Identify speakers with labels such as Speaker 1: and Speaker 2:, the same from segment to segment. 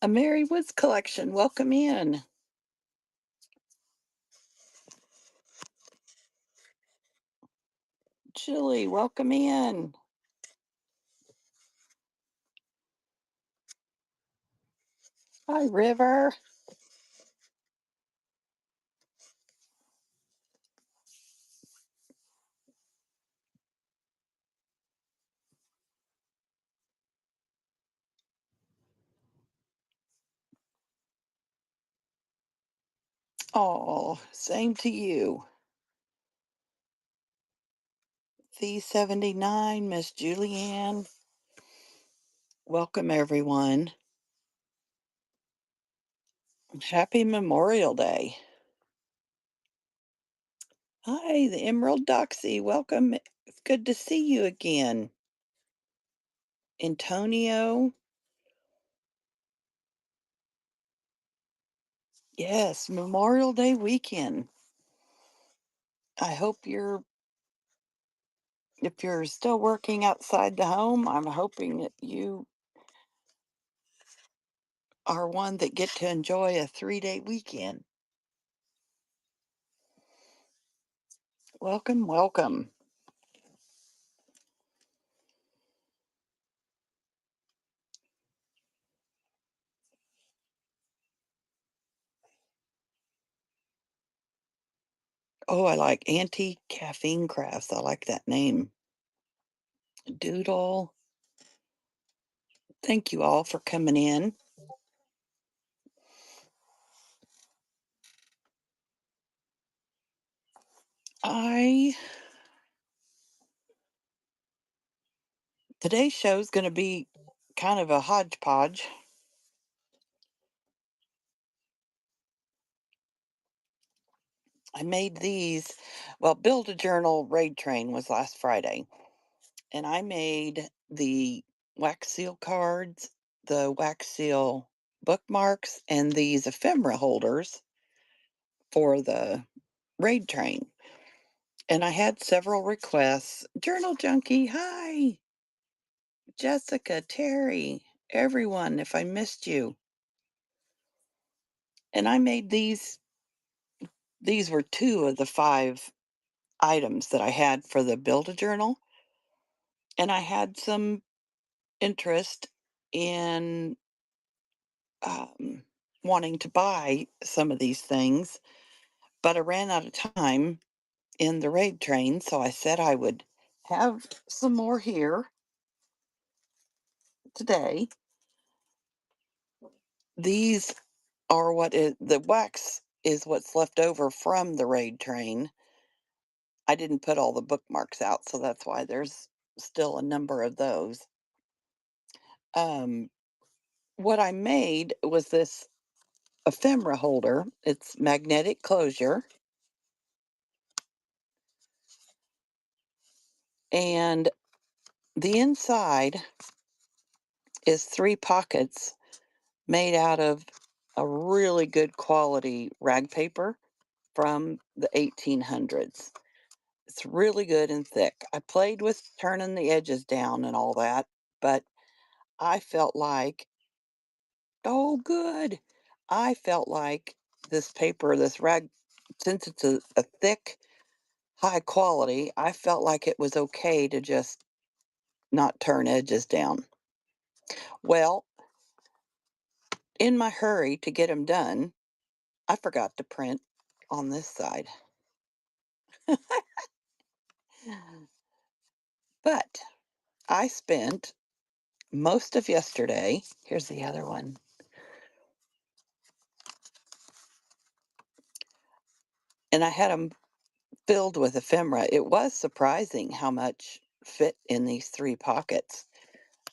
Speaker 1: A Mary Woods collection. Welcome in. Julie, welcome in. Hi, River. Oh, same to you. C79, Miss Julianne. Welcome, everyone. Happy Memorial Day. Hi, the Emerald Doxy. Welcome. It's good to see you again. Antonio. Yes, Memorial Day weekend. I hope if you're still working outside the home, I'm hoping that you are one that get to enjoy a 3-day weekend. Welcome, welcome. Oh, I like anti-caffeine crafts. I like that name. Doodle. Thank you all for coming in. I Today's show is going to be kind of a hodgepodge. I made these. Well, Build a Journal Raid Train was last Friday, and I made the wax seal cards, the wax seal bookmarks, and these ephemera holders for the raid train. And I had several requests. Journal Junkie, hi. Jessica, Terry, everyone, if I missed you. And I made these were two of the five items that I had for the Build a Journal. And I had some interest in um, wanting to buy some of these things, but I ran out of time in the raid train. So I said I would have some more here today. These are the wax is what's left over from the raid train. I didn't put all the bookmarks out, so that's why there's still a number of those. Um, what I made was this ephemera holder. It's magnetic closure, and the inside is three pockets made out of a really good quality rag paper from the 1800s. It's really good and thick. I played with turning the edges down and all that, but I felt like, oh, good. I felt like this paper, this rag, since it's a thick, high quality, I felt like it was okay to just not turn edges down. Well, in my hurry to get them done, I forgot to print on this side. But I spent most of yesterday. Here's the other one. And I had them filled with ephemera. It was surprising how much fit in these three pockets.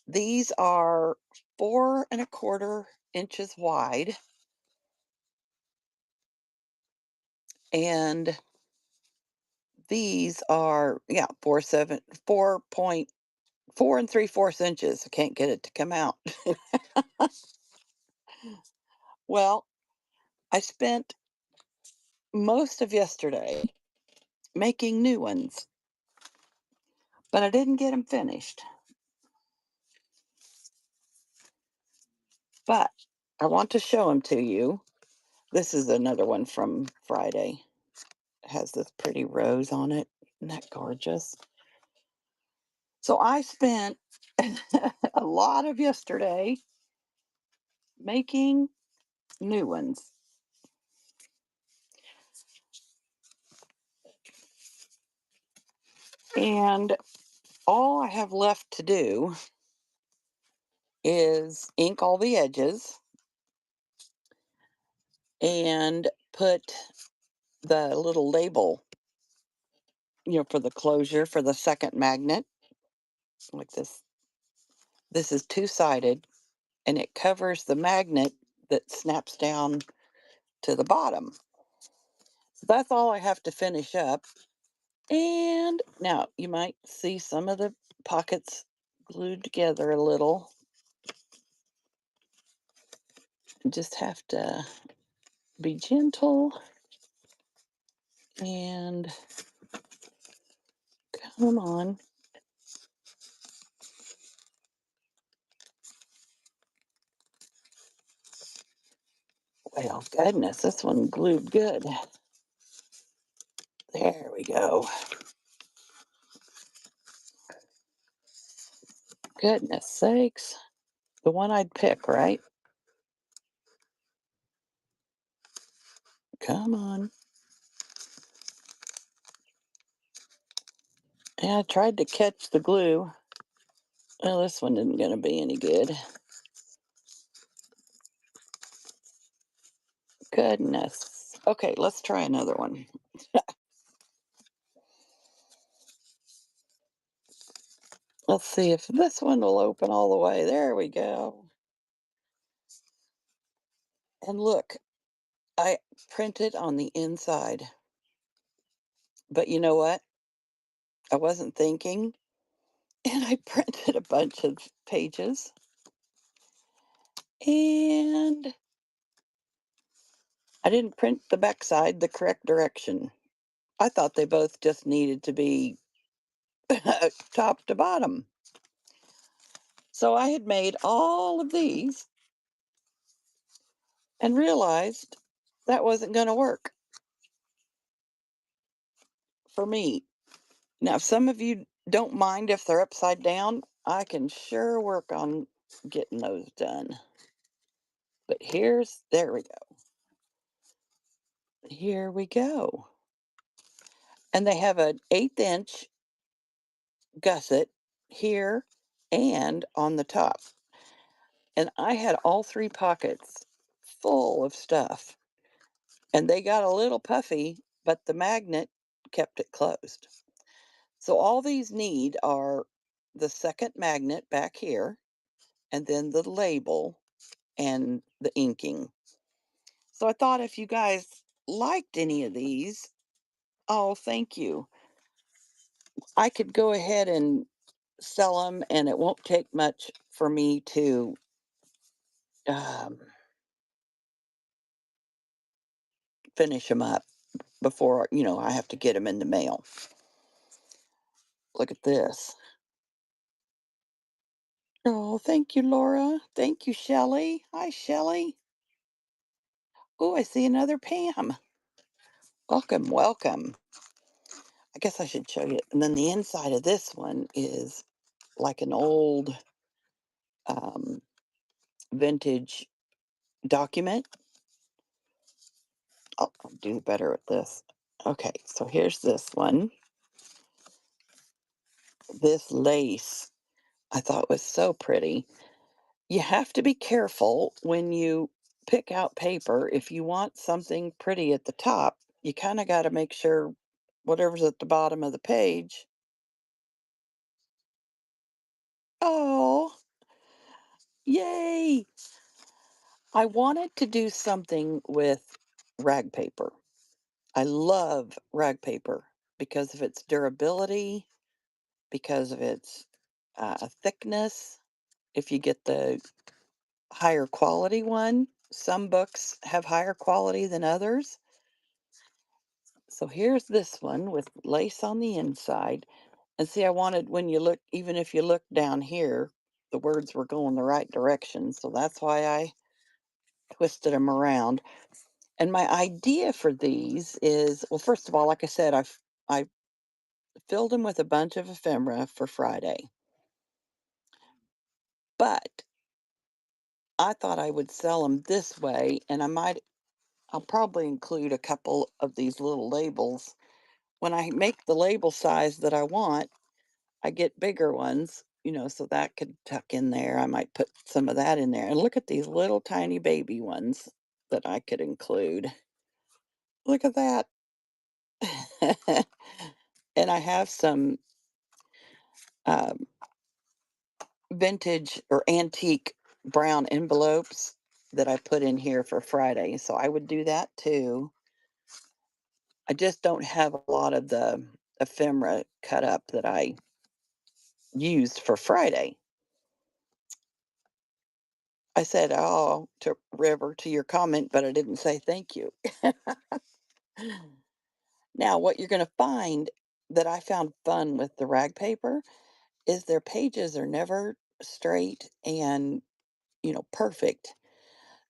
Speaker 1: These are 4.25 inches wide, and these are, yeah, 4.4 and 3/4 inches. I can't get it to come out. Well, I spent most of yesterday making new ones, but I didn't get them finished. But I want to show them to you. This is another one from Friday. It has this pretty rose on it. Isn't that gorgeous? So I spent a lot of yesterday making new ones. And all I have left to do is ink all the edges and put the little label, for the closure for the second magnet, like this. This is two-sided and it covers the magnet that snaps down to the bottom. So that's all I have to finish up. And now you might see some of the pockets glued together a little. Just have to be gentle and come on. Well, goodness, this one glued good. There we go. Goodness sakes. The one I'd pick, right? Come on. Yeah, I tried to catch the glue. Well, this one isn't going to be any good. Goodness. Okay, let's try another one. Let's see if this one will open all the way. There we go. And look, I printed on the inside. But you know what? I wasn't thinking, and I printed a bunch of pages. And I didn't print the backside the correct direction. I thought they both just needed to be top to bottom. So I had made all of these and realized that wasn't going to work for me. Now, if some of you don't mind if they're upside down, I can sure work on getting those done. But there we go. Here we go. And they have an 1/8 inch gusset here and on the top. And I had all three pockets full of stuff. And they got a little puffy, but the magnet kept it closed. So all these need are the second magnet back here, and then the label and the inking. So I thought if you guys liked any of these, oh, thank you. I could go ahead and sell them, and it won't take much for me to um, finish them up before I have to get them in the mail. Look at this. Oh, thank you, Laura. Thank you, Shelley. Hi, Shelley. Oh, I see another Pam. Welcome, welcome. I guess I should show you. And then the inside of this one is like an old um, vintage document. I'll do better with this. Okay, so here's this one. This lace I thought was so pretty. You have to be careful when you pick out paper. If you want something pretty at the top, you kind of got to make sure whatever's at the bottom of the page. Oh, yay! I wanted to do something with rag paper. I love rag paper because of its durability, because of its thickness. If you get the higher quality one, some books have higher quality than others. So here's this one with lace on the inside. And see, I wanted when you look, even if you look down here, the words were going the right direction. So that's why I twisted them around. And my idea for these is, well, first of all, like I said, I filled them with a bunch of ephemera for Friday, but I thought I would sell them this way, and I'll probably include a couple of these little labels. When I make the label size that I want, I get bigger ones, so that could tuck in there. I might put some of that in there. And look at these little tiny baby ones that I could include. Look at that. And I have some um, vintage or antique brown envelopes that I put in here for Friday. So I would do that too. I just don't have a lot of the ephemera cut up that I used for Friday. I said, "Oh, to River, to your comment," but I didn't say thank you. Now, what you're going to find that I found fun with the rag paper is their pages are never straight and, perfect.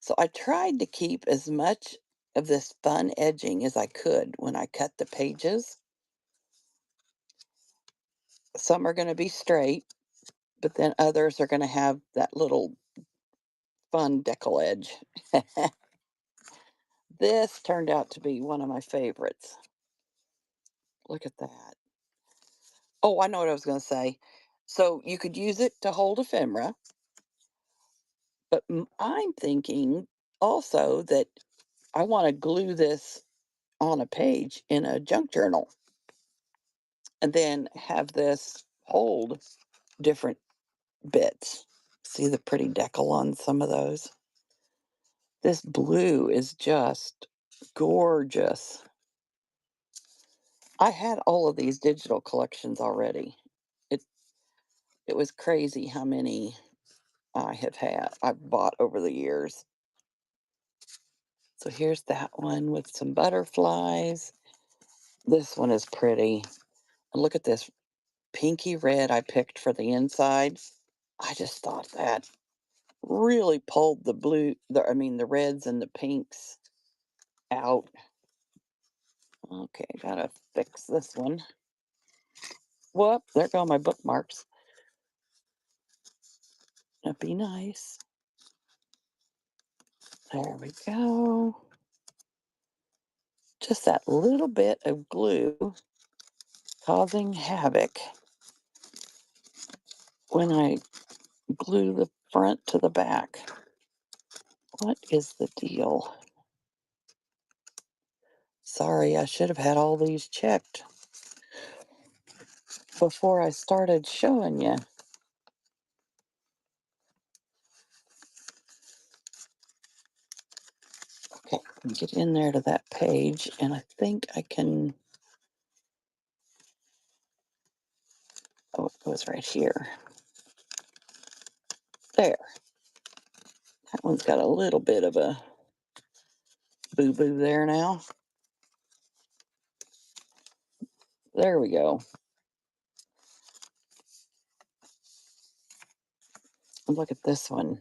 Speaker 1: So I tried to keep as much of this fun edging as I could when I cut the pages. Some are going to be straight, but then others are going to have that little fun decal edge. This turned out to be one of my favorites. Look at that. Oh, I know what I was going to say. So you could use it to hold ephemera, but I'm thinking also that I want to glue this on a page in a junk journal and then have this hold different bits. See the pretty decal on some of those? This blue is just gorgeous. I had all of these digital collections already. It it was crazy how many I've bought over the years. So here's that one with some butterflies. This one is pretty. And look at this pinky red I picked for the inside. I just thought that really pulled the reds and the pinks out. Okay, gotta fix this one. Whoop, there go my bookmarks. That'd be nice. There we go. Just that little bit of glue causing havoc when I glue the front to the back. What is the deal? Sorry, I should have had all these checked before I started showing you. Okay, get in there to that page, and I think I can. Oh, it goes right here. There. That one's got a little bit of a boo boo there now. There we go. Look at this one.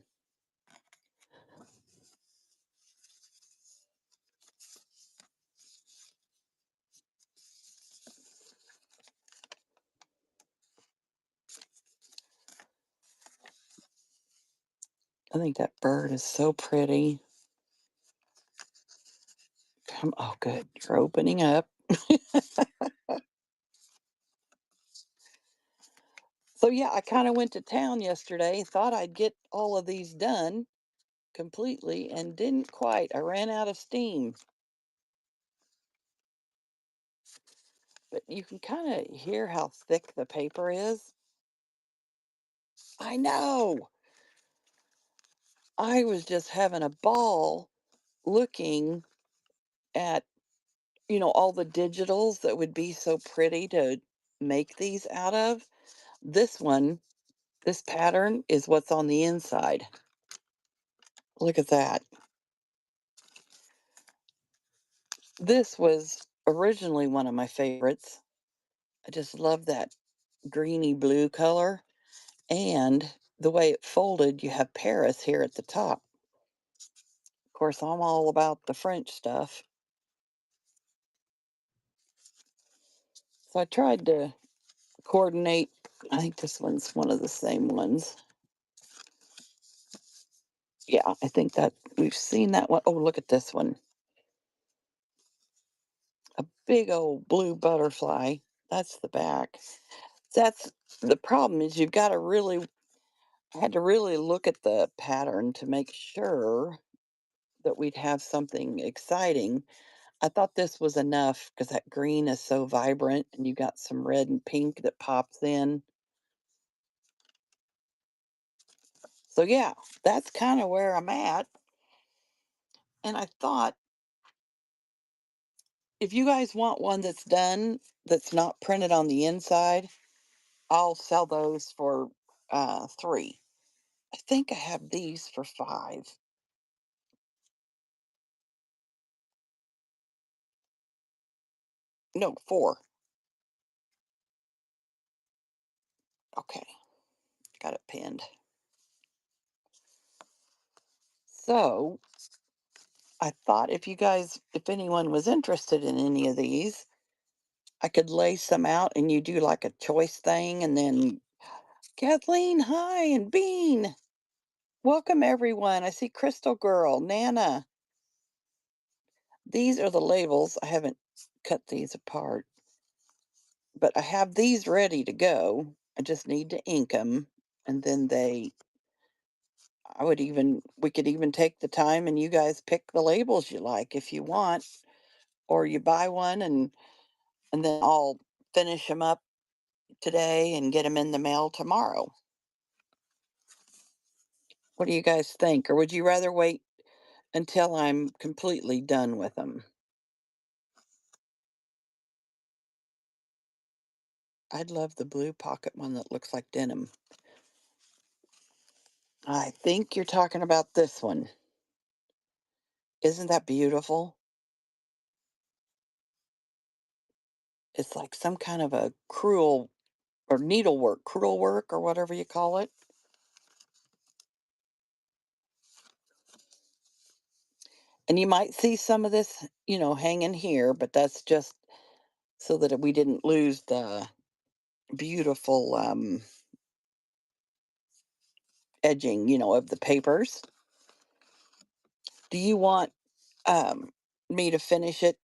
Speaker 1: I think that bird is so pretty. Oh, good. You're opening up. So, yeah, I kind of went to town yesterday, thought I'd get all of these done completely, and didn't quite. I ran out of steam. But you can kind of hear how thick the paper is. I know. I was just having a ball looking at, all the digitals that would be so pretty to make these out of. This one, this pattern is what's on the inside. Look at that. This was originally one of my favorites. I just love that greeny blue color. And the way it folded, you have Paris here at the top. Of course, I'm all about the French stuff. So I tried to coordinate. I think this one's one of the same ones. Yeah, I think that we've seen that one. Oh, look at this one. A big old blue butterfly. That's the back. That's the problem is you've got to really I had to really look at the pattern to make sure that we'd have something exciting. I thought this was enough because that green is so vibrant and you got some red and pink that pops in. So yeah, that's kind of where I'm at. And I thought if you guys want one that's done, that's not printed on the inside, I'll sell those for 3. I think I have these for 5. No, 4. Okay, got it pinned. So I thought if anyone was interested in any of these, I could lay some out and you do like a choice thing. And then Kathleen, hi, and Bean, welcome everyone. I see Crystal Girl, Nana. These are the labels. I haven't cut these apart, but I have these ready to go. I just need to ink them. And then we could even take the time and you guys pick the labels you like if you want, or you buy one and then I'll finish them up today and get them in the mail tomorrow. What do you guys think? Or would you rather wait until I'm completely done with them? I'd love the blue pocket one that looks like denim. I think you're talking about this one. Isn't that beautiful? It's like some kind of a cruel or needlework, crewel work or whatever you call it. And you might see some of this, hanging here, but that's just so that we didn't lose the beautiful edging, of the papers. Do you want me to finish it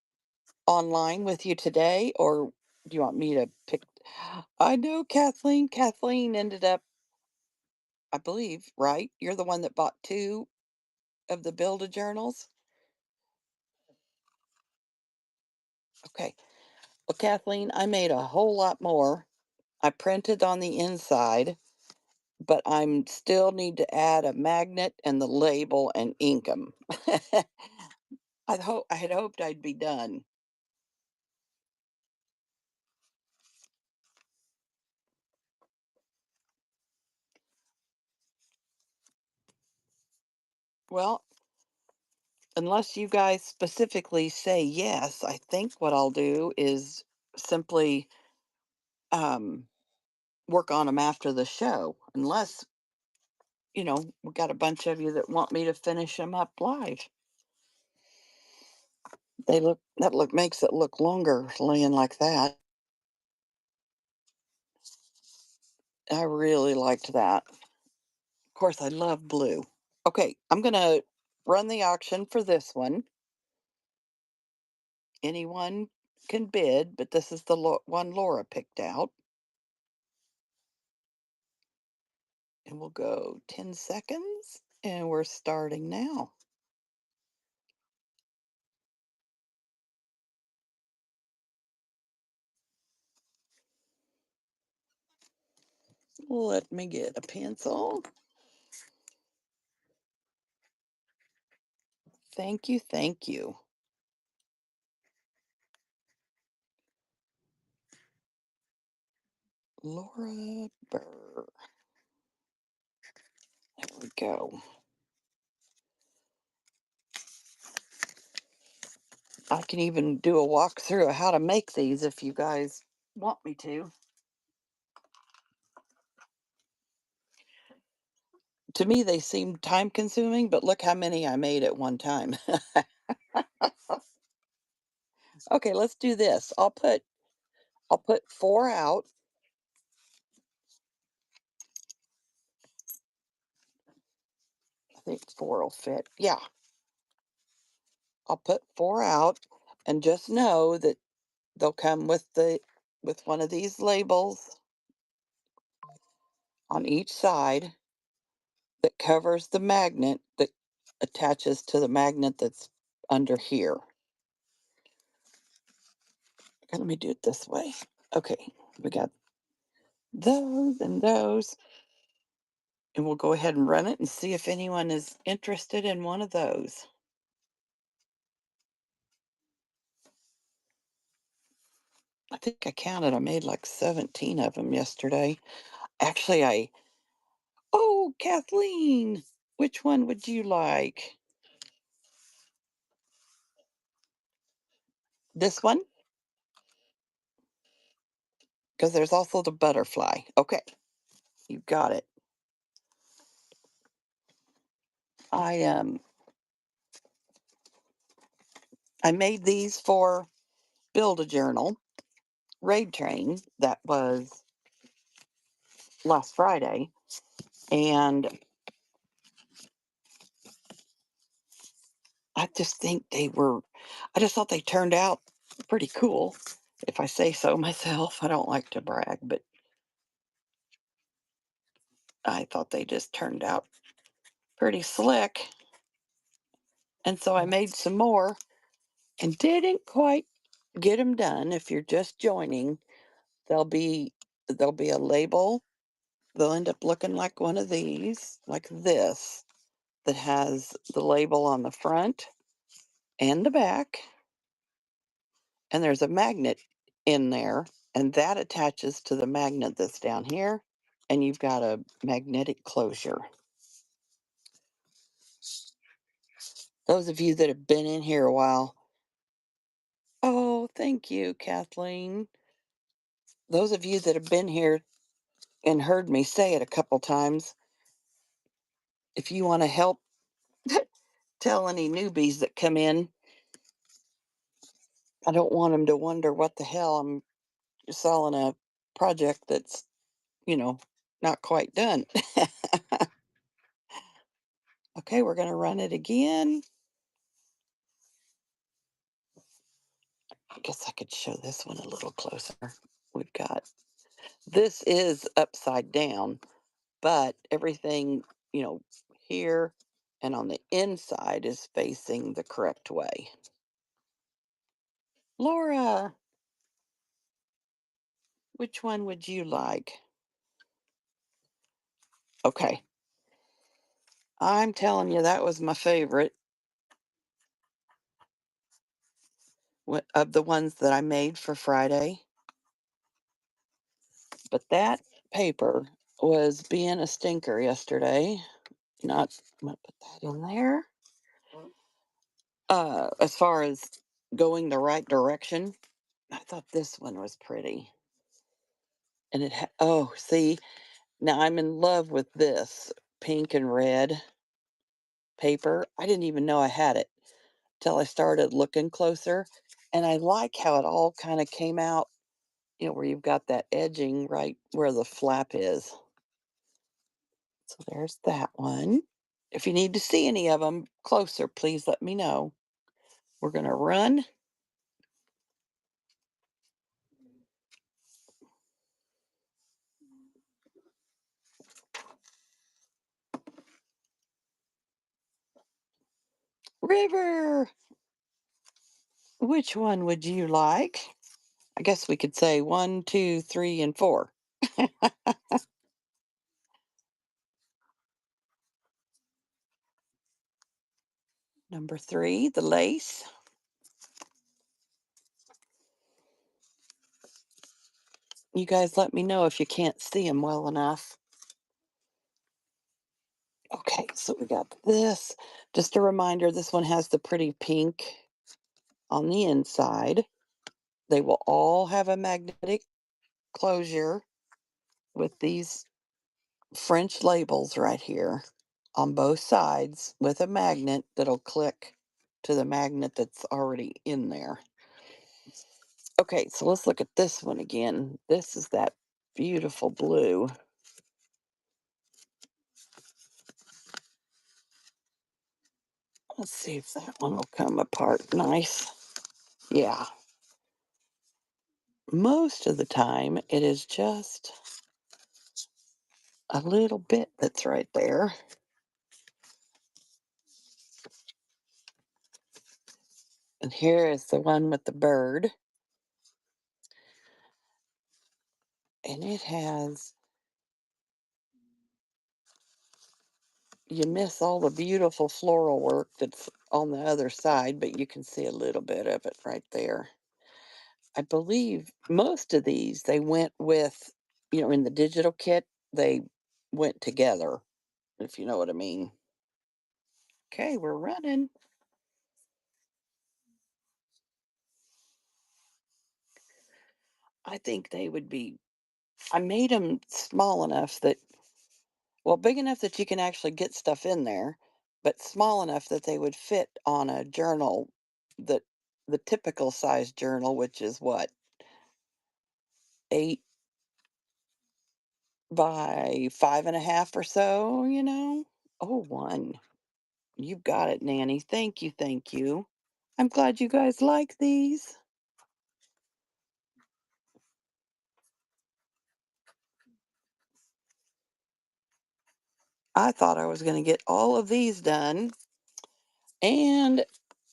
Speaker 1: online with you today, or do you want me to pick? I know Kathleen. Kathleen ended up, I believe, right? You're the one that bought 2 of the Build a Journals. Okay. Well, Kathleen, I made a whole lot more. I printed on the inside, but I'm still need to add a magnet and the label and ink them. I had hoped I'd be done. Well, unless you guys specifically say yes, I think what I'll do is simply um, work on them after the show. Unless, we got a bunch of you that want me to finish them up live. That look makes it look longer laying like that. I really liked that. Of course, I love blue. Okay, I'm gonna run the auction for this one. Anyone can bid, but this is the one Laura picked out. And we'll go 10 seconds, and we're starting now. Let me get a pencil. Thank you, thank you. Laura Burr. There we go. I can even do a walkthrough of how to make these if you guys want me to. To me, they seem time consuming, but look how many I made at one time. Okay, let's do this. I'll put 4 out. I think 4 will fit. Yeah, I'll put 4 out and just know that they'll come with one of these labels on each side that covers the magnet that attaches to the magnet that's under here. Okay, let me do it this way. Okay, we got those and those. And we'll go ahead and run it and see if anyone is interested in one of those. I think I counted, I made like 17 of them yesterday. Actually, oh, Kathleen, which one would you like? This one? Because there's also the butterfly. Okay, you got it. I I made these for Build a Journal Raid Train that was last Friday, and I just think I just thought they turned out pretty cool, if I say so myself. I don't like to brag, but I thought they just turned out pretty slick. And so I made some more and didn't quite get them done. If you're just joining, there'll be there'll be a label. They'll end up looking like one of these, like this, that has the label on the front and the back. And there's a magnet in there, and that attaches to the magnet that's down here. And you've got a magnetic closure. Those of you that have been in here a while, oh, thank you, Kathleen. Those of you that have been here and heard me say it a couple times, if you want to help tell any newbies that come in, I don't want them to wonder what the hell I'm selling a project that's, you know, not quite done. Okay, we're going to run it again. I guess I could show this one a little closer. We've got this is upside down, but everything, you know, here and on the inside is facing the correct way. Laura, which one would you like? Okay, I'm telling you, that was my favorite of the ones that I made for Friday. But that paper was being a stinker yesterday. Not, I'm gonna put that in there. As far as going the right direction, I thought this one was pretty. And oh, see, now I'm in love with this pink and red paper. I didn't even know I had it till I started looking closer. And I like how it all kind of came out, where you've got that edging right where the flap is. So there's that one. If you need to see any of them closer, please let me know. We're going to run. River, which one would you like? I guess we could say 1, 2, 3, and 4. Number 3, the lace. You guys let me know if you can't see them well enough. Okay, so we got this. Just a reminder, this one has the pretty pink on the inside. They will all have a magnetic closure with these French labels right here. on both sides with a magnet that'll click to the magnet that's already in there. Okay, so let's look at this one again. This is that beautiful blue. Let's see if that one will come apart nice. Yeah, most of the time it is just a little bit that's right there. And here is the one with the bird. And it has, you miss all the beautiful floral work that's on the other side, but you can see a little bit of it right there. I believe most of these, they went with, in the digital kit, they went together, if you know what I mean. Okay, we're running. I think they would be, I made them small enough that, well, big enough that you can actually get stuff in there, but small enough that they would fit on a journal that the typical size journal, which is what, 8 by 5.5 or so. Oh, one. You've got it, Nanny. Thank you, thank you. I'm glad you guys like these. I thought I was going to get all of these done and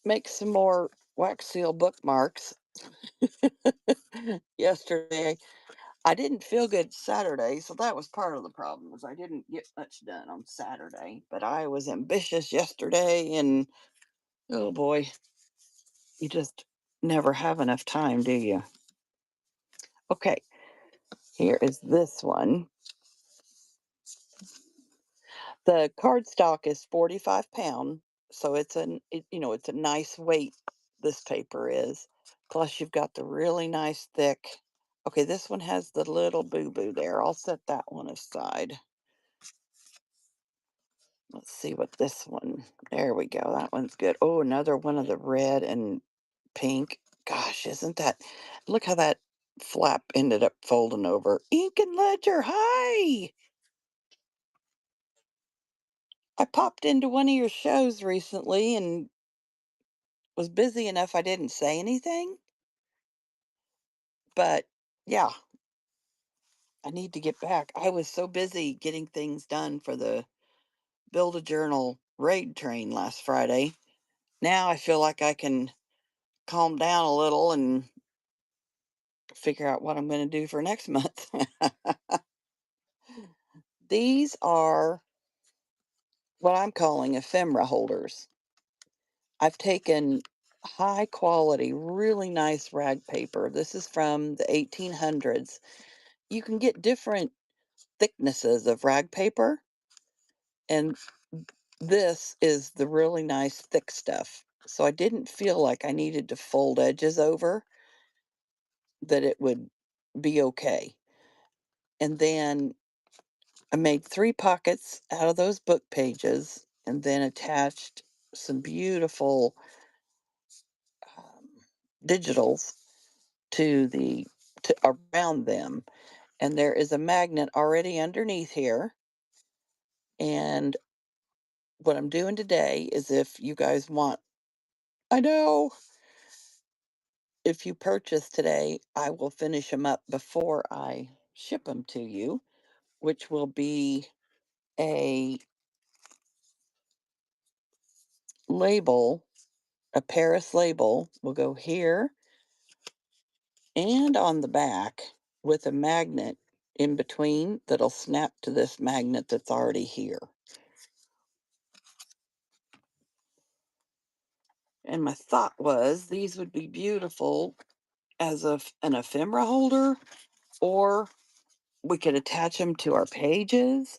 Speaker 1: make some more wax seal bookmarks. Yesterday, I didn't feel good Saturday, so that was part of the problem. Was I didn't get much done on Saturday, but I was ambitious yesterday, and oh boy, you just never have enough time, do you? Okay, here is this one. The cardstock is 45 pound, so it's a nice weight. This paper is. Plus, you've got the really nice thick. Okay, this one has the little boo boo there. I'll set that one aside. Let's see what this one. There we go. That one's good. Oh, another one of the red and pink. Gosh, isn't that? Look how that flap ended up folding over. Ink and Ledger. Hi. I popped into one of your shows recently and was busy enough I didn't say anything. But yeah, I need to get back. I was so busy getting things done for the Build a Journal raid train last Friday. Now I feel like I can calm down a little and figure out what I'm going to do for next month. These are what I'm calling ephemera holders. I've taken high quality, really nice rag paper. This is from the 1800s. You can get different thicknesses of rag paper, and this is the really nice thick stuff. So I didn't feel like I needed to fold edges over, that it would be okay. And then I made 3 pockets out of those book pages and then attached some beautiful um, digitals to the to around them. And there is a magnet already underneath here. And what I'm doing today is, if you guys want, I know, if you purchase today, I will finish them up before I ship them to you, which will be a label, a Paris label will go here and on the back with a magnet in between that'll snap to this magnet that's already here. And my thought was these would be beautiful as an ephemera holder, or we could attach them to our pages.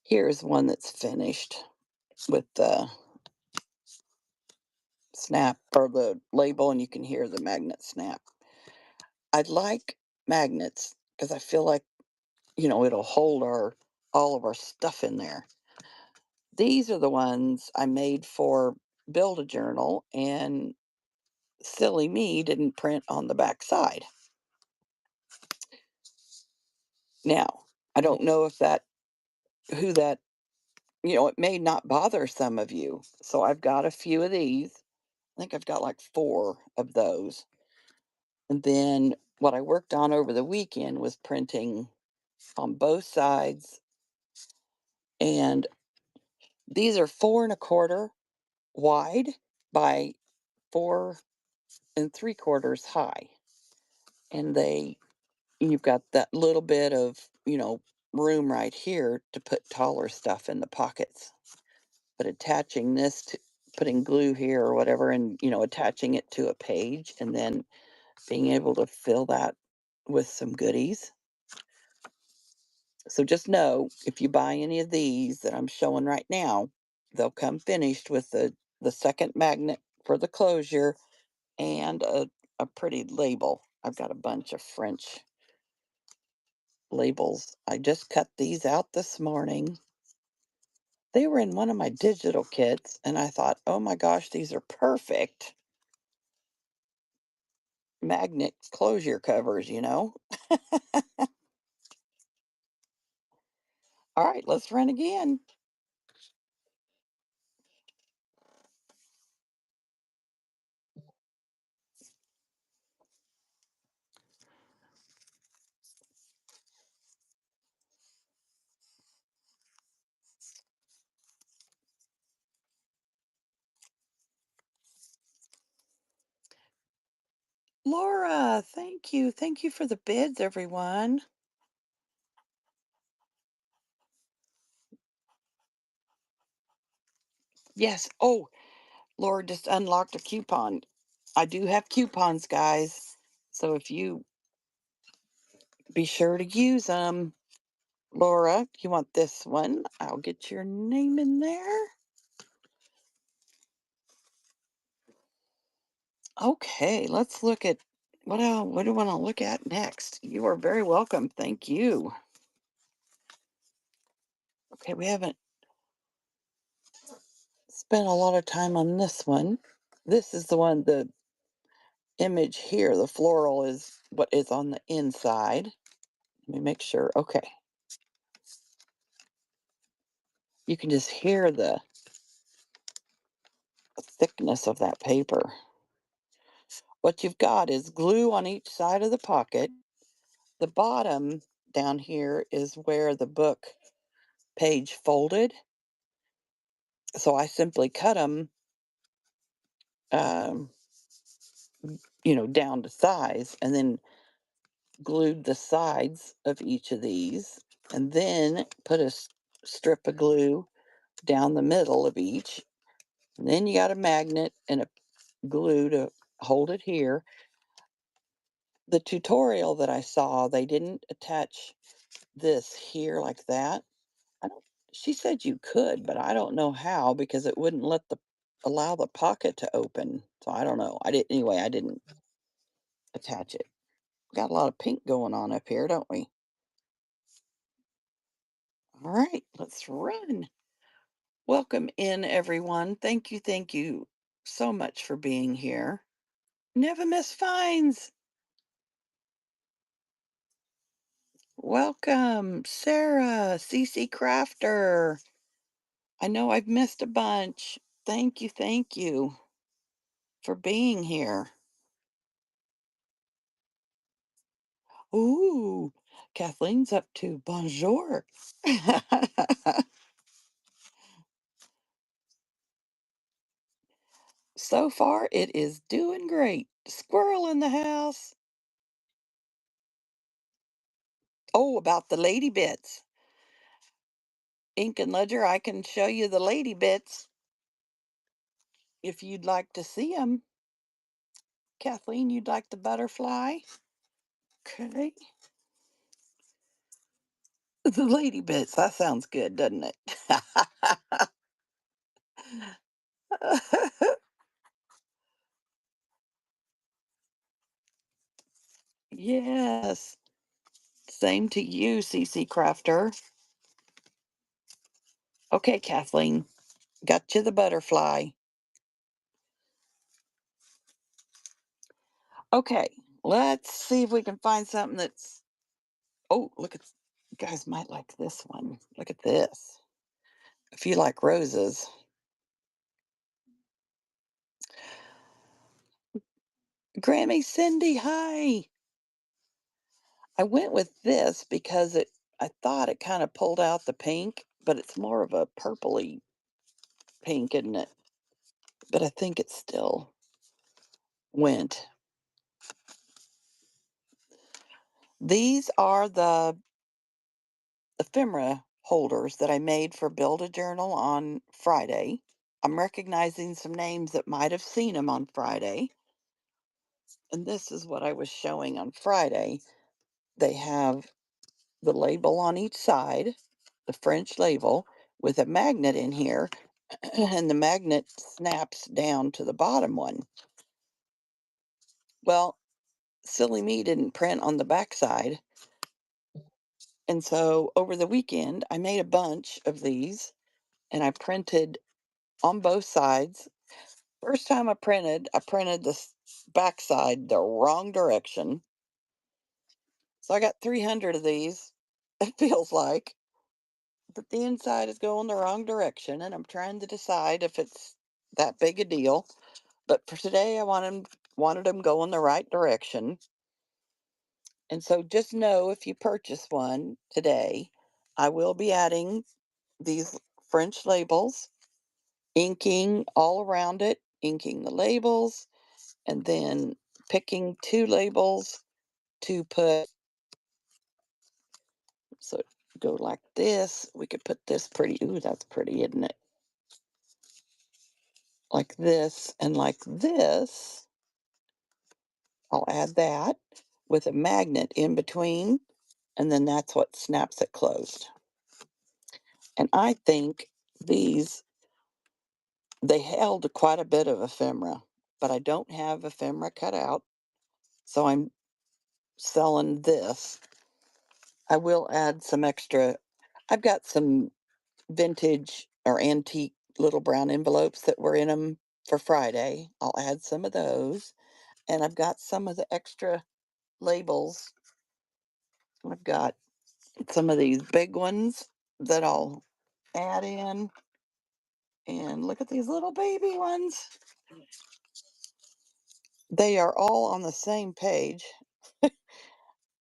Speaker 1: Here's one that's finished with the snap or the label, and you can hear the magnet snap. I'd like magnets because I feel like, it'll hold our all of our stuff in there. These are the ones I made for Build a Journal, and silly me didn't print on the back side. Now, I don't know if that who that it may not bother some of you. So I've got a few of these. I think I've got like 4 of those. And then what I worked on over the weekend was printing on both sides. And these are 4 1/4 wide by 4 3/4 high. And you've got that little bit of, room right here to put taller stuff in the pockets. But attaching this to putting glue here or whatever and, attaching it to a page and then being able to fill that with some goodies. So just know if you buy any of these that I'm showing right now, they'll come finished with the second magnet for the closure and a pretty label. I've got a bunch of French labels. I just cut these out this morning. They were in one of my digital kits, and I thought, oh my gosh, these are perfect magnet closure covers. All right, let's run again. Laura, thank you. Thank you for the bids, everyone. Yes. Oh, Laura just unlocked a coupon. I do have coupons, guys. So if you be sure to use them. Laura, you want this one? I'll get your name in there. Okay, let's look at what do I want to look at next? You are very welcome. Thank you. Okay, we haven't spent a lot of time on this one. This is the one, the image here, the floral is what is on the inside. Let me make sure. Okay. You can just hear the thickness of that paper. What you've got is glue on each side of the pocket. The bottom down here is where the book page folded. So I simply cut them, um, down to size and then glued the sides of each of these and then put a strip of glue down the middle of each. And then you got a magnet and a glue to hold it here. The tutorial that I saw, they didn't attach this here like that. I don't, she said you could, but I don't know how because it wouldn't allow the pocket to open. So I don't know. I didn't attach it. Got a lot of pink going on up here, don't we? All right, let's run. Welcome in, everyone. Thank you so much for being here. Never miss finds. Welcome, Sarah, CC Crafter. I know I've missed a bunch. Thank you for being here. Ooh, Kathleen's up to bonjour. So far, it is doing great. Squirrel in the house. Oh, about the lady bits. Ink and Ledger, I can show you the lady bits if you'd like to see them. Kathleen, you'd like the butterfly? Okay. The lady bits. That sounds good, doesn't it? Yes. Same to you, CC Crafter. Okay, Kathleen, got you the butterfly. Okay, let's see if we can find something that's. Oh, look at. You guys might like this one. Look at this. If you like roses. Grammy Cindy, hi. I went with this because I thought it kind of pulled out the pink, but it's more of a purpley pink, isn't it? But I think it still went. These are the ephemera holders that I made for Build a Journal on Friday. I'm recognizing some names that might have seen them on Friday. And this is what I was showing on Friday. They have the label on each side, the French label, with a magnet in here, and the magnet snaps down to the bottom one. Well, silly me didn't print on the back side. And so over the weekend, I made a bunch of these and I printed on both sides. First time I printed the back side the wrong direction. So I got 300 of these, it feels like. But the inside is going the wrong direction, and I'm trying to decide if it's that big a deal. But for today, wanted them going the right direction. And so just know if you purchase one today, I will be adding these French labels, inking all around it, inking the labels, and then picking two labels to put. So go like this. We could put this pretty. Ooh, that's pretty, isn't it? Like this and like this. I'll add that with a magnet in between, and then that's what snaps it closed. And I think these, they held quite a bit of ephemera, but I don't have ephemera cut out, so I'm selling this. I will add some extra. I've got some vintage or antique little brown envelopes that were in them for Friday. I'll add some of those. And I've got some of the extra labels. I've got some of these big ones that I'll add in. And look at these little baby ones. They are all on the same page.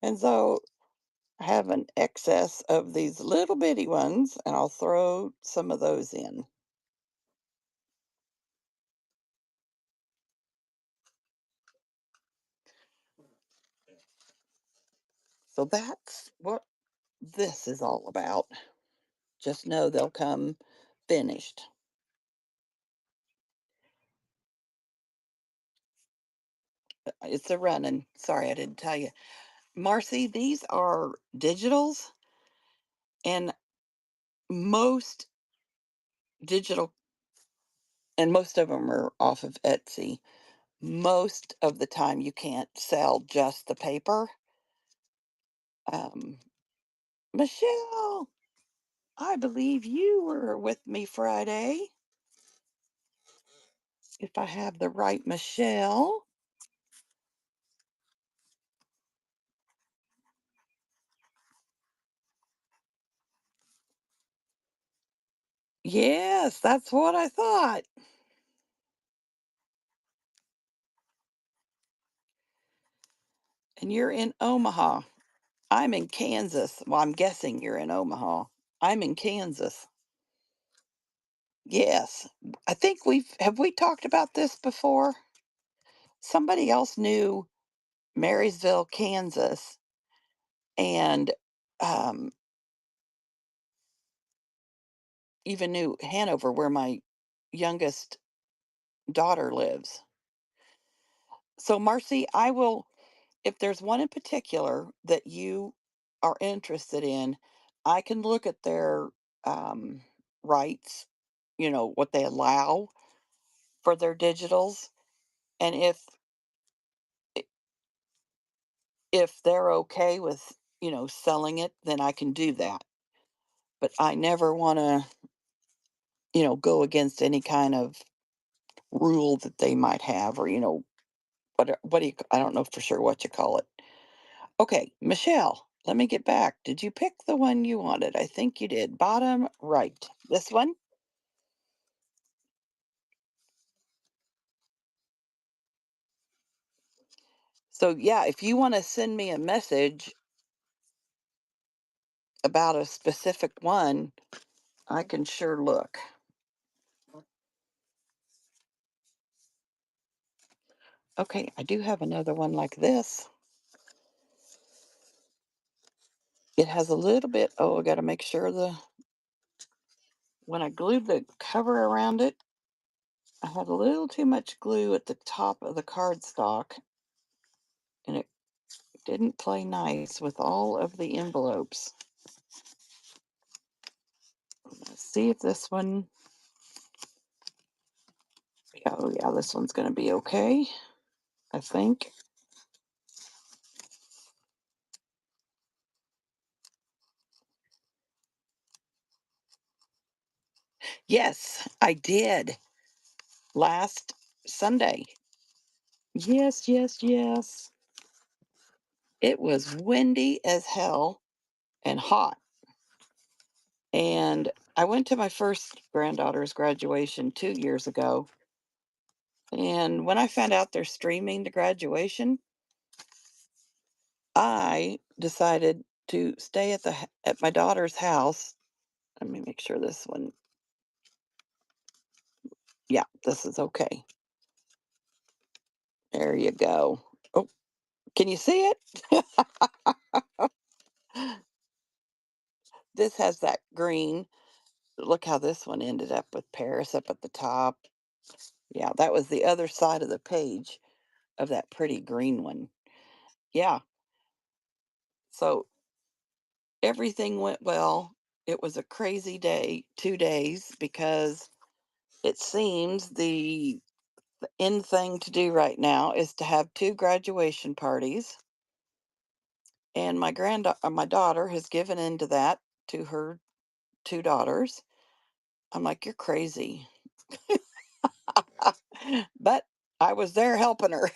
Speaker 1: And so I have an excess of these little bitty ones, and I'll throw some of those in. So that's what this is all about. Just know they'll come finished. It's a running. Sorry, I didn't tell you. Marcy, these are digitals, and most digital, and most of them are off of Etsy. Most of the time, you can't sell just the paper. Um, Michelle, I believe you were with me Friday. If I have the right Michelle. Yes, that's what I thought. And you're in Omaha. I'm in Kansas. Well, I'm guessing you're in Omaha. I'm in Kansas. Yes. I think have we talked about this before? Somebody else knew Marysville, Kansas, and um, even knew Hanover, where my youngest daughter lives. So, Marcy, I will, if there's one in particular that you are interested in, I can look at their um, rights, what they allow for their digitals. And if they're okay with, selling it, then I can do that. But I never want to. go against any kind of rule that they might have, or what do you, I don't know for sure what you call it. Okay, Michelle, let me get back. Did you pick the one you wanted? I think you did. Bottom right. This one? So, yeah, if you want to send me a message about a specific one, I can sure look. Okay, I do have another one like this. It has a little bit, oh, I got to make sure when I glued the cover around it, I had a little too much glue at the top of the cardstock, and it didn't play nice with all of the envelopes. Let's see if this one, oh yeah, this one's going to be okay, I think. Yes, I did last Sunday. Yes, yes, yes. It was windy as hell and hot. And I went to my first granddaughter's graduation 2 years ago. And when I found out they're streaming the graduation, I decided to stay at my daughter's house. Let me make sure this one, yeah, this is okay. There you go. Oh, can you see it? This has that green. Look how this one ended up with Paris up at the top. Yeah, that was the other side of the page of that pretty green one. Yeah, so everything went well. It was a crazy day, 2 days, because it seems the in thing to do right now is to have two graduation parties. And my daughter has given into that to her two daughters. I'm like, you're crazy. But I was there helping her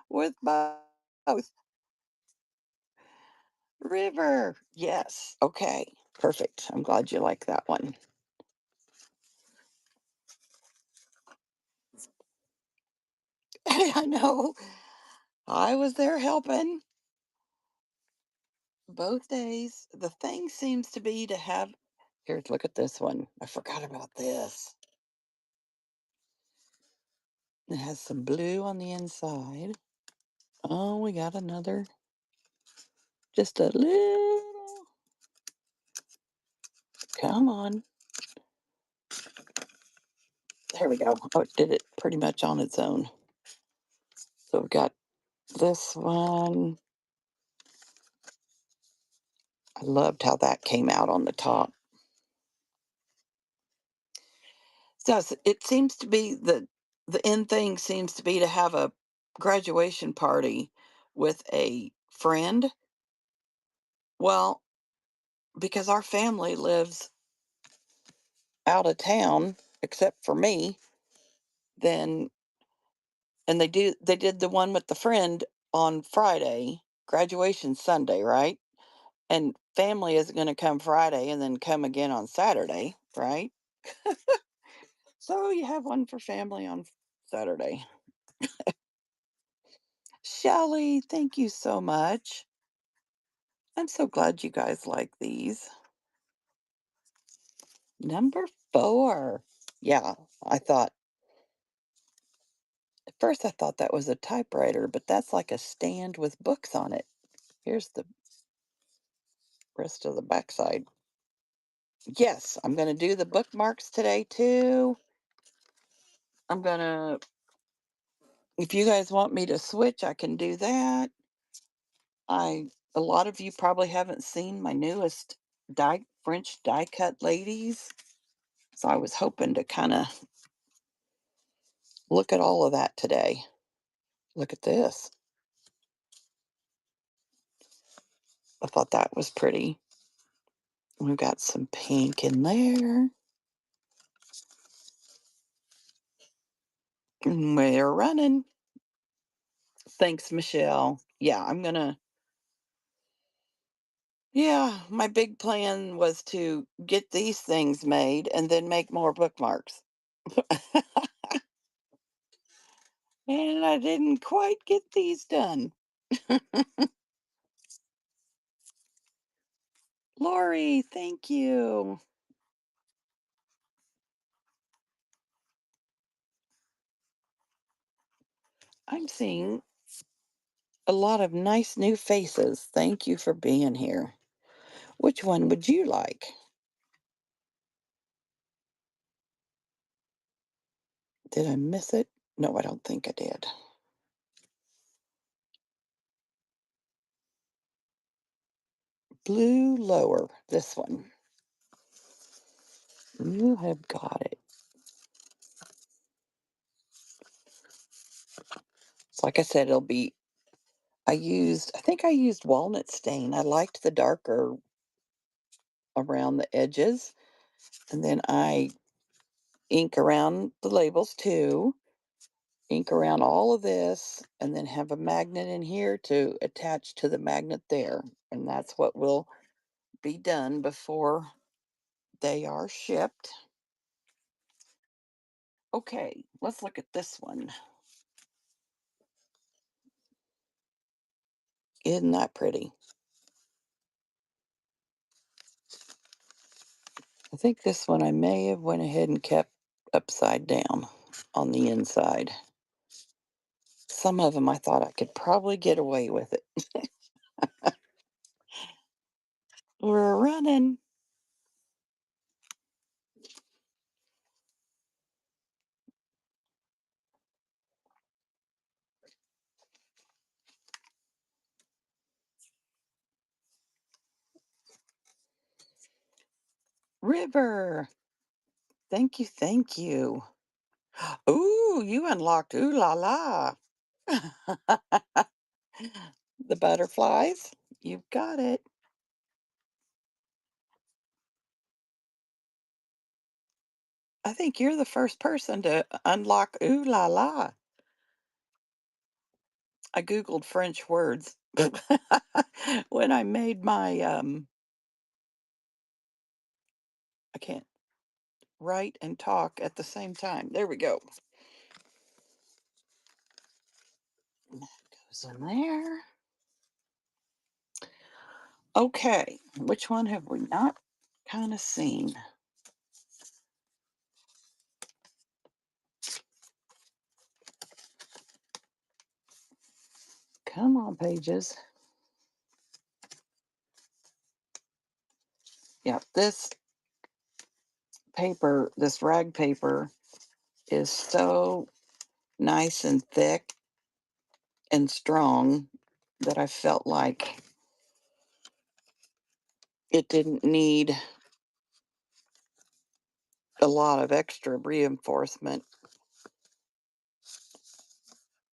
Speaker 1: with both. River. Yes. Okay. Perfect. I'm glad you like that one. I know. I was there helping both days. The thing seems to be to have. Here, look at this one. I forgot about this. It has some blue on the inside. Oh, we got another. Just a little. Come on. There we go. Oh, it did it pretty much on its own. So we've got this one. I loved how that came out on the top. So it seems to be the end thing seems to be to have a graduation party with a friend. Well, because our family lives out of town, except for me, then and they did the one with the friend on Friday, graduation Sunday, right? And family is going to come Friday and then come again on Saturday, right? So you have one for family on Saturday. Shelly, thank you so much. I'm so glad you guys like these. Number 4. Yeah, I thought at first I thought that was a typewriter, but that's like a stand with books on it. Here's the rest of the backside. Yes, I'm going to do the bookmarks today too. I'm going to, if you guys want me to switch, I can do that. A lot of you probably haven't seen my newest French die cut ladies. So I was hoping to kind of look at all of that today. Look at this. I thought that was pretty. We've got some pink in there. We're running. Thanks, Michelle. Yeah, yeah, my big plan was to get these things made and then make more bookmarks. And I didn't quite get these done. Lori, thank you. I'm seeing a lot of nice new faces. Thank you for being here. Which one would you like? Did I miss it? No, I don't think I did. Blue lower, this one. You have got it. So like I said, I think I used walnut stain. I liked the darker around the edges. And then I ink around the labels too, ink around all of this, and then have a magnet in here to attach to the magnet there. And that's what will be done before they are shipped. Okay, let's look at this one. Isn't that pretty? I think this one I may have went ahead and kept upside down on the inside. Some of them I thought I could probably get away with it. We're running. River. Thank you, thank you. Ooh, you unlocked Ooh La La. The butterflies. You've got it. I think you're the first person to unlock Ooh La La. I Googled French words when I made my, I can't write and talk at the same time. There we go. Goes in there. Okay, which one have we not kind of seen? Come on, pages. Yeah, this paper, this rag paper is so nice and thick and strong that I felt like it didn't need a lot of extra reinforcement.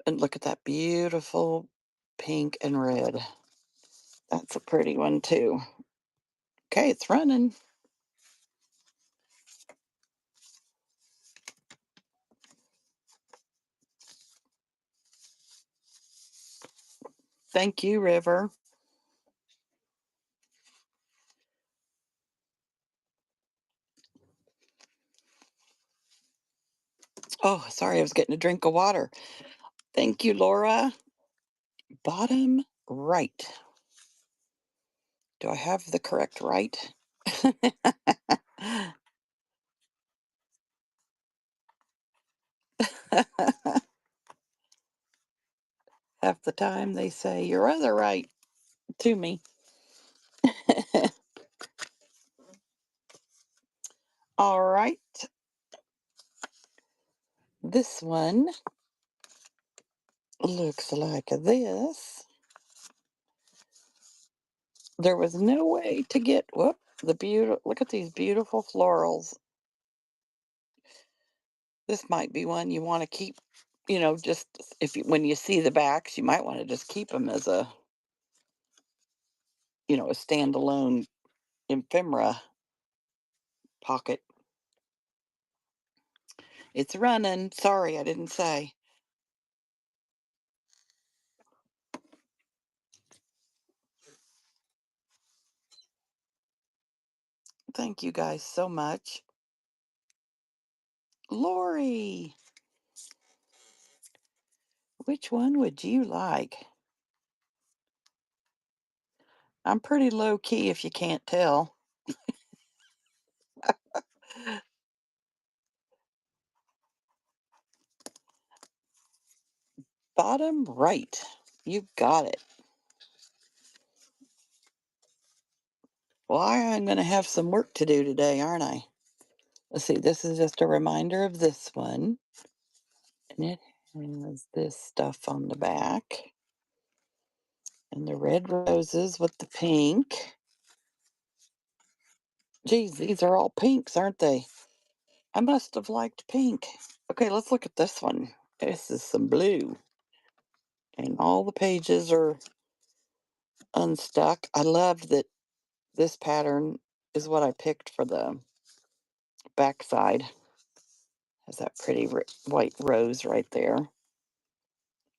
Speaker 1: And look at that beautiful pink and red. That's a pretty one too. Okay, it's running. Thank you, River. Oh, sorry, I was getting a drink of water. Thank you, Laura. Bottom right. Do I have the correct right? Half the time they say, "Your other right" to me. All right. This one looks like this. There was no way to get, whoop, the beautiful, look at these beautiful florals. This might be one you want to keep, just if you, when you see the backs, you might want to just keep them as a standalone ephemera pocket. It's running. Sorry, I didn't say. Thank you guys so much. Lori, which one would you like? I'm pretty low key if you can't tell. Bottom right. You got it. Well, I'm going to have some work to do today, aren't I? Let's see, this is just a reminder of this one. And it has this stuff on the back. And the red roses with the pink. Geez, these are all pinks, aren't they? I must have liked pink. Okay, let's look at this one. This is some blue. And all the pages are unstuck. I love that this pattern is what I picked for the back side. Has that pretty white rose right there.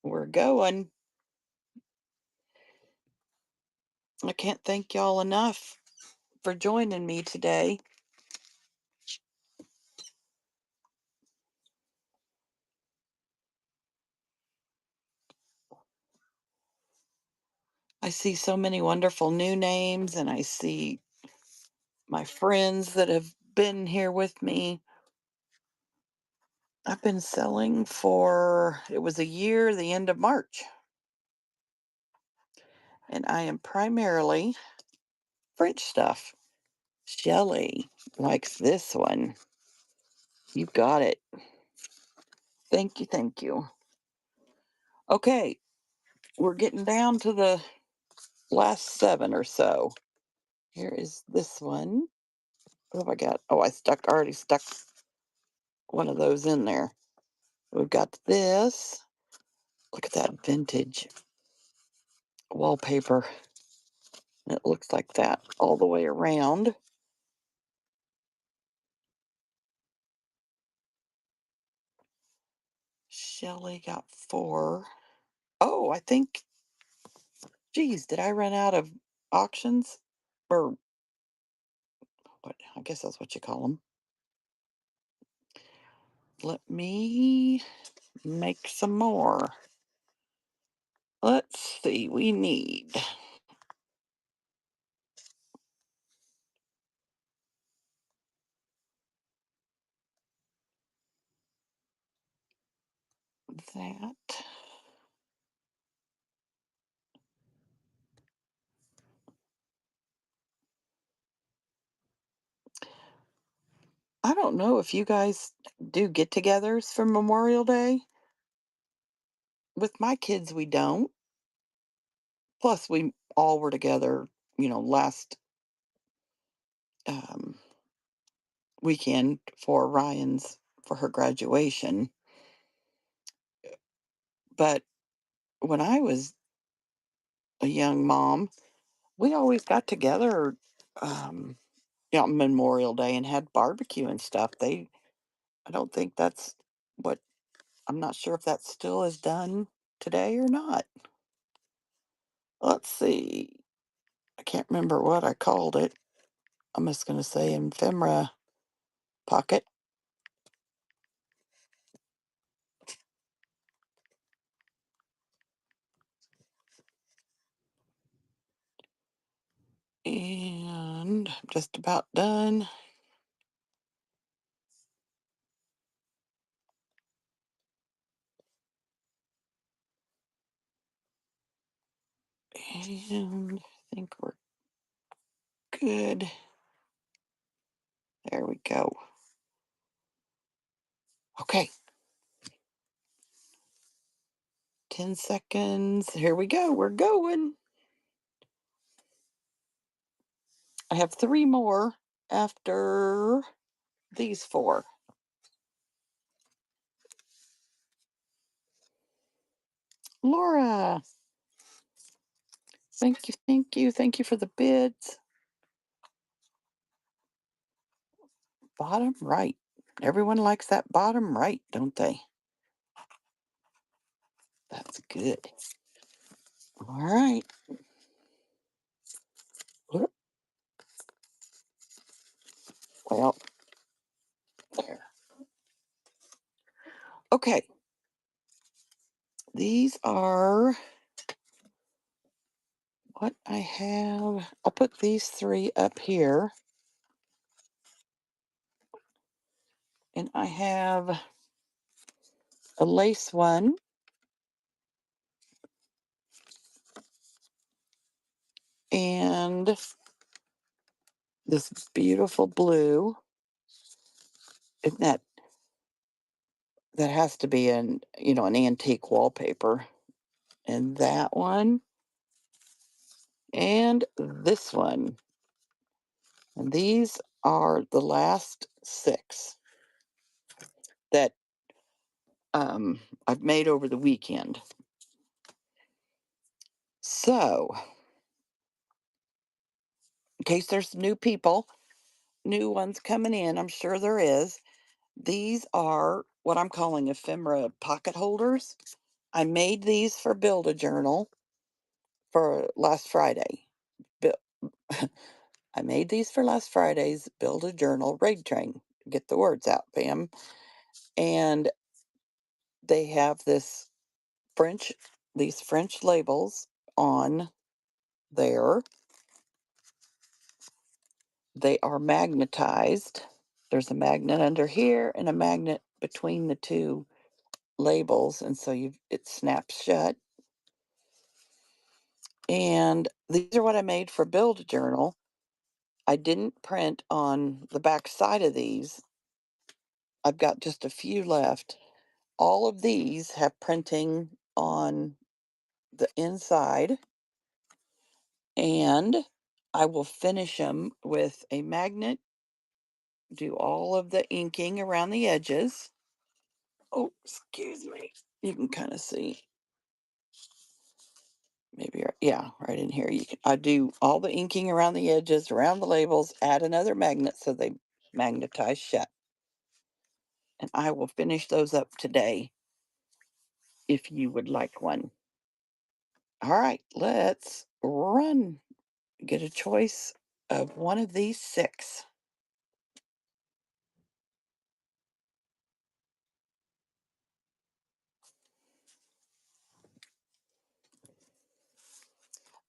Speaker 1: We're going. I can't thank y'all enough for joining me today. I see so many wonderful new names, and I see my friends that have been here with me. I've been selling for, it was a year, the end of March. And I am primarily French stuff. Shelley likes this one. You got it. Thank you, thank you. Okay, we're getting down to the last 7 or so. Here is this one. What have I got? Oh, already stuck one of those in there. We've got this. Look at that vintage wallpaper. It looks like that all the way around. Shelley got 4. Oh, I think, geez, did I run out of auctions? Or what? I guess that's what you call them. Let me make some more. Let's see, we need that. I don't know if you guys do get togethers for Memorial Day. With my kids, we don't. Plus, we all were together, last um, weekend for for her graduation. But when I was a young mom, we always got together, um, on Memorial Day and had barbecue and stuff. I don't think that's what, I'm not sure if that still is done today or not. Let's see. I can't remember what I called it. I'm just going to say ephemera pocket. And I'm just about done. And I think we're good. There we go. Okay. 10 seconds. Here we go. We're going. I have 3 more after these 4. Laura, thank you, thank you, thank you for the bids. Bottom right. Everyone likes that bottom right, don't they? That's good. All right. Whoop. Well, there. Okay. These are what I have. I'll put these three up here. And I have a lace one and this beautiful blue. Isn't that has to be an antique wallpaper. And that one and this one. And these are the last six that I've made over the weekend. So, in case there's new ones coming in, I'm sure there is. These are what I'm calling ephemera pocket holders. I made these for Build a Journal for last Friday. Bu- I made these for last Friday's Build a Journal raid train. Get the words out, Pam. And they have French, these French labels on there. They are magnetized. There's a magnet under here and a magnet between the two labels, and so it snaps shut. And these are what I made for Build a Journal. I didn't print on the back side of these. I've got just a few left. All of these have printing on the inside, and I will finish them with a magnet, do all of the inking around the edges. Oh, excuse me. You can kind of see. Maybe, yeah, right in here. I do all the inking around the edges, around the labels, add another magnet so they magnetize shut. And I will finish those up today if you would like one. All right, let's run. Get a choice of one of these six.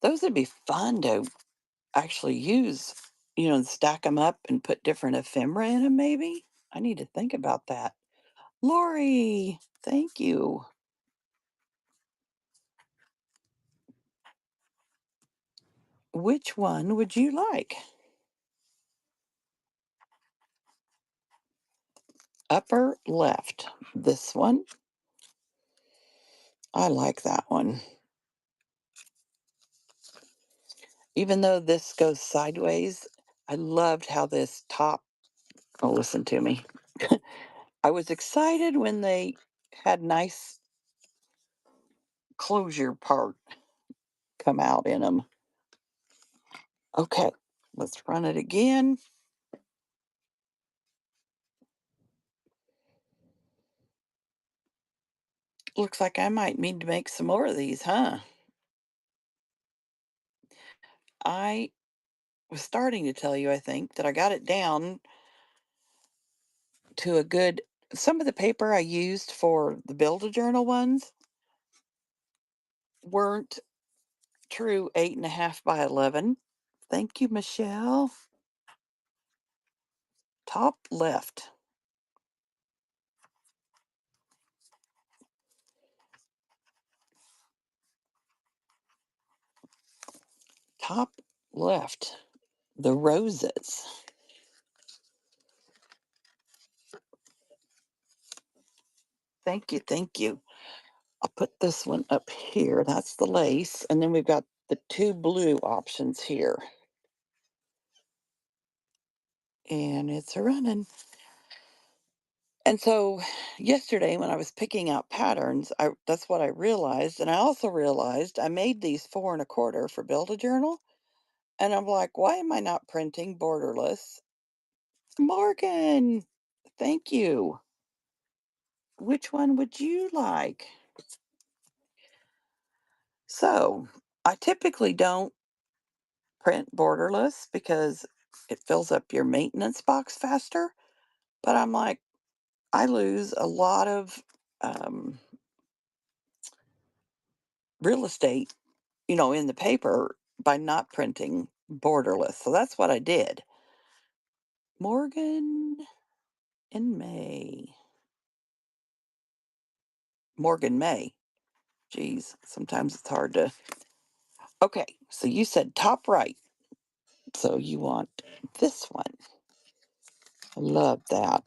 Speaker 1: Those would be fun to actually use, stack them up and put different ephemera in them, maybe. I need to think about that. Lori, thank you. Which one would you like? Upper left. This one. I like that one. Even though this goes sideways, I loved how this top. Oh, listen to me. I was excited when they had nice closure part come out in them. Okay, let's run it again. Looks like I might need to make some more of these, huh? I was starting to tell you, I think, that I got it down to a good. Some of the paper I used for the Build a Journal ones weren't true 8.5 by 11. Thank you, Michelle. Top left. Top left. The roses. Thank you, thank you. I'll put this one up here. That's the lace. And then we've got the two blue options here. And it's a running. And so yesterday when I was picking out patterns, that's what I realized. And I also realized I made these 4 1/4 for Build a Journal. And I'm like, why am I not printing borderless? Morgan, Thank you. Which one would you like? So, I typically don't print borderless because it fills up your maintenance box faster. But I'm like, I lose a lot of um, real estate, in the paper by not printing borderless. So that's what I did. Morgan in May. Morgan May. Geez, sometimes it's hard to. Okay, so you said top right. So you want this one. I love that.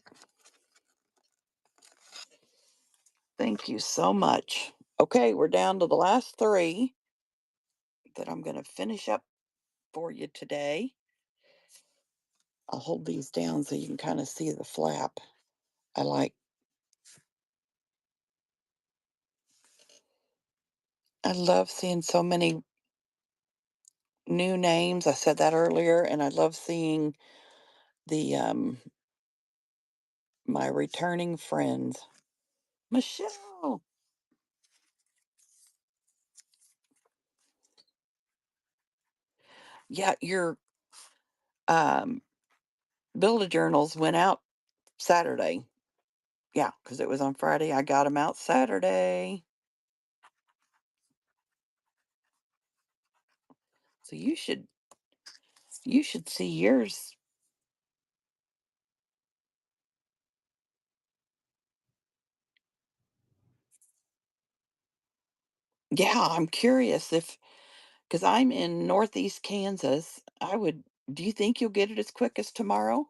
Speaker 1: Thank you so much. Okay, we're down to the last three that I'm going to finish up for you today. I'll hold these down so you can kind of see the flap. I like, I love seeing so many new names. I said that earlier, and I love seeing the my returning friends. Michelle. Yeah, your um Build a Journals went out Saturday. Yeah, because it was on Friday. I got them out Saturday. So you should see yours. Yeah, I'm curious if because I'm in Northeast Kansas. Do you think you'll get it as quick as tomorrow?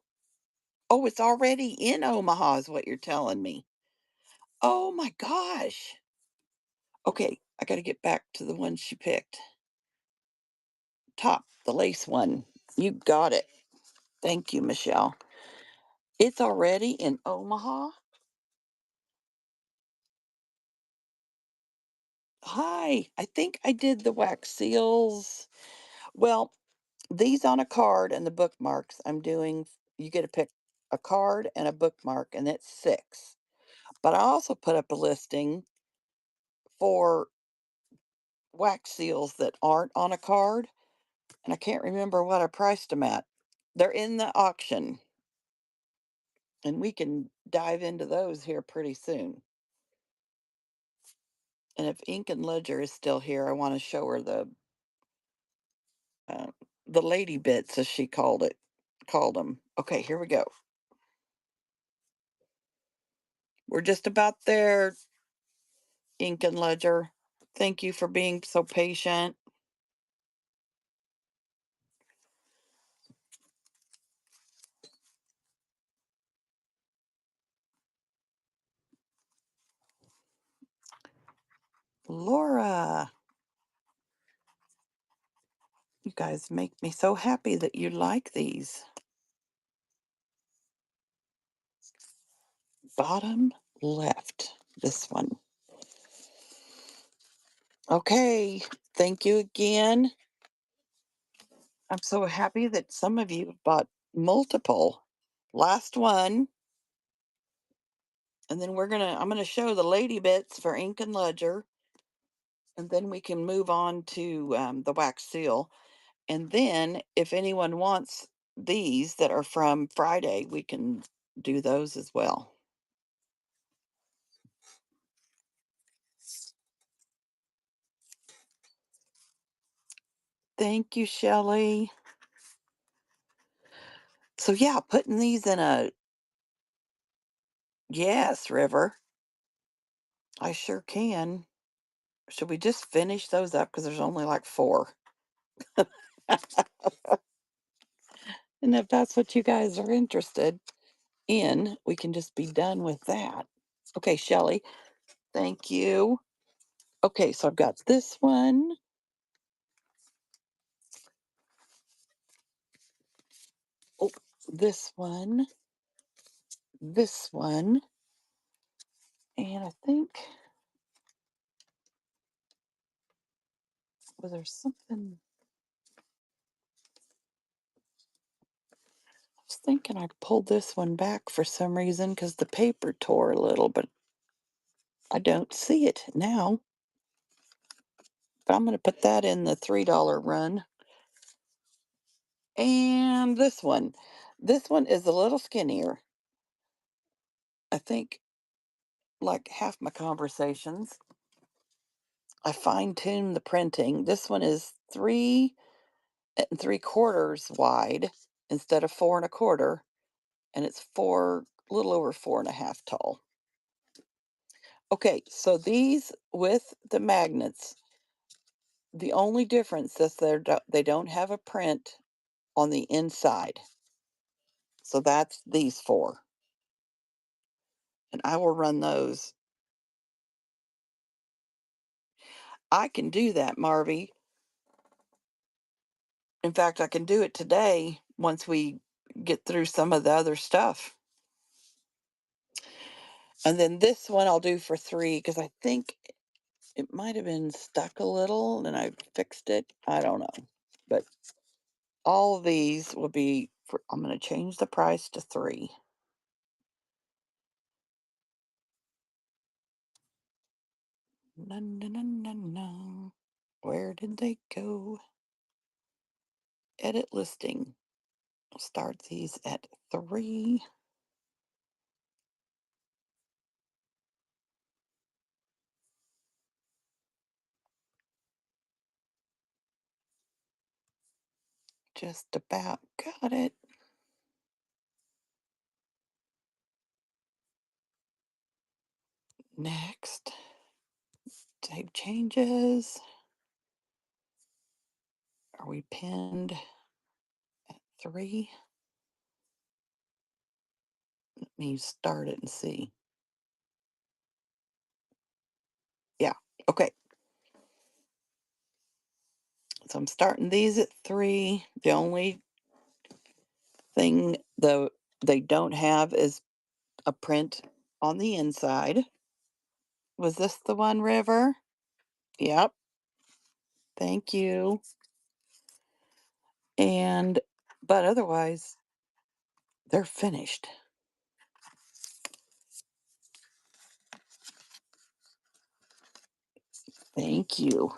Speaker 1: Oh, it's already in Omaha, is what you're telling me. Oh my gosh. Okay, I got to get back to the one she picked. Top, the lace one. You got it. Thank you, Michelle. It's already in Omaha. Hi, I think I did the wax seals. Well, these on a card and the bookmarks, you get to pick a card and a bookmark, and it's 6. But I also put up a listing for wax seals that aren't on a card, and I can't remember what I priced them at. They're in the auction, and we can dive into those here pretty soon. And if Ink and Ledger is still here, I want to show her uh, the lady bits, as she called them. Okay, here we go. We're just about there, Ink and Ledger. Thank you for being so patient. Laura, you guys make me so happy that you like these. Bottom left, this one. Okay, thank you again. I'm so happy that some of you bought multiple. Last one, and then I'm gonna show the lady bits for Ink and Ledger, and then we can move on to the wax seal. And then if anyone wants these that are from Friday, we can do those as well. Thank you, Shelley. So yeah, putting these in a yes, River. I sure can. Should we just finish those up because there's only like 4? And if that's what you guys are interested in, we can just be done with that. Okay, Shelley, thank you. Okay, so I've got this one. Oh, this one. This one. And I think was there something I was thinking I pulled this one back for some reason because the paper tore a little, but I don't see it now. But I'm going to put that in the $3 run. And this one. This one is a little skinnier. I think like half my conversations. I fine-tuned the printing. This one is 3 3/4 wide instead of 4 1/4, and it's a little over 4 1/2 tall. Okay, so these with the magnets, the only difference is they don't have a print on the inside. So that's these four. And I will run those. I can do that, Marvy. In fact, I can do it today once we get through some of the other stuff. And then this one I'll do for 3 because I think it might have been stuck a little and I fixed it. I don't know. But all of these will be for, I'm going to change the price to 3. No, no, no, no, no. Where did they go? Edit listing. I'll start these at 3. Just about got it. Next. Save changes. Are we pinned at 3? Let me start it and see. Yeah, okay. So I'm starting these at 3. The only thing though they don't have is a print on the inside. Was this the one, River? Yep. Thank you. And but otherwise they're finished. Thank you.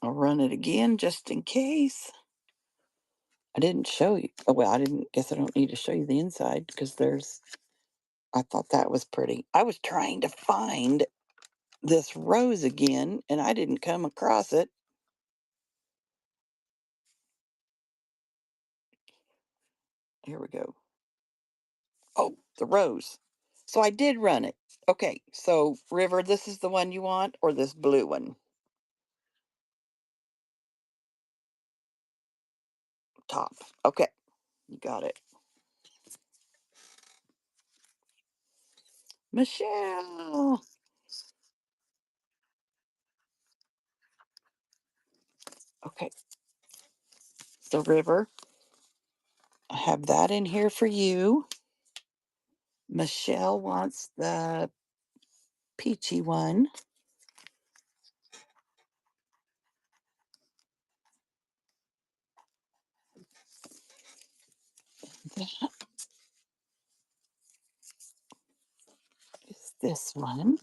Speaker 1: I'll run it again just in case. I didn't show you. Oh, well, I didn't guess I don't need to show you the inside because I thought that was pretty. I was trying to find this rose again and I didn't come across it. Here we go. Oh, the rose. So I did run it. Okay, so River, this is the one you want or this blue one? Top. Okay, you got it. Michelle. Okay, so River, I have that in here for you. Michelle wants the peachy one. That is this one.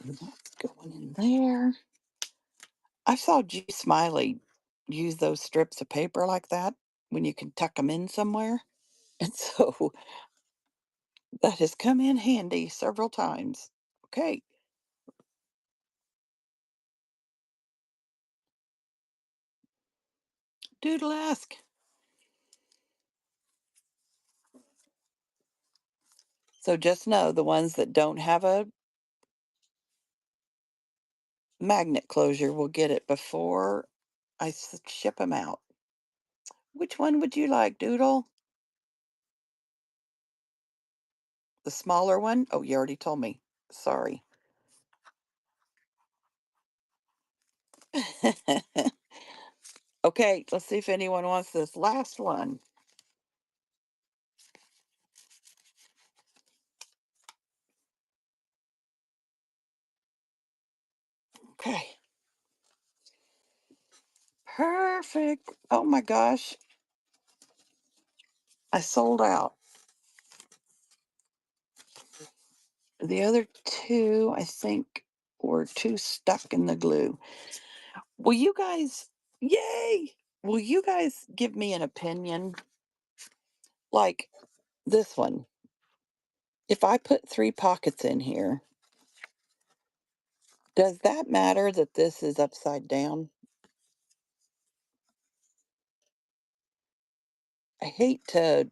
Speaker 1: And that's going in there. I saw G Smiley use those strips of paper like that when you can tuck them in somewhere. And so that has come in handy several times. Okay, Doodle-esque. So just know the ones that don't have a magnet closure will get it before I ship them out. Which one would you like, Doodle? The smaller one? Oh, you already told me. Sorry. Okay, let's see if anyone wants this last one. Okay. Perfect. Oh my gosh. I sold out. The other two, I think, were too stuck in the glue. Will you guys, yay! Will you guys give me an opinion? Like this one. If I put three pockets in here, does that matter that this is upside down? I hate to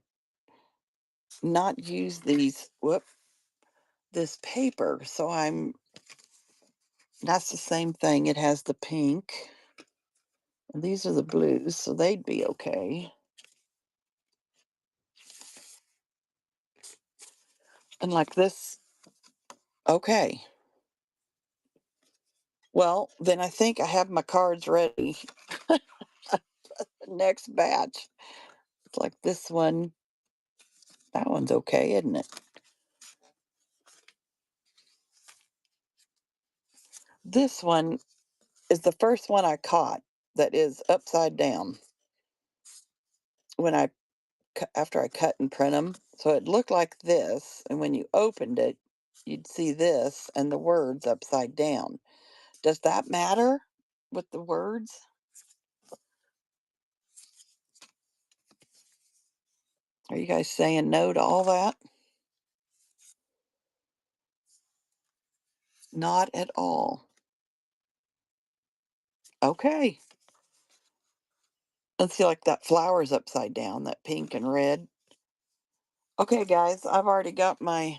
Speaker 1: not use this paper. So that's the same thing. It has the pink. And these are the blues, so they'd be okay. And like this, okay. Well, then I think I have my cards ready. Next batch. It's like this one. That one's okay, isn't it? This one is the first one I caught that is upside down when after I cut and print them. So it looked like this, and when you opened it, you'd see this and the words upside down. Does that matter with the words? Are you guys saying no to all that? Not at all. Okay. Let's see, like that flower's upside down, that pink and red. Okay, guys, I've already got my.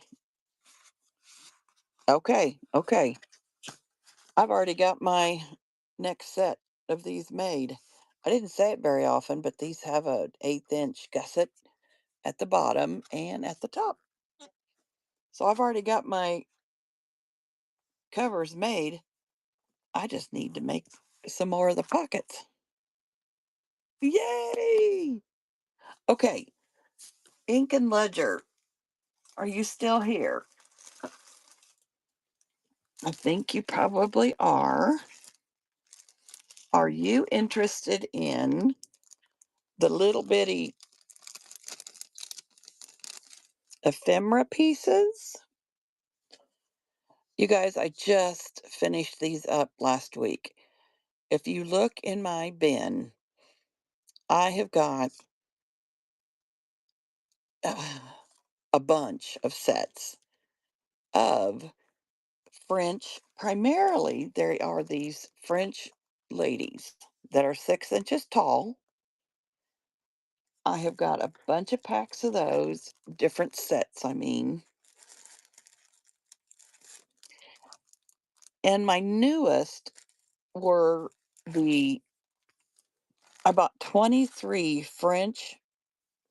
Speaker 1: Okay, okay. I've already got my next set of these made. I didn't say it very often, but these have a 1/8 inch gusset at the bottom and at the top. So I've already got my covers made. I just need to make some more of the pockets. Yay! Okay, Ink and Ledger, are you still here? I think you probably are. Are you interested in the little bitty ephemera pieces? You guys, I just finished these up last week. If you look in my bin, I have got uh, a bunch of sets of French. Primarily, there are these French ladies that are 6 inches tall. I have got a bunch of packs of those, different sets, I mean. And my newest were the, I bought 23 French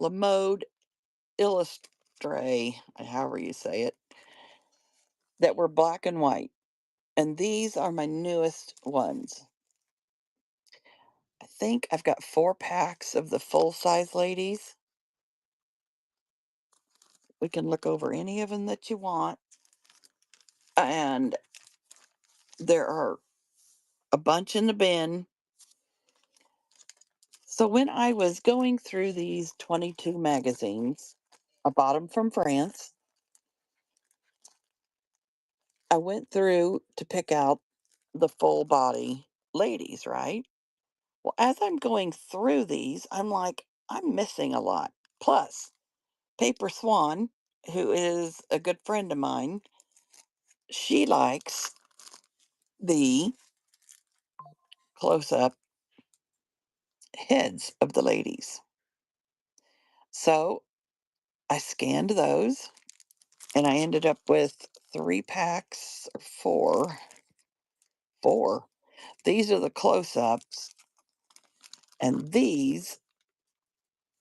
Speaker 1: La Mode Illustre, however you say it, that were black and white. And these are my newest ones. I think I've got 4 packs of the full size ladies. We can look over any of them that you want. And there are a bunch in the bin. So when I was going through these 22 magazines, I bought them from France. I went through to pick out the full body ladies, right? Well, as I'm going through these, I'm like, I'm missing a lot. Plus, Paper Swan, who is a good friend of mine, she likes the close up heads of the ladies. So I scanned those and I ended up with 3 packs or four. Four. These are the close ups, and these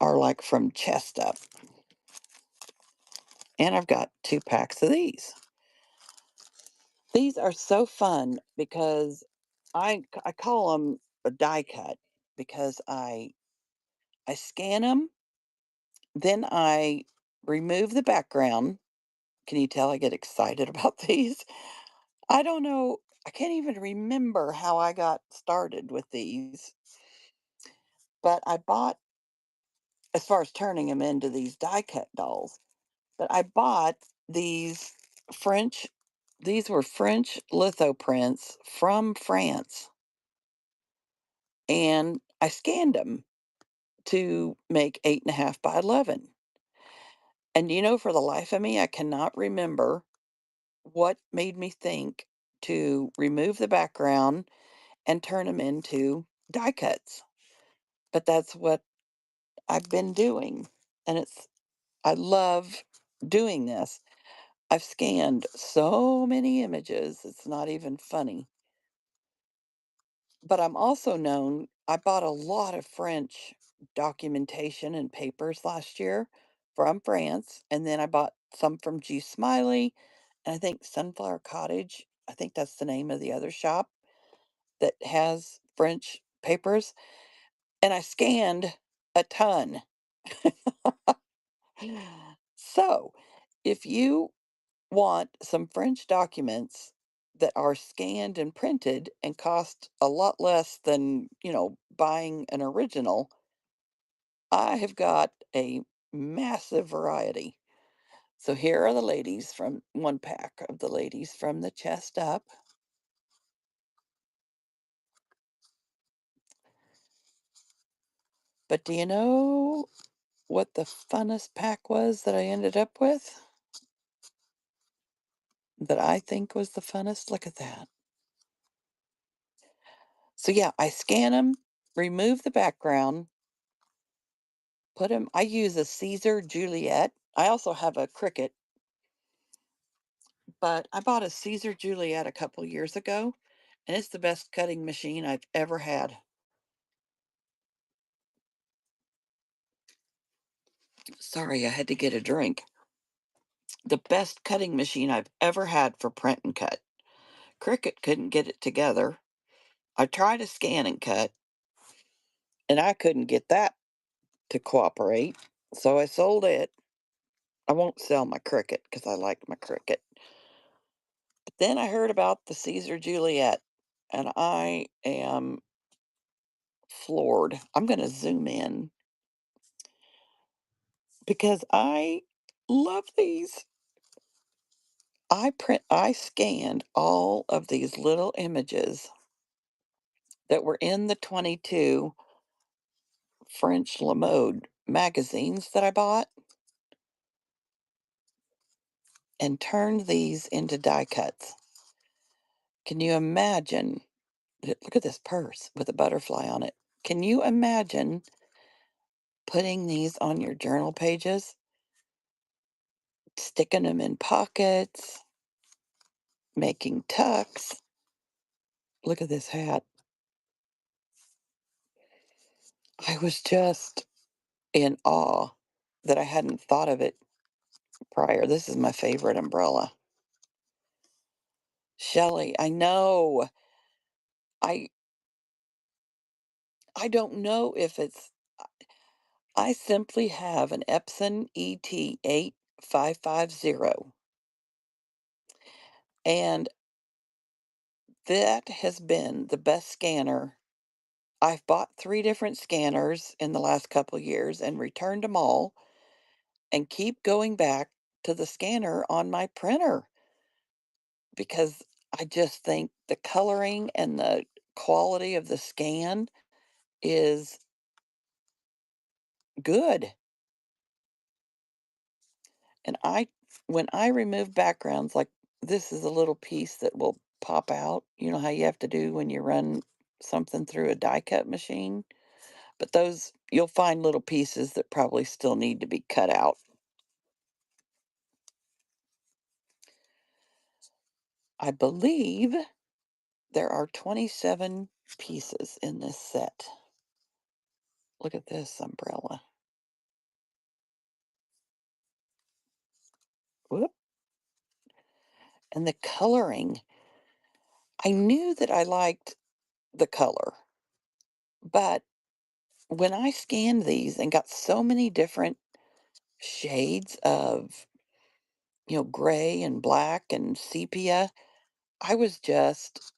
Speaker 1: are like from chest up. And I've got 2 packs of these. These are so fun because I call them a die cut because I scan them, then I remove the background. Can you tell I get excited about these? I don't know. I can't even remember how I got started with these, but I bought as far as turning them into these die cut dolls. But I bought these French, these were French litho prints from France, and I scanned them to make 8.5 by 11. And for the life of me, I cannot remember what made me think to remove the background and turn them into die cuts. But that's what I've been doing. And I love doing this. I've scanned so many images, it's not even funny. But I'm also known, I bought a lot of French documentation and papers last year from France. And then I bought some from G Smiley and I think Sunflower Cottage. I think that's the name of the other shop that has French papers. And I scanned a ton. So, if you want some French documents that are scanned and printed and cost a lot less than, buying an original, I have got a massive variety. So here are the ladies from one pack of the ladies from the chest up. But do you know what the funnest pack was that I ended up with? That I think was the funnest? Look at that. So yeah, I scan them, remove the background, put them. I use a Caesar Juliet. I also have a Cricut, but I bought a Caesar Juliet a couple years ago, and it's the best cutting machine I've ever had. Sorry, I had to get a drink. The best cutting machine I've ever had for print and cut. Cricut couldn't get it together. I tried to scan and cut, and I couldn't get that to cooperate, so I sold it. I won't sell my Cricut because I like my Cricut. But then I heard about the Caesar Juliet, and I am floored. I'm going to zoom in because I love these. I scanned all of these little images that were in the 22 French Le Mode magazines that I bought and turned these into die cuts. Can you imagine? Look at this purse with a butterfly on it. Can you imagine putting these on your journal pages, sticking them in pockets, making tucks? Look at this hat. I was just in awe that I hadn't thought of it prior. This is my favorite umbrella. Shelley, I know. I I don't know if it's I simply have an Epson ET8550, and that has been the best scanner. I've bought 3 different scanners in the last couple years and returned them all and keep going back to the scanner on my printer because I just think the coloring and the quality of the scan is good. And when I remove backgrounds, like this is a little piece that will pop out. You know how you have to do when you run something through a die cut machine? But those, you'll find little pieces that probably still need to be cut out. I believe there are 27 pieces in this set. Look at this umbrella. Whoop. And the coloring. I knew that I liked the color, but when I scanned these and got so many different shades of, gray and black and sepia, I was just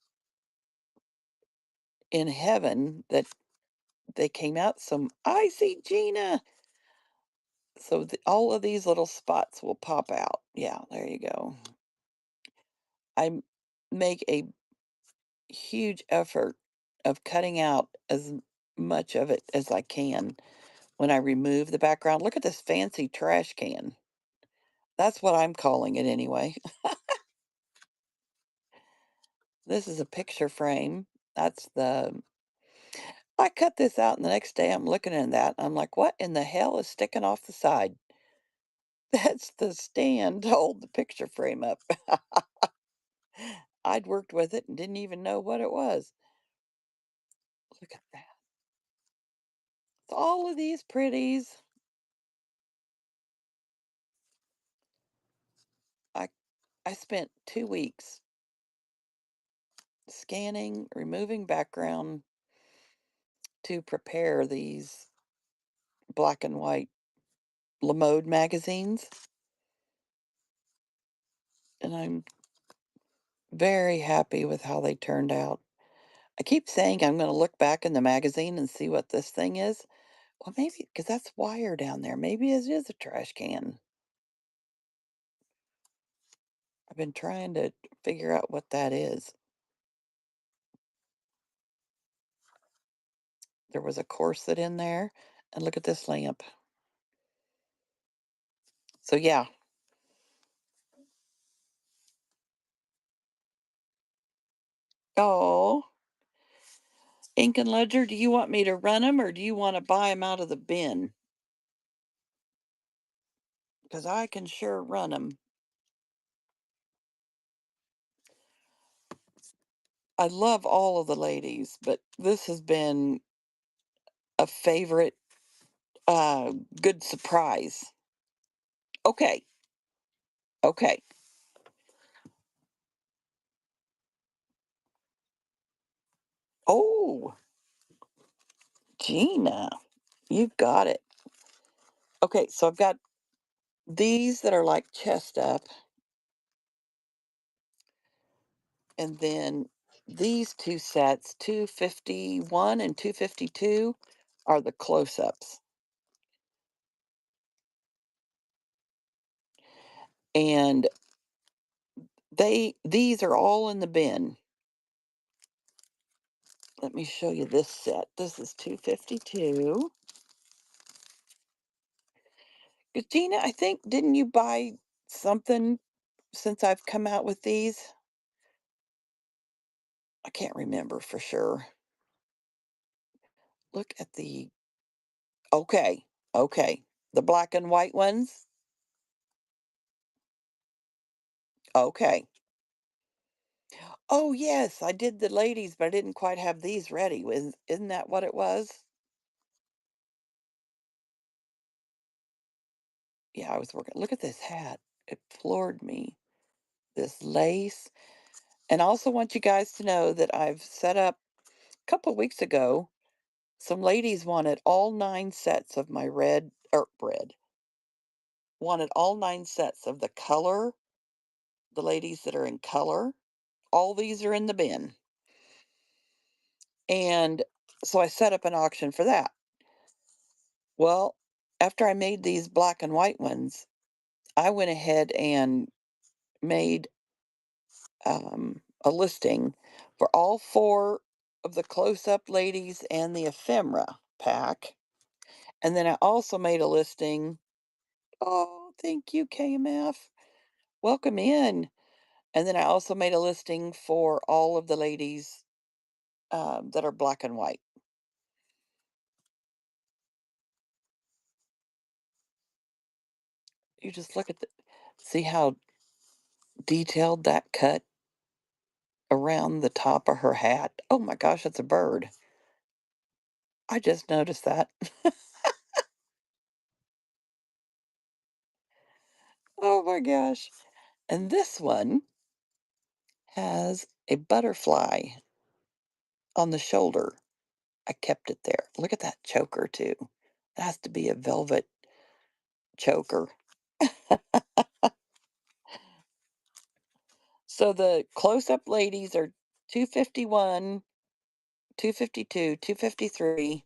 Speaker 1: in heaven that they came out some. I see Gina. So all of these little spots will pop out. Yeah, there you go. I make a huge effort of cutting out as much of it as I can when I remove the background. Look at this fancy trash can. That's what I'm calling it anyway. This is a picture frame. That's the I cut this out and the next day I'm looking at that. I'm like, what in the hell is sticking off the side? That's the stand to hold the picture frame up. I'd worked with it and didn't even know what it was. Look at that. All of these pretties. I I spent 2 weeks scanning, removing background to prepare these black and white Lamode magazines, and I'm very happy with how they turned out. I keep saying I'm going to look back in the magazine and see what this thing is. Well, maybe because that's wire down there. Maybe it is a trash can. I've been trying to figure out what that is. There was a corset in there, and look at this lamp. So yeah. Oh, Ink and Ledger, do you want me to run them or do you want to buy them out of the bin? Because I can sure run them. I love all of the ladies, but this has been a favorite, good surprise. Okay, okay. Oh, Gina, you've got it. Okay, so I've got these that are like chest up, and then these two sets, 251 and 252, are the close ups. And these are all in the bin. Let me show you this set. This is 252. Gina, I think didn't you buy something since I've come out with these? I can't remember for sure. Look at the okay, okay. The black and white ones? Okay. Oh, yes, I did the ladies, but I didn't quite have these ready. Isn't that what it was? Yeah, I was working. Look at this hat. It floored me. This lace. And I also want you guys to know that I've set up a couple of weeks ago. Some ladies wanted all 9 sets of my wanted all 9 sets of the color, the ladies that are in color. All these are in the bin. And so I set up an auction for that. Well, after I made these black and white ones, I went ahead and made a listing for all 4 of the close up ladies and the ephemera pack. And then I also made a listing. Oh, thank you, KMF. Welcome in. And then I also made a listing for all of the ladies that are black and white. You just look at see how detailed that cut around the top of her hat. Oh my gosh, that's a bird. I just noticed that. Oh my gosh. And this one has a butterfly on the shoulder. I kept it there. Look at that choker too. It has to be a velvet choker. So the close-up ladies are 251, 252, 253,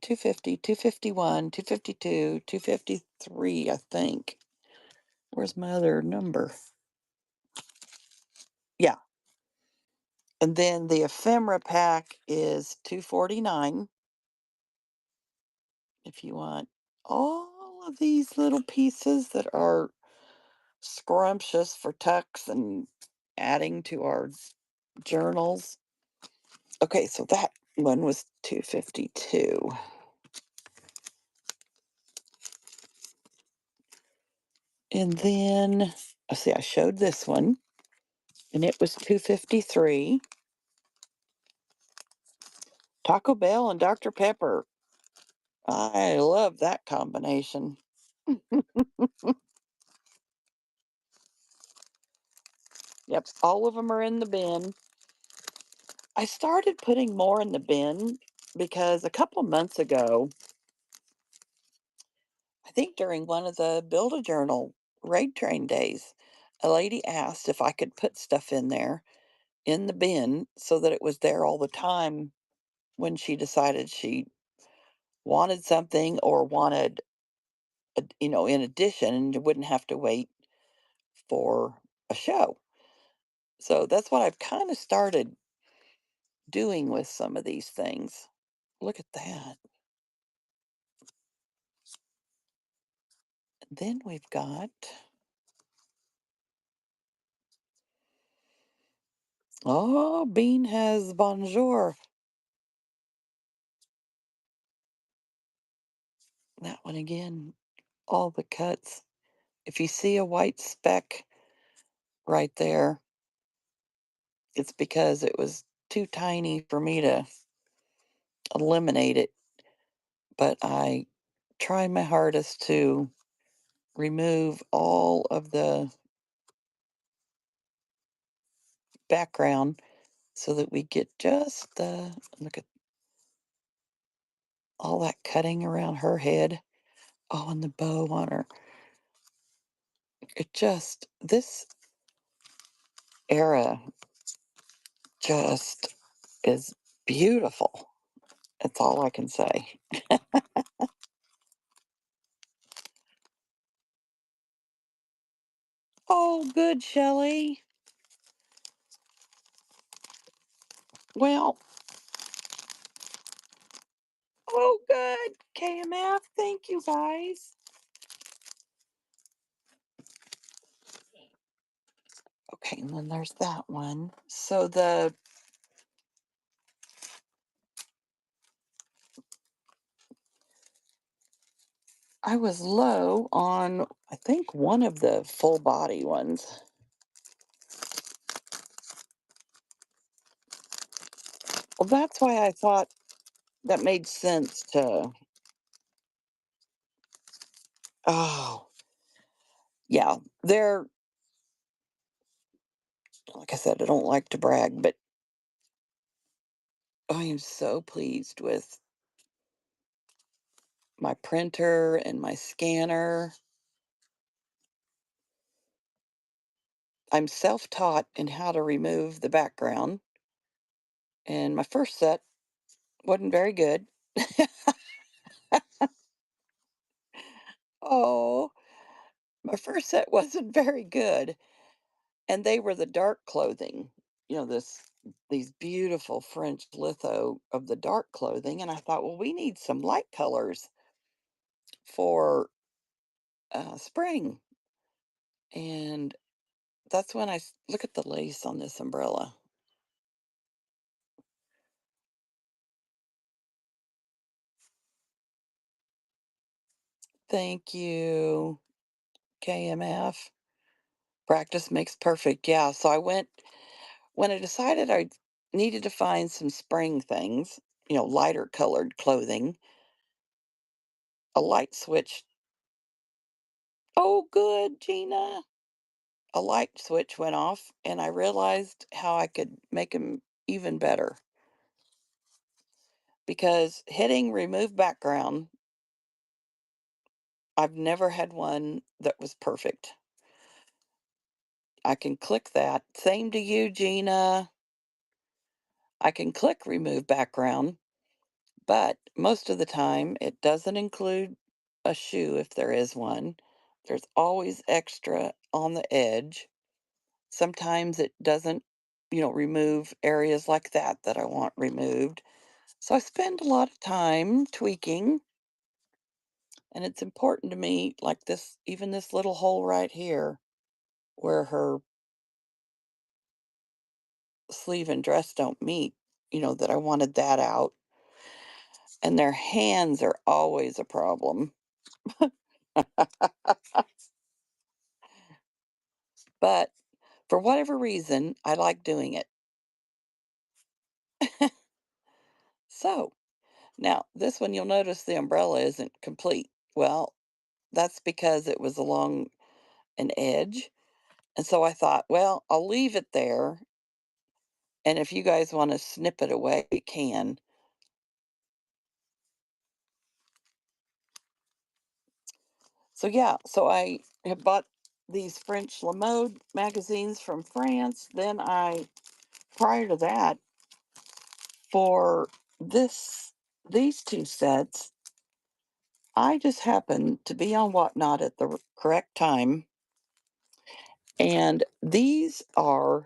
Speaker 1: 250, 251, 252, 253, I think. Where's my other number? Yeah. And then the ephemera pack is 249 if you want all of these little pieces that are scrumptious for tucks and adding to our journals. Okay, so that one was 252. And then let's see, I showed this one and it was 253. Taco Bell and Dr. Pepper. I love that combination. Yep, all of them are in the bin. I started putting more in the bin because a couple months ago, I think during one of the Build a Journal raid train days, a lady asked if I could put stuff in there in the bin so that it was there all the time when she decided she wanted something or wanted, in addition, and you wouldn't have to wait for a show. So that's what I've kind of started doing with some of these things. Look at that. Then we've got, oh, Bean has Bonjour. That one again, all the cuts. If you see a white speck right there, it's because it was too tiny for me to eliminate it. But I try my hardest to remove all of the background so that we get just the look at all that cutting around her head. Oh, and the bow on her. It just, this era just is beautiful. That's all I can say. Oh, good, Shelley. Well, oh, good. KMF. Thank you, guys. Okay, and then there's that one. So I was low on, I think, one of the full body ones. Well, that's why I thought that made sense to, oh, yeah, they're, like I said, I don't like to brag, but I am so pleased with my printer and my scanner. I'm self-taught in how to remove the background, and my first set wasn't very good. Oh, my first set wasn't very good, and they were the dark clothing, these beautiful French litho of the dark clothing, and I thought, "Well, we need some light colors for, spring," and that's when look at the lace on this umbrella. Thank you, KMF. Practice makes perfect. Yeah, so I went when I decided I needed to find some spring things, lighter colored clothing, a light switch. Oh, good, Gina. A light switch went off, and I realized how I could make them even better because hitting remove background, I've never had one that was perfect. I can click that. Same to you, Gina. I can click remove background, But most of the time, it doesn't include a shoe if there is one. There's always extra on the edge. Sometimes it doesn't, remove areas like that I want removed. So I spend a lot of time tweaking, and it's important to me, like this, even this little hole right here where her sleeve and dress don't meet, that I wanted that out. And their hands are always a problem. But for whatever reason, I like doing it. So now this one, you'll notice the umbrella isn't complete. Well, that's because it was along an edge. And so I thought, well, I'll leave it there. And if you guys want to snip it away, you can. So yeah, so I have bought these French La Mode magazines from France. Then prior to that, for this these two sets, I just happened to be on Whatnot at the correct time, and these were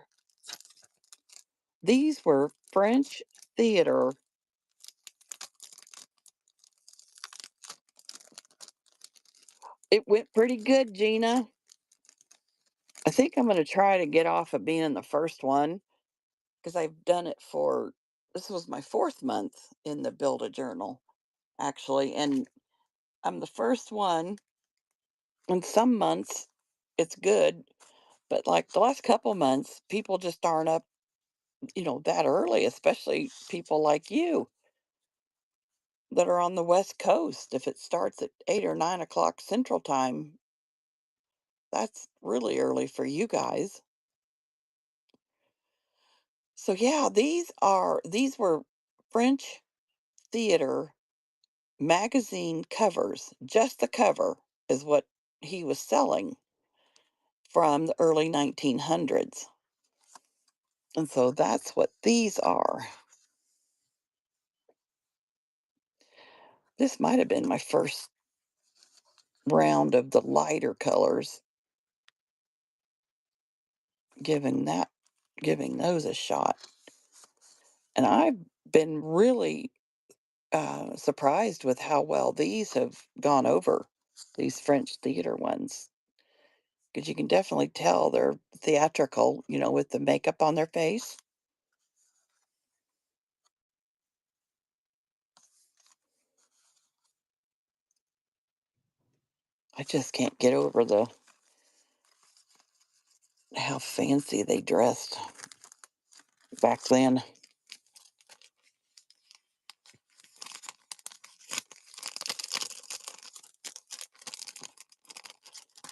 Speaker 1: French theater. It went pretty good, Gina. I think I'm going to try to get off of being in the first one because I've done it for this was my fourth month in the Build a Journal, actually, and I'm the first one. In some months, it's good, but like the last couple months, people just aren't up, that early, especially people like you that are on the West Coast. If it starts at 8 or 9 o'clock Central Time, that's really early for you guys. So yeah, these were French theater magazine covers. Just the cover is what he was selling from the early 1900s. And so that's what these are. This might have been my first round of the lighter colors, giving that giving those a shot. And I've been really surprised with how well these have gone over, these French theater ones, because you can definitely tell they're theatrical, with the makeup on their face. I just can't get over the how fancy they dressed back then.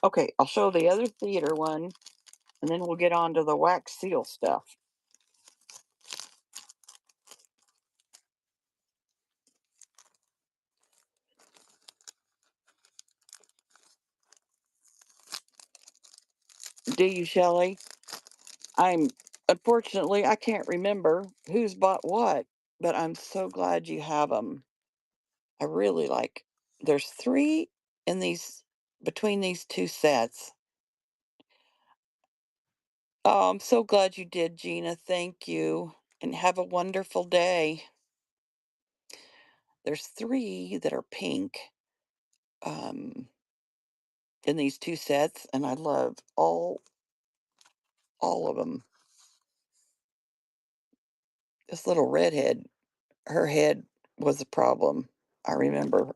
Speaker 1: Okay, I'll show the other theater one, and then we'll get on to the wax seal stuff. Do you, Shelley? I'm unfortunately I can't remember who's bought what, but I'm so glad you have them. I really like. There's three in these between these two sets. Oh, I'm so glad you did, Gina. Thank you, and have a wonderful day. There's three that are pink um, in these two sets, and I love all of them. This little redhead, her head was a problem. I remember.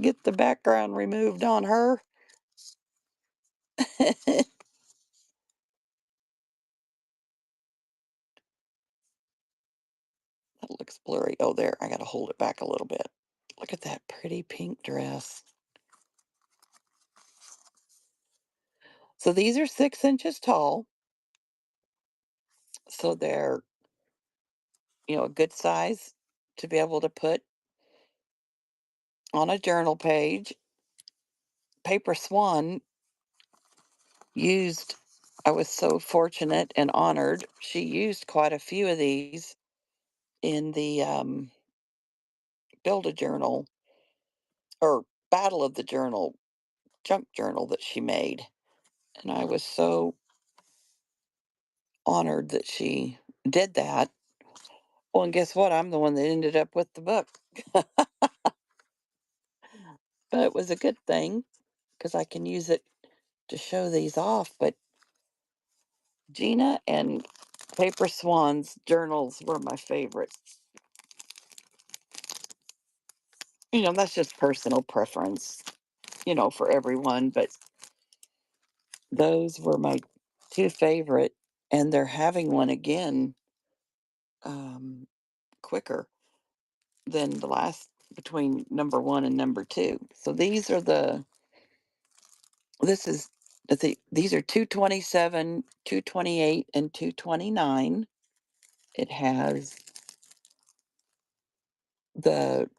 Speaker 1: Get the background removed on her. That looks blurry. Oh, there. I got to hold it back a little bit. Look at that pretty pink dress. So these are 6 inches tall. So they're, a good size to be able to put on a journal page. Paper Swan used, I was so fortunate and honored. She used quite a few of these in the Build a Journal or Battle of the Journal junk journal that she made. And I was so honored that she did that. Well, and guess what? I'm the one that ended up with the book. But it was a good thing because I can use it to show these off. But Gina and Paper Swan's journals were my favorites. That's just personal preference, for everyone. But those were my two favorite, and they're having one again um, quicker than the last between number one and number two. So this is these are 227, 228, and 229. It has the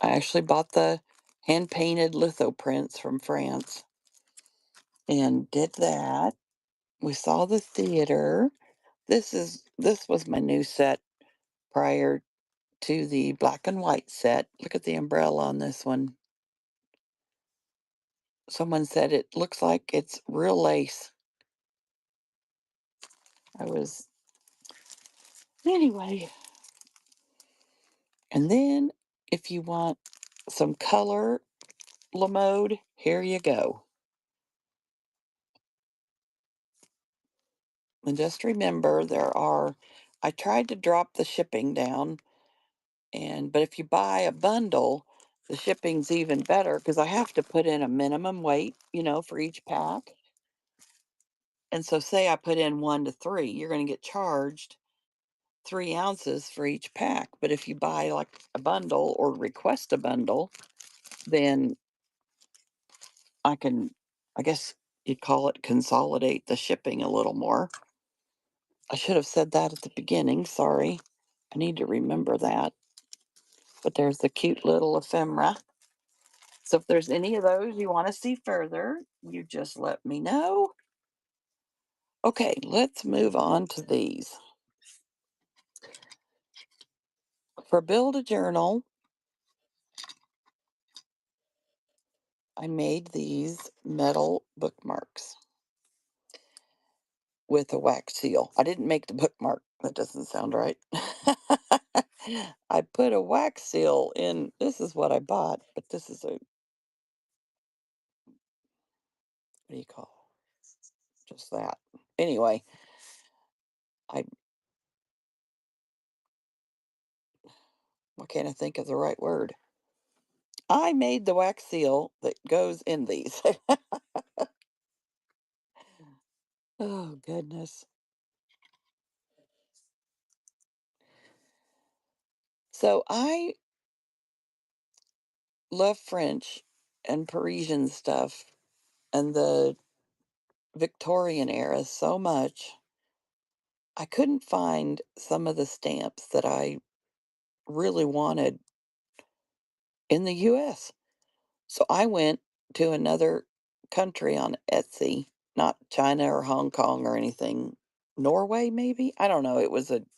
Speaker 1: I actually bought the hand painted litho prints from France and did that. We saw the theater. This was my new set prior to the black and white set. Look at the umbrella on this one. Someone said it looks like it's real lace. I was Anyway, and then if you want some color Lamode, here you go. And just remember I tried to drop the shipping down, but if you buy a bundle, the shipping's even better because I have to put in a minimum weight, for each pack. And so say I put in 1 to 3, you're going to get charged 3 ounces for each pack. But if you buy like a bundle or request a bundle, then I can, I guess you'd call it consolidate the shipping a little more. I should have said that at the beginning. Sorry. I need to remember that. But there's the cute little ephemera. So if there's any of those you want to see further, you just let me know. Okay, let's move on to these. For Build a Journal, I made these metal bookmarks with a wax seal. I didn't make the bookmark. That doesn't sound right. I put a wax seal in. This is what I bought, but this is what do you call just that? Anyway, I why can't I think of the right word? I made the wax seal that goes in these. Oh goodness. So I love French and Parisian stuff and the Victorian era so much. I couldn't find some of the stamps that I really wanted in the US. So I went to another country on Etsy, not China or Hong Kong or anything. Norway maybe? I don't know. It wasn't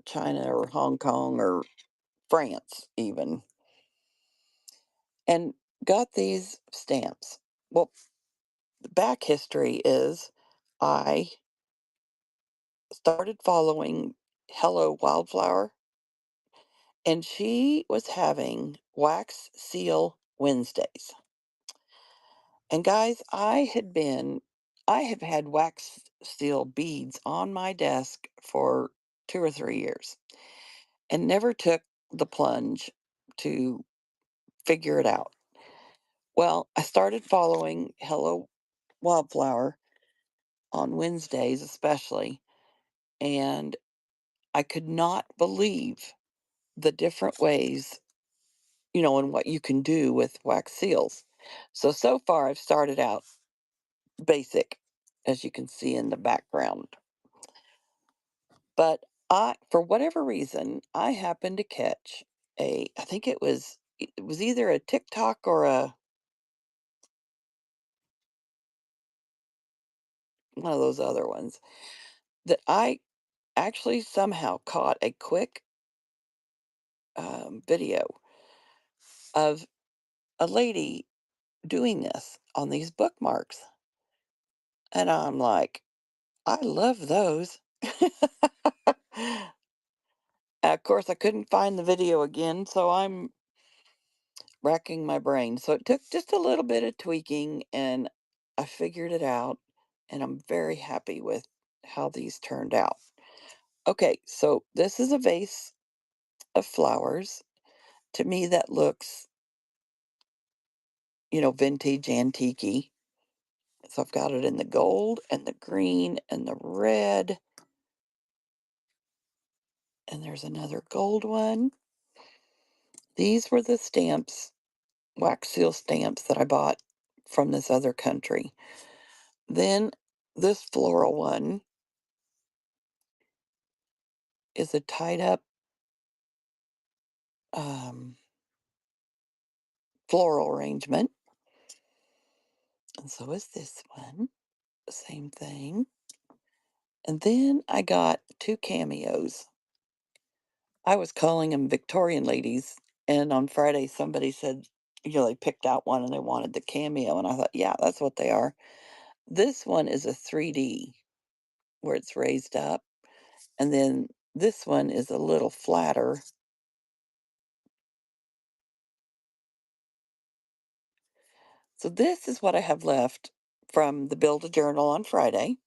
Speaker 1: China or Hong Kong or France even. And got these stamps. Well, the back history is I started following Hello Wildflower, and she was having wax seal Wednesdays. And guys, I have had wax seal beads on my desk for 2 or 3 years and never took the plunge to figure it out. Well, I started following Hello Wildflower on Wednesdays, especially, and I could not believe the different ways, and what you can do with wax seals. So far, I've started out basic, as you can see in the background. But for whatever reason, I happened to catch I think it was either a TikTok or one of those other ones that I actually somehow caught a quick video of a lady doing this on these bookmarks. And I'm like, I love those. Of course, I couldn't find the video again, so I'm racking my brain. So it took just a little bit of tweaking and I figured it out. And I'm very happy with how these turned out. Okay, so this is a vase of flowers. To me, that looks, vintage, antique. So I've got it in the gold and the green and the red. And there's another gold one. These were the stamps, wax seal stamps that I bought from this other country. Then this floral one is a tied up um, floral arrangement. And so is this one. Same thing. And then I got two cameos. I was calling them Victorian ladies. And on Friday, somebody said, they picked out one and they wanted the cameo. And I thought, yeah, that's what they are. This one is a 3D where it's raised up. And then this one is a little flatter. So this is what I have left from the Build a Journal on Friday.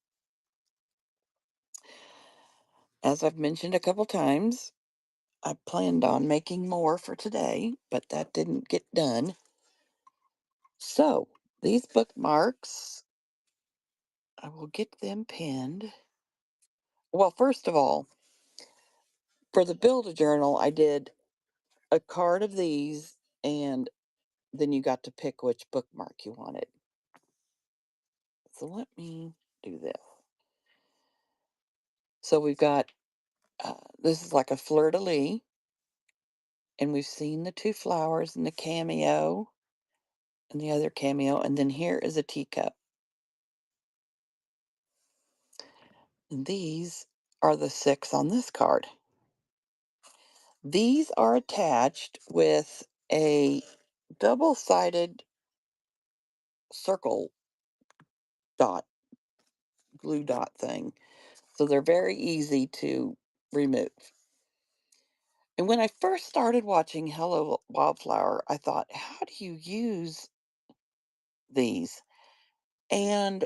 Speaker 1: As I've mentioned a couple times, I planned on making more for today, but that didn't get done. So these bookmarks, I will get them pinned. Well, first of all, for the Build a Journal, I did a card of these, and then you got to pick which bookmark you wanted. So let me do this. So we've got this is like a fleur de lis, and we've seen the two flowers and the cameo and the other cameo, and then here is a teacup. And these are the six on this card. These are attached with a double-sided circle dot, glue dot thing. So they're very easy to remove. And when I first started watching Hello Wildflower, I thought, how do you use these? And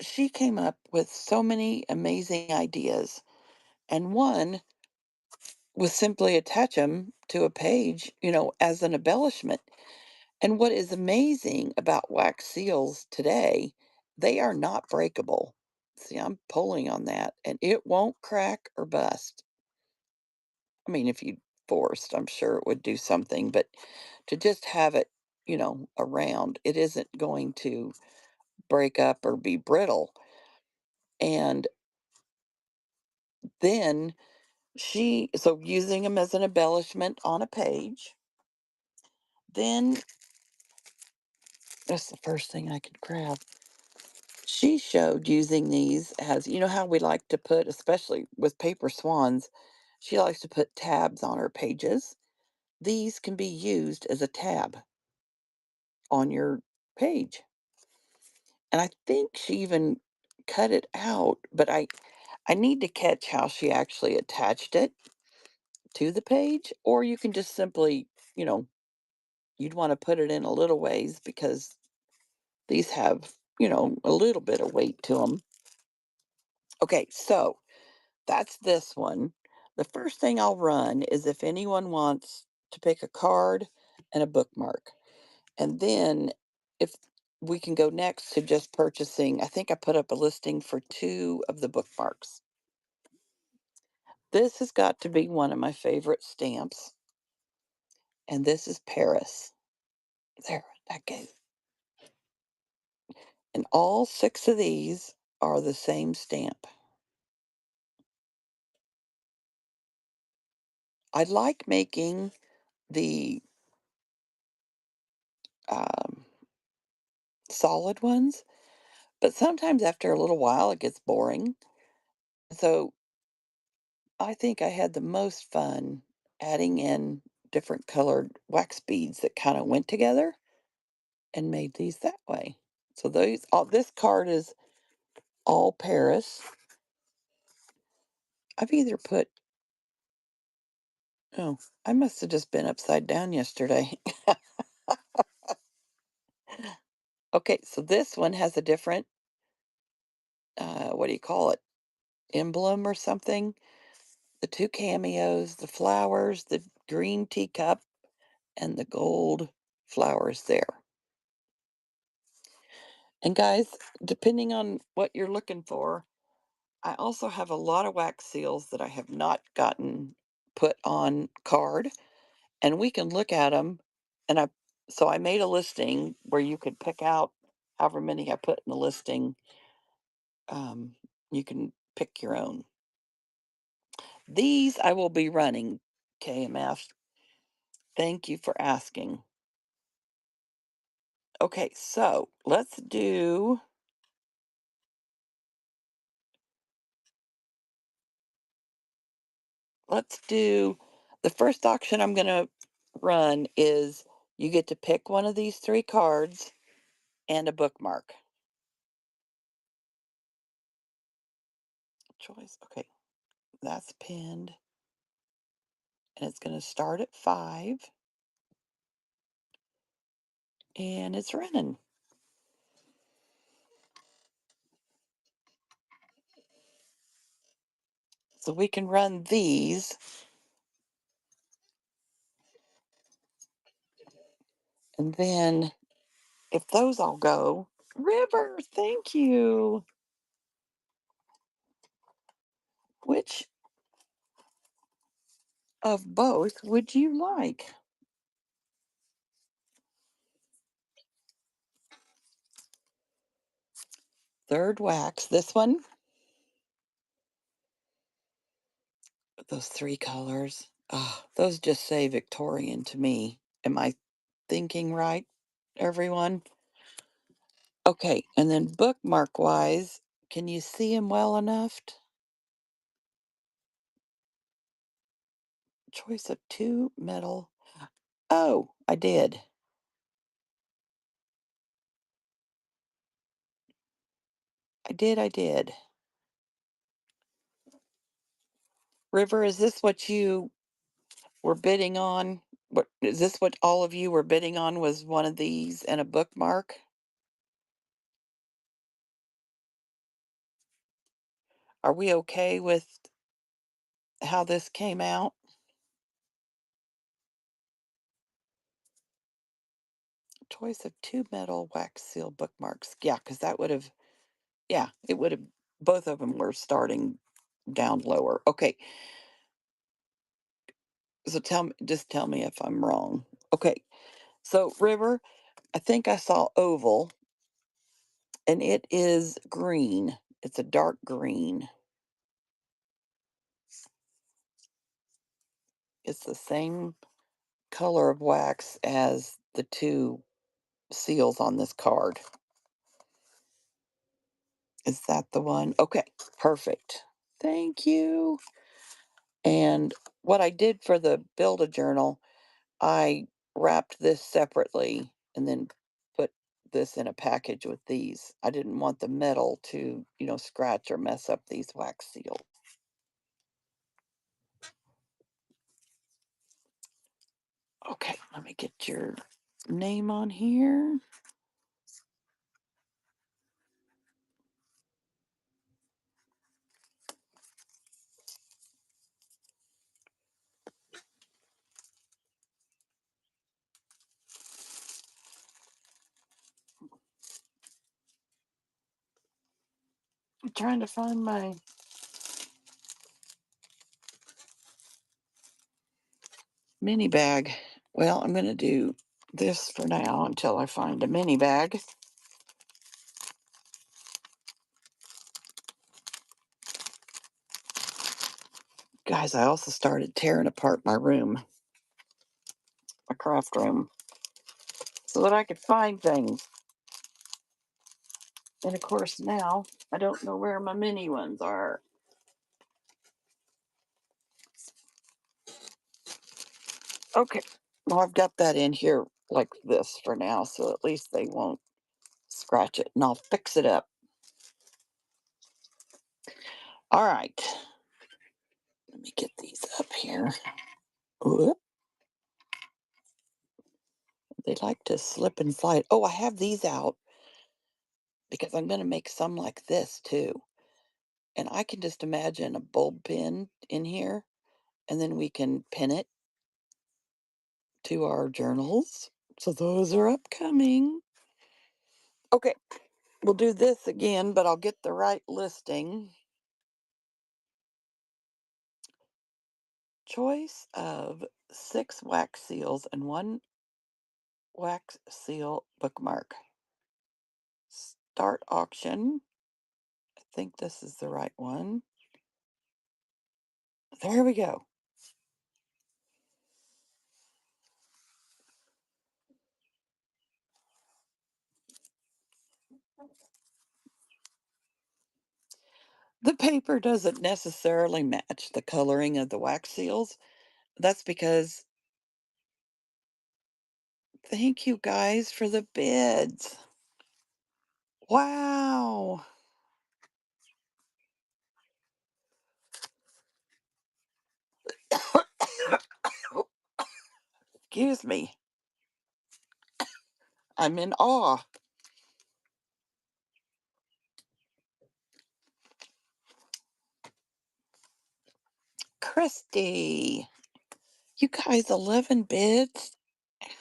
Speaker 1: she came up with so many amazing ideas. And one was simply attach them to a page, as an embellishment. And what is amazing about wax seals today, they are not breakable. See, I'm pulling on that and it won't crack or bust. I mean, if you forced, I'm sure it would do something, but to just have it, around, it isn't going to break up or be brittle. And then so using them as an embellishment on a page, then that's the first thing I could grab. She showed using these as, how we like to put, especially with paper swans, she likes to put tabs on her pages. These can be used as a tab on your page. And I think she even cut it out, but I need to catch how she actually attached it to the page, or you can just simply, you know, you'd want to put it in a little ways because these have, a little bit of weight to them. Okay, so that's this one. The first thing I'll run is if anyone wants to pick a card and a bookmark. And then if we can go next to just purchasing, I think I put up a listing for two of the bookmarks. This has got to be one of my favorite stamps. And this is Paris. There, that goes. And all six of these are the same stamp. I like making the um, solid ones, but sometimes after a little while it gets boring. So I think I had the most fun adding in different colored wax beads that kind of went together and made these that way. So those all this card is all Paris. I've either put oh, I must have just been upside down yesterday. Okay, so this one has a different what do you call it? Emblem or something. The two cameos, the flowers, the green teacup, and the gold flowers there. And guys, depending on what you're looking for, I also have a lot of wax seals that I have not gotten put on card, and we can look at them. And I made a listing where you could pick out however many I put in the listing. Um, you can pick your own. These I will be running, KMF. Thank you for asking. Okay, so let's do the first auction I'm going to run is you get to pick one of these three cards and a bookmark. Choice. Okay, that's pinned and it's going to start at 5 and it's running. So we can run these and then if those all go, River, thank you. Which of both would you like? Third wax, this one, those three colors. Ah, those just say Victorian to me. Am I thinking right, everyone? Okay, and then bookmark wise, can you see him well enough? Choice of two metal. Oh, I did. I did. River, is this what you were bidding on? What is this what all of you were bidding on was one of these and a bookmark? Are we okay with how this came out? Choice of two metal wax seal bookmarks. Yeah, because that would have, yeah, it would have, both of them were starting down lower. Okay, so just tell me if I'm wrong. Okay, so River, I think I saw oval and it is green. It's a dark green. It's the same color of wax as the two seals on this card. Is that the one? Okay, perfect. Thank you. And what I did for the build a journal, I wrapped this separately and then put this in a package with these. I didn't want the metal to, scratch or mess up these wax seals. Okay, let me get your name on here. I'm trying to find my mini bag. Well, I'm going to do this for now until I find a mini bag. Guys, I also started tearing apart my room, my craft room, so that I could find things. And of course, now I don't know where my mini ones are. Okay. Well, I've got that in here like this for now, so at least they won't scratch it, and I'll fix it up. All right. Let me get these up here. Whoop. They like to slip and slide. Oh, I have these out because I'm going to make some like this too. And I can just imagine a bulb pin in here, and then we can pin it to our journals. So those are upcoming. Okay, we'll do this again, but I'll get the right listing. Choice of 6 wax seals and 1 wax seal bookmark. Start auction. I think this is the right one. There we go. The paper doesn't necessarily match the coloring of the wax seals. That's because, thank you guys for the bids. Wow. Excuse me. I'm in awe. Christy, you guys 11 bids?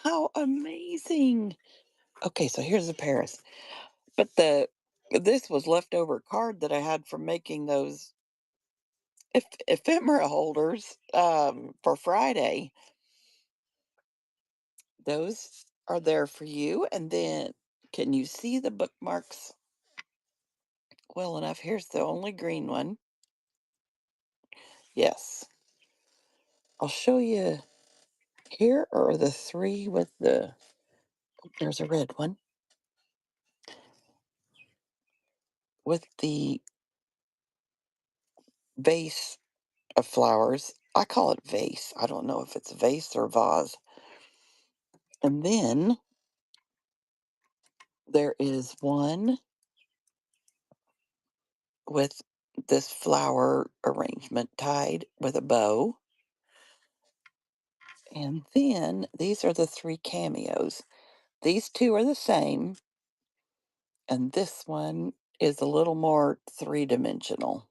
Speaker 1: How amazing. Okay, so here's the Paris. But this was leftover card that I had from making those ephemera holders for Friday. Those are there for you. And then, can you see the bookmarks well enough? Here's the only green one. Yes. I'll show you. Here are the 3 with the, oh, there's a red one with the vase of flowers. I call it vase. I don't know if it's vase or vase. And then there is one with this flower arrangement tied with a bow. And then these are the 3 cameos. These 2 are the same, and this one is a little more three-dimensional.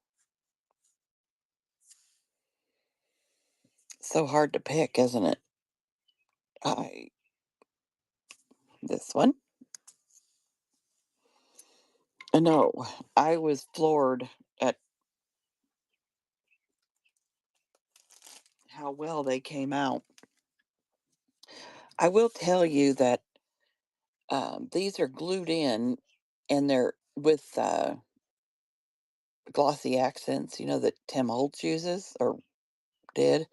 Speaker 1: So hard to pick, isn't it? I This one. I know. I was floored at how well they came out. I will tell you that these are glued in, and they're with glossy accents, that Tim Holtz uses or did,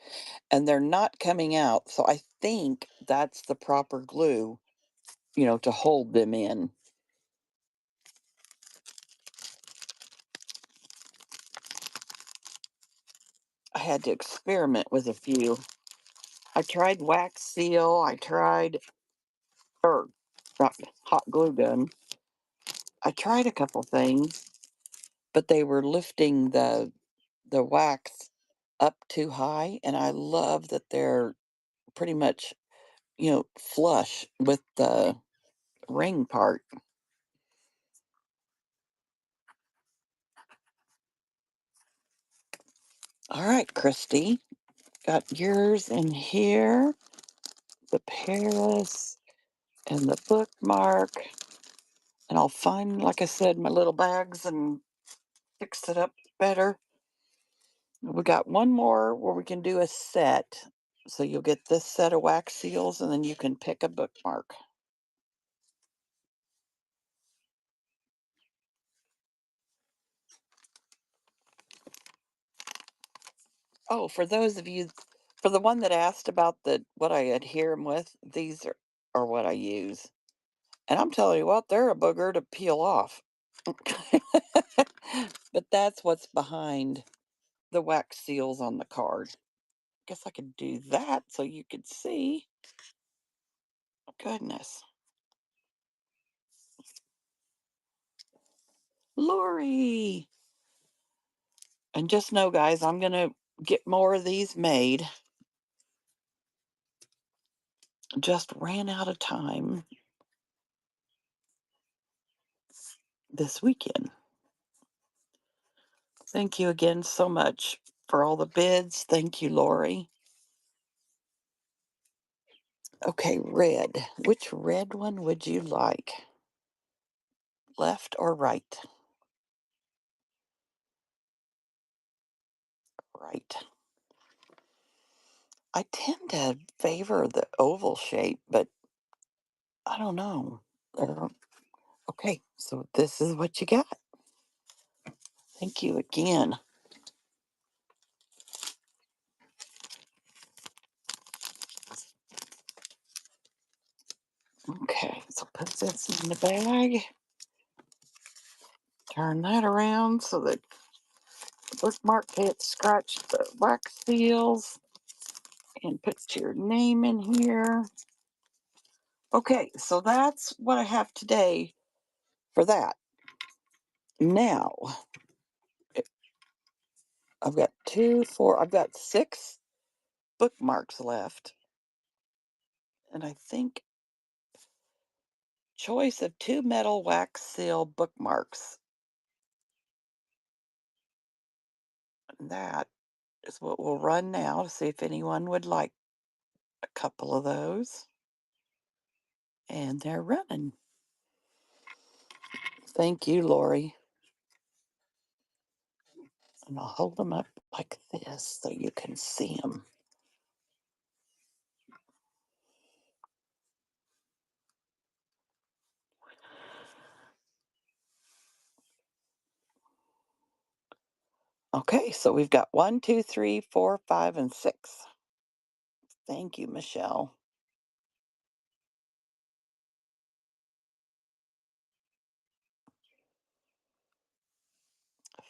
Speaker 1: and they're not coming out. So I think that's the proper glue, to hold them in. I had to experiment with a few. I tried wax seal. I tried, or not hot glue gun. I tried a couple things, but they were lifting the wax up too high, and I love that they're pretty much, flush with the ring part. All right, Christy, got yours in here, the Paris and the bookmark, and I'll find, like I said, my little bags and fix it up better. We got one more where we can do a set. So you'll get this set of wax seals, and then you can pick a bookmark. Oh, for the one that asked about what I adhere 'em with, these are what I use. And I'm telling you what, they're a booger to peel off. But that's what's behind the wax seals on the card. guess I could do that so you could see. Goodness. Lori. And just know, guys, I'm going to get more of these made. Just ran out of time this weekend. Thank you again so much for all the bids. Thank you, Lori. Okay, red. Which red one would you like? Left or right? Right. I tend to favor the oval shape, but I don't know. Okay, so this is what you got. Thank you again. Okay, so put this in the bag. Turn that around so that the bookmark can't scratch the wax seals. And put your name in here. Okay, so that's what I have today for that. Now, I've got I've got 6 bookmarks left. And I think choice of 2 metal wax seal bookmarks. And that is what we'll run now to see if anyone would like a couple of those. And they're running. Thank you, Lori. And I'll hold them up like this so you can see them. Okay, so we've got 1, 2, 3, 4, 5, and 6. Thank you, Michelle.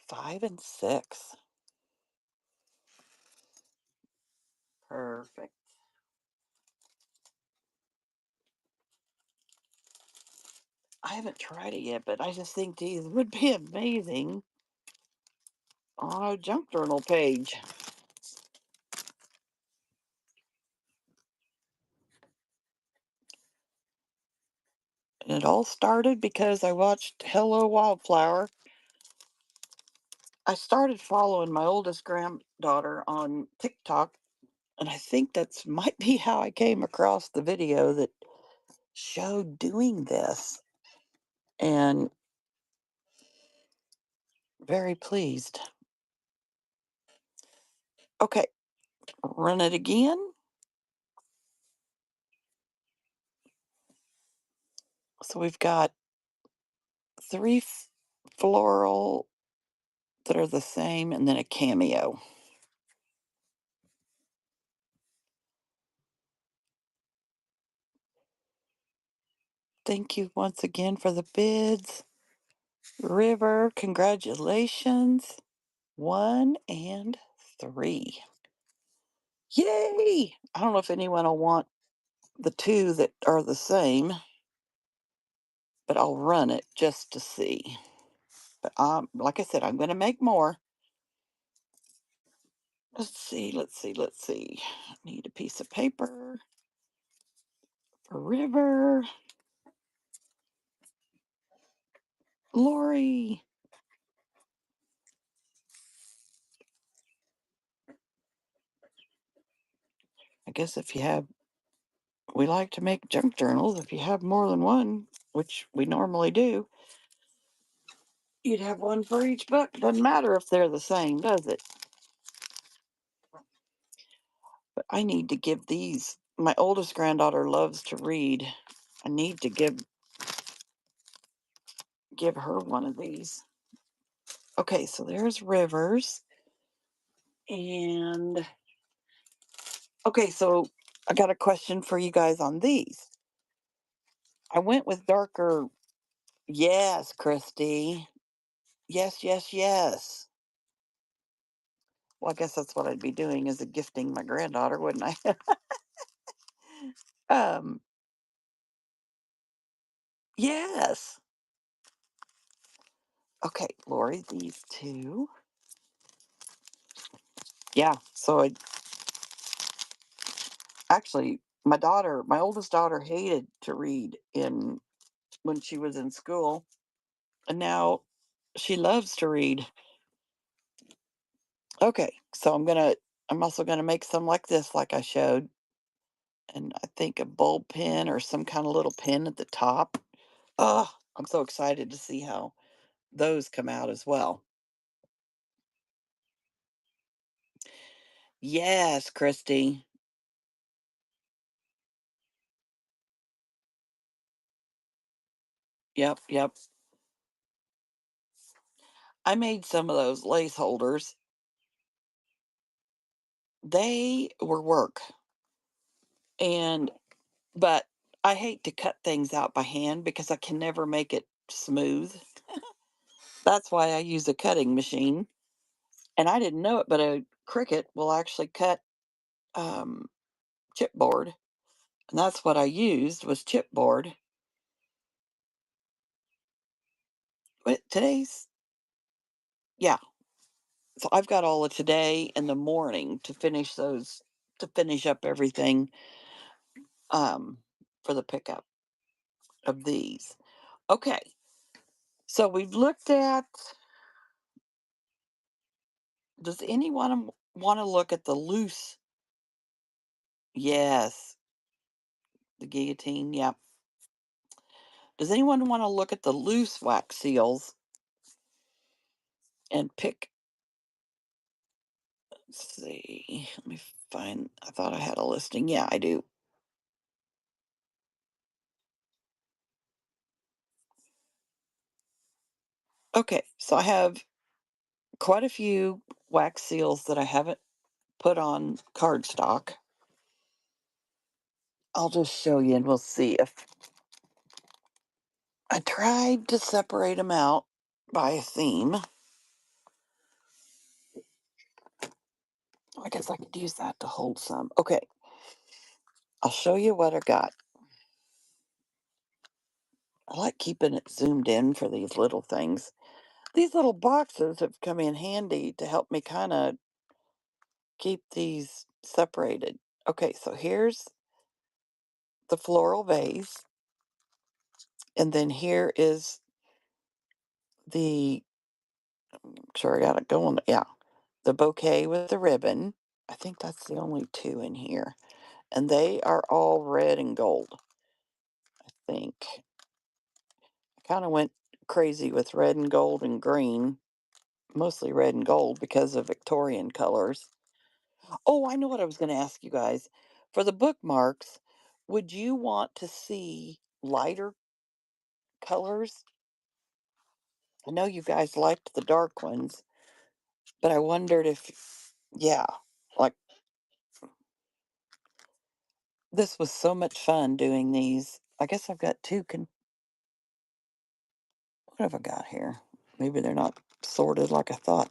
Speaker 1: 5 and 6. Perfect. I haven't tried it yet, but I just think these would be amazing on a junk journal page. And it all started because I watched Hello Wildflower. I started following my oldest granddaughter on TikTok, and I think that's might be how I came across the video that showed doing this. And very pleased. Okay, run it again. So we've got 3 floral that are the same and then a cameo. Thank you once again for the bids. River, congratulations. 1 and 3. Yay! I don't know if anyone will want the 2 that are the same, but I'll run it just to see. But like I said, I'm going to make more. Let's see. Need a piece of paper for River. Lori. I guess if you have, we like to make junk journals. If you have more than one, which we normally do, you'd have one for each book. Doesn't matter if they're the same, does it? But I need to give these. My oldest granddaughter loves to read. I need to give her one of these. Okay, so there's Rivers. And okay, so I got a question for you guys on these. I went with darker. Yes, Christy. Yes, yes, yes. Well, I guess that's what I'd be doing is a gifting my granddaughter, wouldn't I? um, yes. Okay, Lori, these two. Yeah. So I actually, my oldest daughter hated to read in when she was in school, and now she loves to read. Okay, so I'm also gonna make some like this, like I showed, and I think a bulb pin or some kind of little pin at the top. Oh, I'm so excited to see how those come out as well. Yes, Christy. Yep, yep. I made some of those lace holders. They were work, and but I hate to cut things out by hand because I can never make it smooth. That's why I use a cutting machine. And I didn't know it, but a Cricut will actually cut um, chipboard, and that's what I used was chipboard. But today's yeah, so I've got all of today and the morning to finish those to finish up everything for the pickup of these. Okay, so we've looked at. Does anyone want to look at the loose? Yes, the guillotine. Yep. Does anyone want to look at the loose wax seals and pick? Let's see. Let me find. I thought I had a listing. Yeah, I do. Okay, so I have quite a few wax seals that I haven't put on cardstock. I'll just show you and we'll see if I tried to separate them out by a theme. I guess I could use that to hold some. Okay, I'll show you what I got. I like keeping it zoomed in for these little things. These little boxes have come in handy to help me kind of keep these separated. Okay, so here's the floral vase, and then here is the, sure I got it going. Yeah, the bouquet with the ribbon. I think that's the only two in here. And they are all red and gold, I think. I kind of went crazy with red and gold and green, mostly red and gold because of Victorian colors. Oh, I know what I was going to ask you guys. For the bookmarks, would you want to see lighter colors? I know you guys liked the dark ones, but I wondered if, yeah, like this was so much fun doing these. I guess I've got two. What have I got here? Maybe they're not sorted like I thought.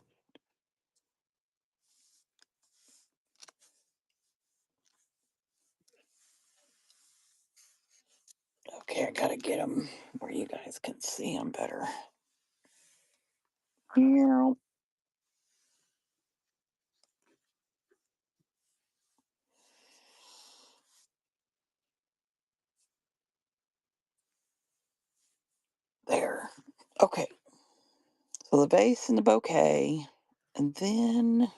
Speaker 1: Okay, I gotta get them where you guys can see them better. Here. There. Okay. So the vase and the bouquet. And then,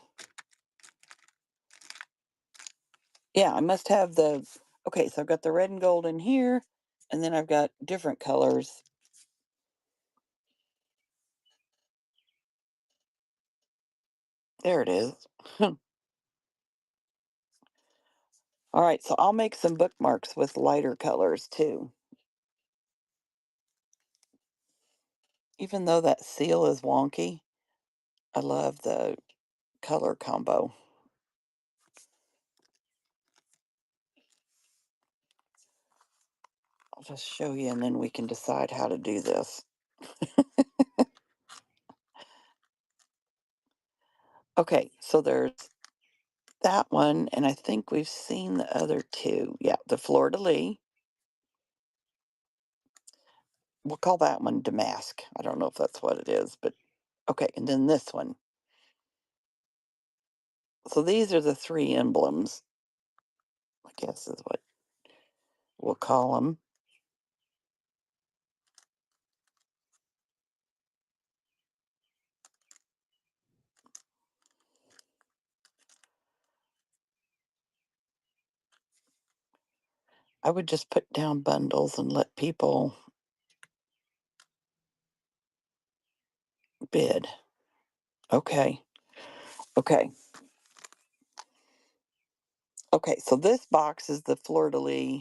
Speaker 1: yeah, I must have the. Okay, so I've got the red and gold in here. And then I've got different colors. There it is. All right, so I'll make some bookmarks with lighter colors too. Even though that seal is wonky, I love the color combo. I'll just show you and then we can decide how to do this. Okay, so there's that one, and I think we've seen the other two. Yeah, the Fleur de Lis. We'll call that one Damask. I don't know if that's what it is, but okay, and then this one. So these are the three emblems, I guess is what we'll call them. I would just put down bundles and let people bid. Okay. Okay. Okay. So this box is the Fleur de Lis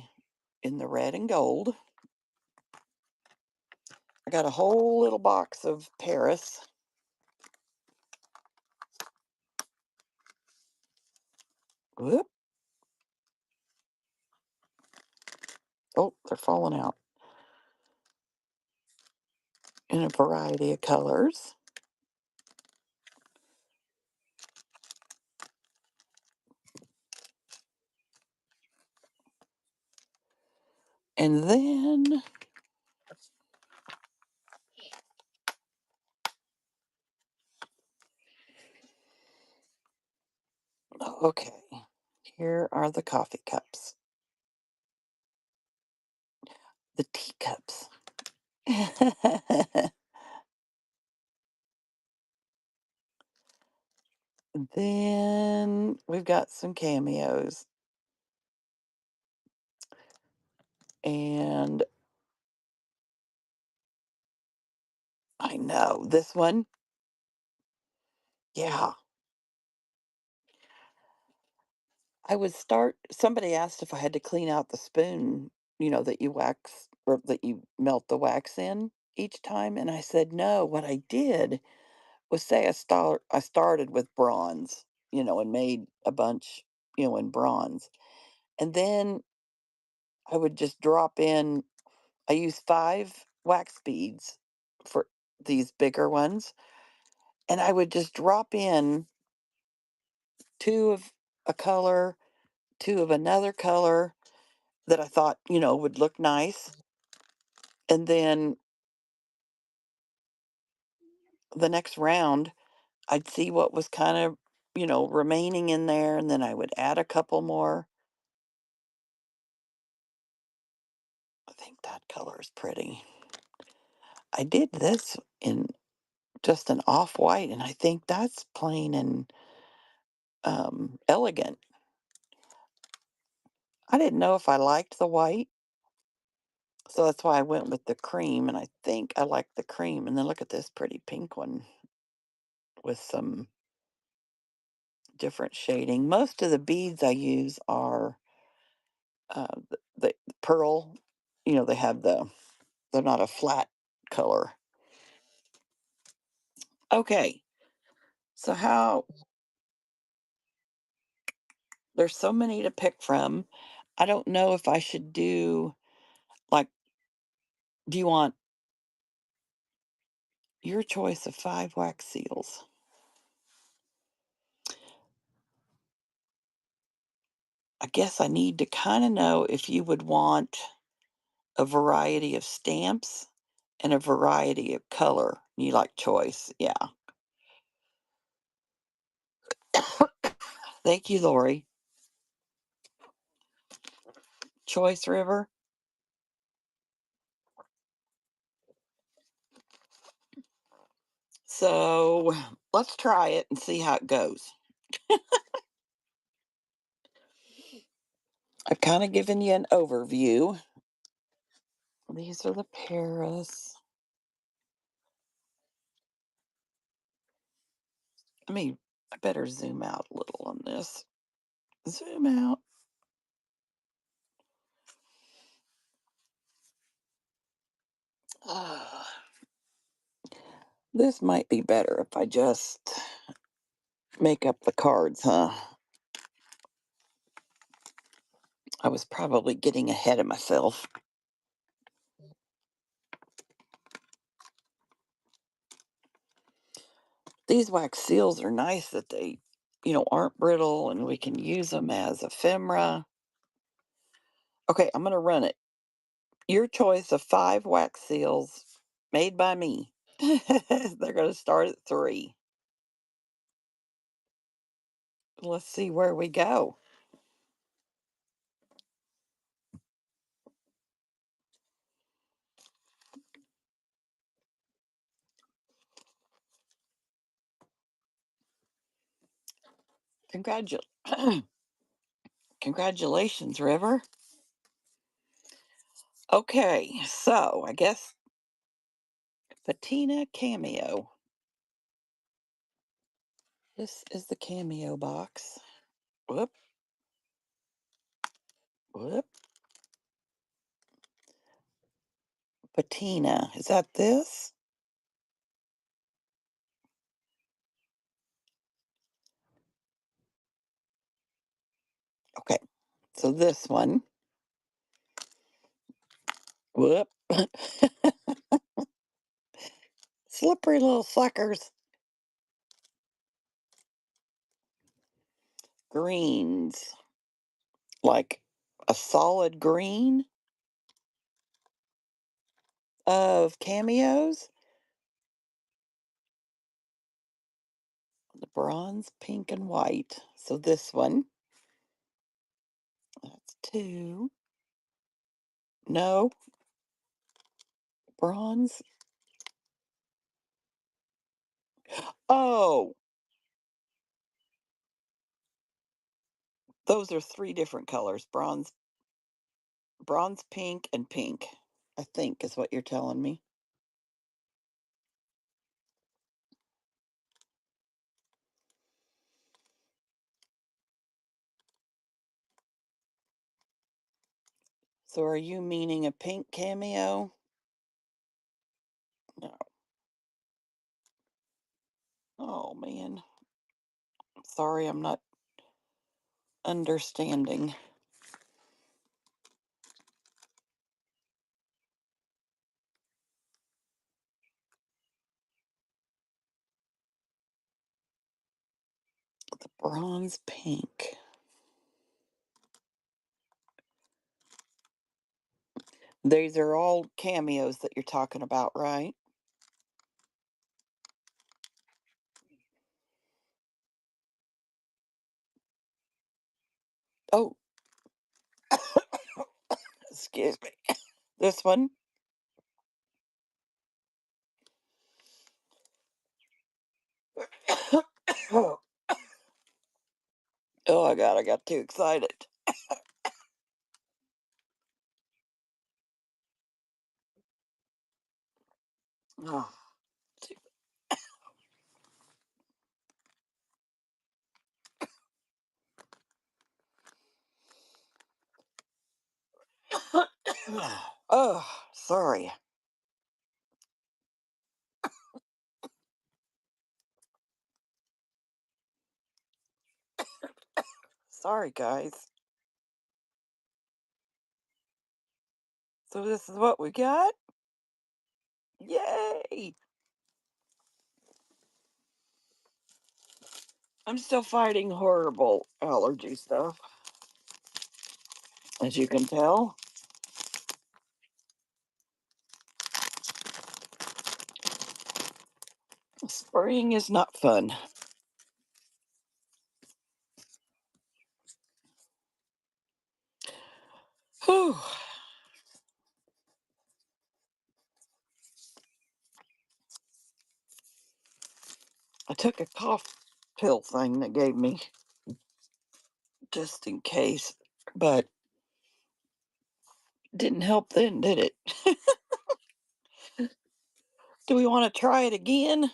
Speaker 1: in the red and gold. I got a whole little box of Paris. Whoop. Oh, they're falling out in a variety of colors. And then, okay, here are the coffee cups, the teacups. Then we've got some cameos. And I know this one. Yeah. Somebody asked if I had to clean out the spoon, that you wax or that you melt the wax in each time. And I said, no, what I did was say I started with bronze, and made a bunch, in bronze. And then I would just drop in, I use 5 wax beads for these bigger ones. And I would just drop in 2 of a color, 2 of another color that I thought, would look nice. And then the next round, I'd see what was kind of, remaining in there, and then I would add a couple more. I think that color is pretty. I did this in just an off-white, and I think that's plain and elegant. I didn't know if I liked the white, so that's why I went with the cream, and I think I like the cream. And then look at this pretty pink one with some different shading. Most of the beads I use are the pearl. They have they're not a flat color. Okay, so how there's so many to pick from. I don't know if I should do like, do you want your choice of 5 wax seals? I guess I need to kind of know if you would want a variety of stamps and a variety of color. You like choice, yeah. Thank you, Lori. Choice River. So let's try it and see how it goes. I've kind of given you an overview. These are the Paris. I better zoom out a little on this. Zoom out. Ah, this might be better if I just make up the cards, huh? I was probably getting ahead of myself. These wax seals are nice that they, aren't brittle and we can use them as ephemera. Okay, I'm going to run it. Your choice of 5 wax seals made by me. They're going to start at 3. Let's see where we go. Congratu Congratulations, River. Okay, so I guess Patina Cameo. This is the Cameo box. Whoop, whoop. Patina. Is that this? Okay, so this one. Whoop. Slippery little suckers. Greens. Like a solid green of cameos. The bronze, pink, and white. So this one. That's 2. No, bronze. Oh, those are 3 different colors. Bronze, pink, and pink, I think is what you're telling me. So are you meaning a pink cameo? No. Oh, man. Sorry, I'm not understanding. The bronze pink. These are all cameos that you're talking about, right? Oh, excuse me. This one. Oh, my God, I got too excited. Oh, oh, sorry. Sorry, guys. So this is what we got? Yay! I'm still fighting horrible allergy stuff, as you can tell. Spring is not fun. Whew. I took a cough pill thing that gave me just in case, but didn't help then, did it? Do we want to try it again?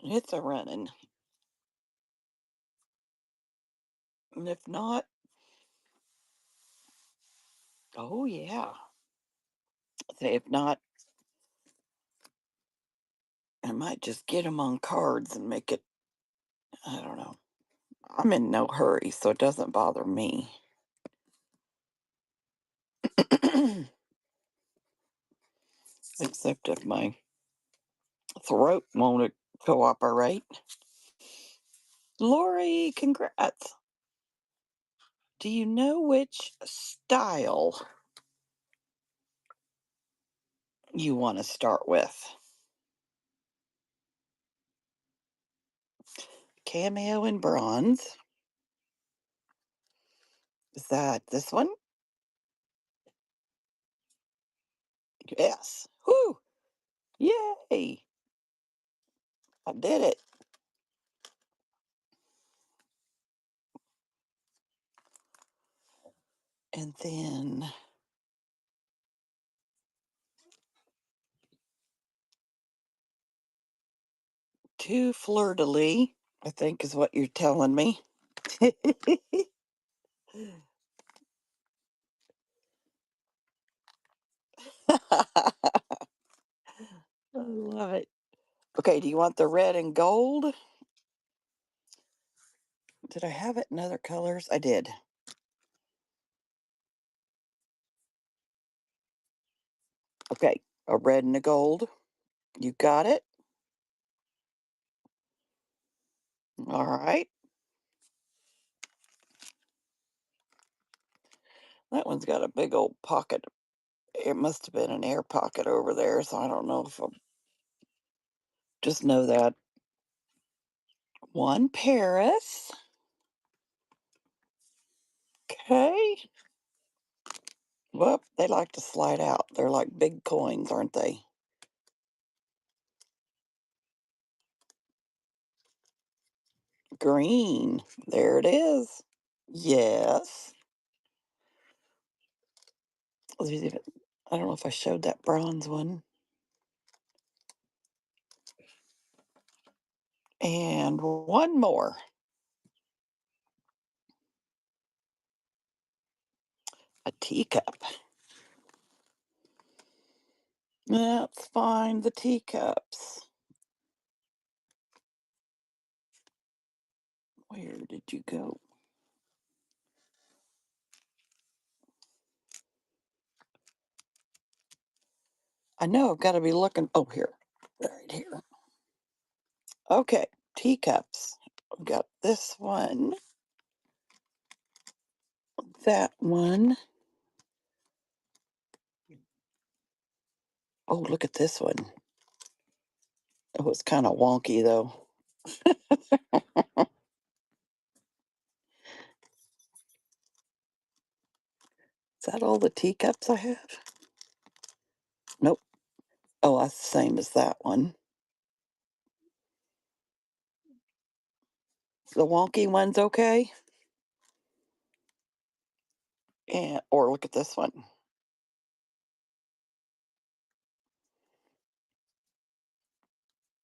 Speaker 1: It's a running. And if not, oh yeah. Say if not, I might just get them on cards and make it, I don't know. I'm in no hurry, so it doesn't bother me. Except if my throat won't cooperate. Lori, congrats. Do you know which style you want to start with? Cameo in bronze. Is that this one? Yes. Whoo! Yay! I did it. And then two fleur de lis, I think is what you're telling me. I love it. Okay, do you want the red and gold? Did I have it in other colors? I did. Okay, a red and a gold. You got it? All right. That one's got a big old pocket. It must have been an air pocket over there, so I don't know if I'll just know that. One Paris. Okay. Well, they like to slide out. They're like big coins, aren't they? Green. There it is. Yes. Let's see if I don't know if I showed that bronze one. And one more. A teacup. That's fine. The teacups. Where did you go? I know I've got to be looking. Oh, here. Right here. Okay. Teacups. I've got this one, that one. Oh, look at this one. Oh, it's kind of wonky though. Is that all the teacups I have? Nope. Oh, that's the same as that one. The wonky one's okay. And or look at this one.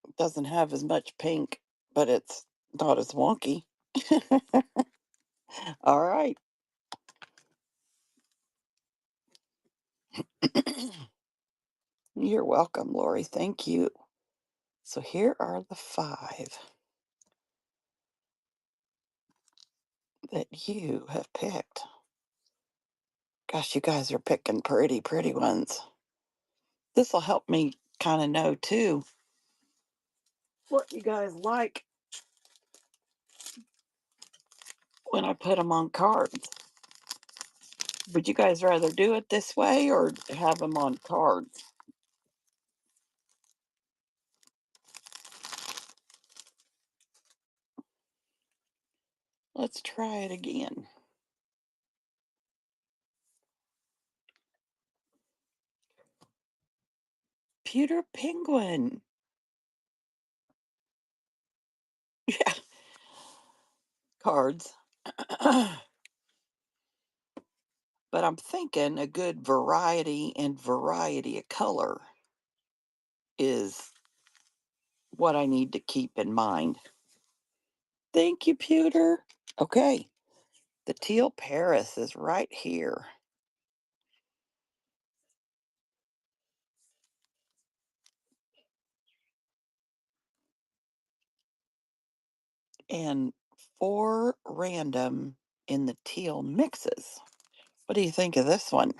Speaker 1: It doesn't have as much pink, but it's not as wonky. All right. You're welcome, Lori. Thank you. So here are the five that you have picked. Gosh, you guys are picking pretty, pretty ones. This will help me kind of know too what you guys like when I put them on cards. Would you guys rather do it this way or have them on cards? Let's try it again. Pewter penguin. Yeah, cards. But I'm thinking a good variety and variety of color is what I need to keep in mind. Thank you, Pewter. Okay, the teal Paris is right here. And four random in the teal mixes. What do you think of this one?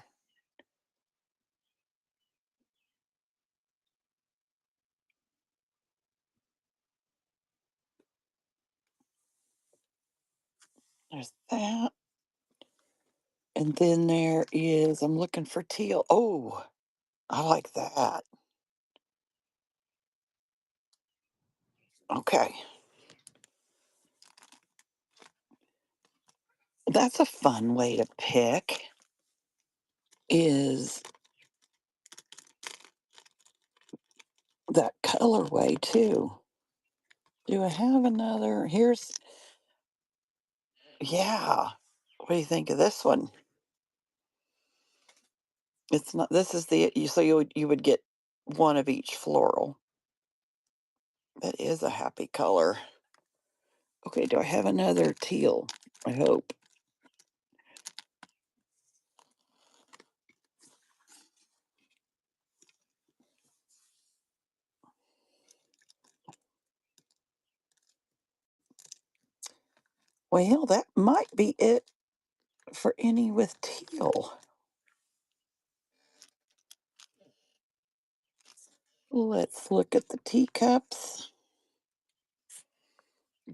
Speaker 1: There's that. And then there is, I'm looking for teal. Oh, I like that. Okay. That's a fun way to pick is that colorway too. Do I have another? Here's, yeah. What do you think of this one? It's not, this is so you would get one of each floral. That is a happy color. Okay, do I have another teal? I hope. Well, that might be it for any with teal. Let's look at the teacups.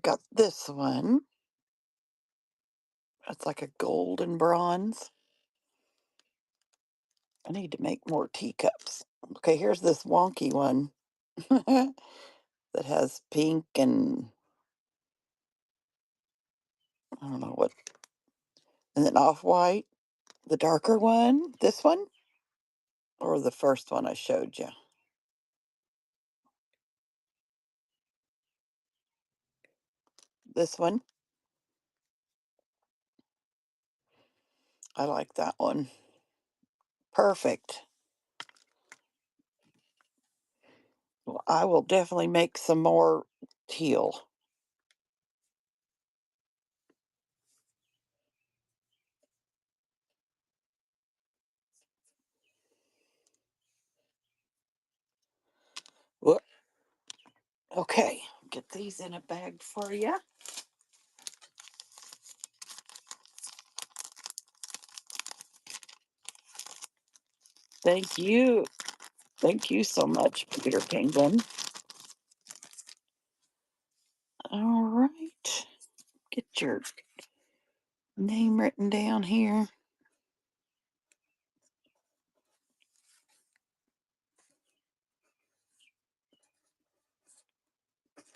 Speaker 1: Got this one. It's like a golden bronze. I need to make more teacups. Okay, here's this wonky one that has pink and I don't know what, and then off white. The darker one, this one, or the first one I showed you. This one, I like that one. Perfect. Well, I will definitely make some more teal. Whoop. Okay, get these in a bag for you. Thank you. Thank you so much, Peter Penguin. All right. Get your name written down here.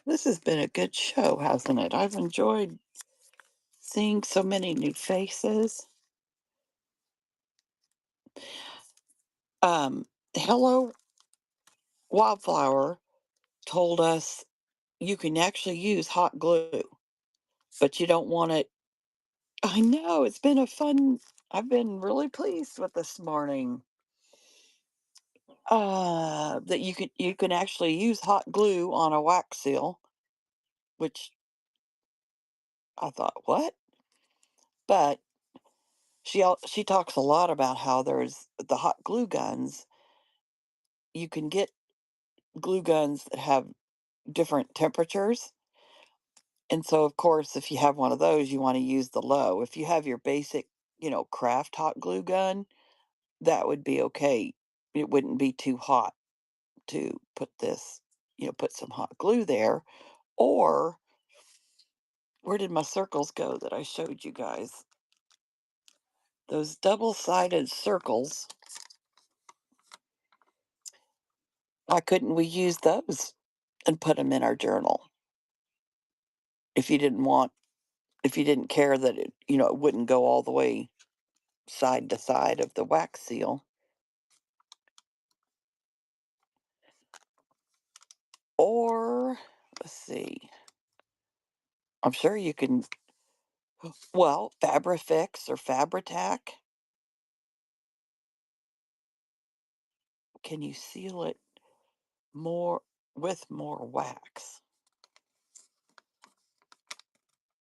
Speaker 1: This has been a good show, hasn't it? I've enjoyed seeing so many new faces. Hello Wildflower told us you can actually use hot glue, but you don't want it. I know it's been a fun. I've been really pleased with this morning. That you can actually use hot glue on a wax seal, which I thought, what? But she talks a lot about how there's the hot glue guns. You can get glue guns that have different temperatures. And so, of course, if you have one of those, you want to use the low. If you have your basic, craft hot glue gun, that would be okay. It wouldn't be too hot to put some hot glue there. Or where did my circles go that I showed you guys? Those double-sided circles. Why couldn't we use those and put them in our journal if you didn't want, if you didn't care that it wouldn't go all the way side to side of the wax seal? Or, let's see, I'm sure you can, well, Fabrifix or Fabri-Tac, can you seal it more with more wax?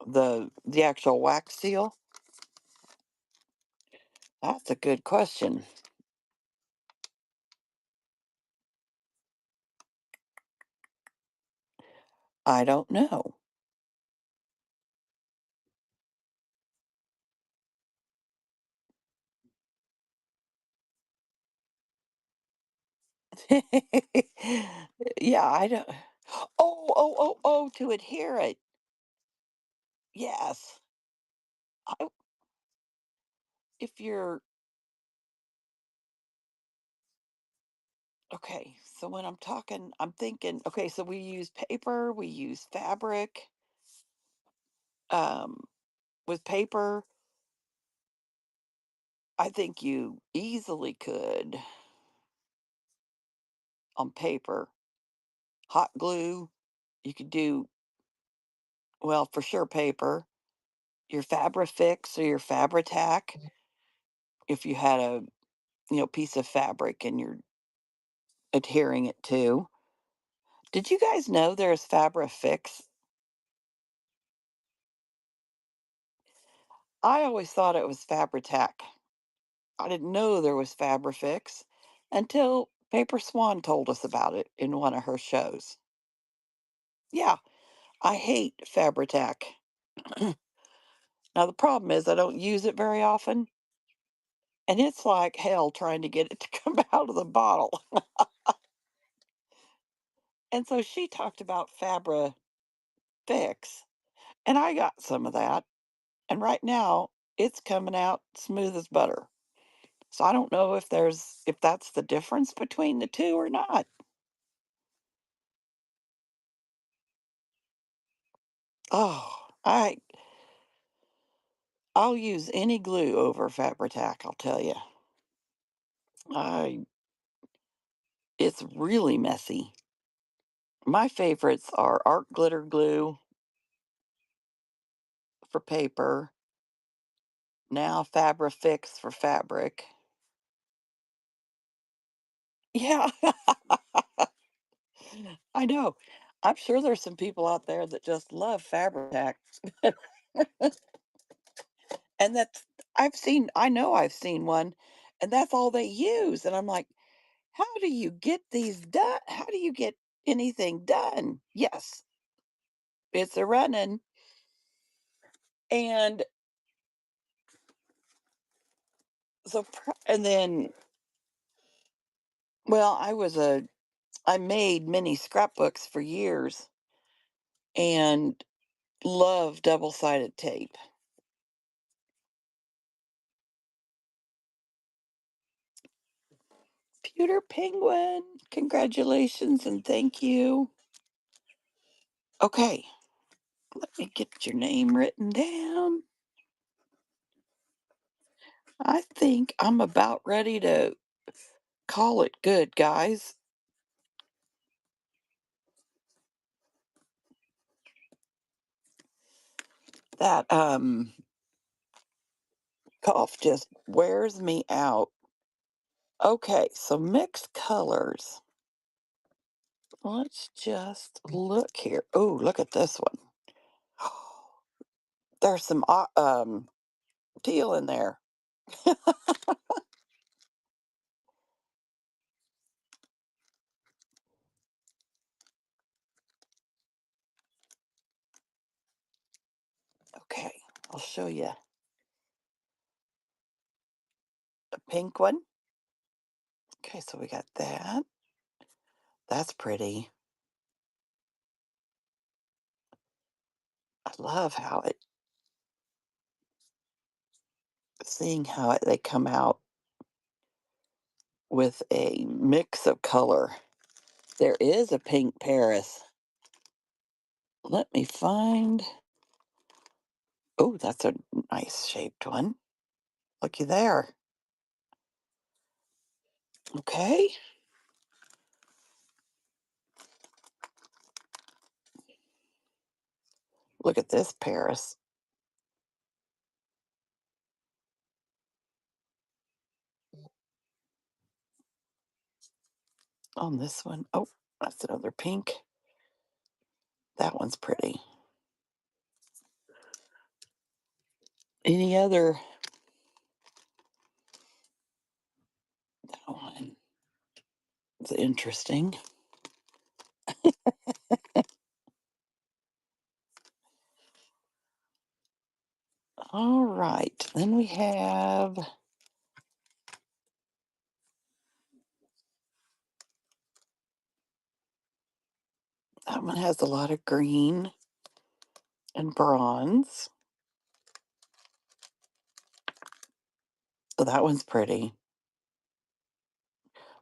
Speaker 1: The actual wax seal? That's a good question. I don't know. Yeah, I don't. Oh, to adhere it. Yes. I, if you're okay, so when I'm talking, I'm thinking, okay, so we use paper, we use fabric. Um, with paper, I think you easily could on paper, hot glue. You could do, well, for sure, paper, your Fabrifix or your Fabri-Tac. If you had a piece of fabric and you're adhering it to. Did you guys know there's Fabrifix? I always thought it was Fabri-Tac. I didn't know there was Fabrifix until Paper Swan told us about it in one of her shows. Yeah, I hate Fabri-Tac. Now the problem is I don't use it very often, and it's like hell trying to get it to come out of the bottle. And so she talked about Fabri Fix, and I got some of that, and right now it's coming out smooth as butter. So I don't know if that's the difference between the 2 or not. Oh, I'll use any glue over Fabri-Tac, I'll tell you. I It's really messy. My favorites are art glitter glue for paper, now Fabrifix for fabric. Yeah, I know. I'm sure there's some people out there that just love Fabri-Tac. And I know I've seen one, and that's all they use, and I'm like, "How do you get these done? How do you get anything done?" Yes, it's a running, and and then, well, I made mini scrapbooks for years and love double-sided tape. Pewter Penguin, congratulations and thank you. Okay, let me get your name written down. I think I'm about ready to call it good, guys. That cough just wears me out. Okay, so mixed colors. Let's just look here. Oh, look at this one. There's some teal in there. Okay, I'll show you a pink one. Okay, so we got that. That's pretty. I love seeing how they come out with a mix of color. There is a pink Paris. Let me find. Oh, that's a nice shaped one. Looky there. Okay. Look at this Paris on this one. Oh, that's another pink. That one's pretty. Any other? That one is interesting. All right. Then we have that one has a lot of green and bronze. Oh, that one's pretty,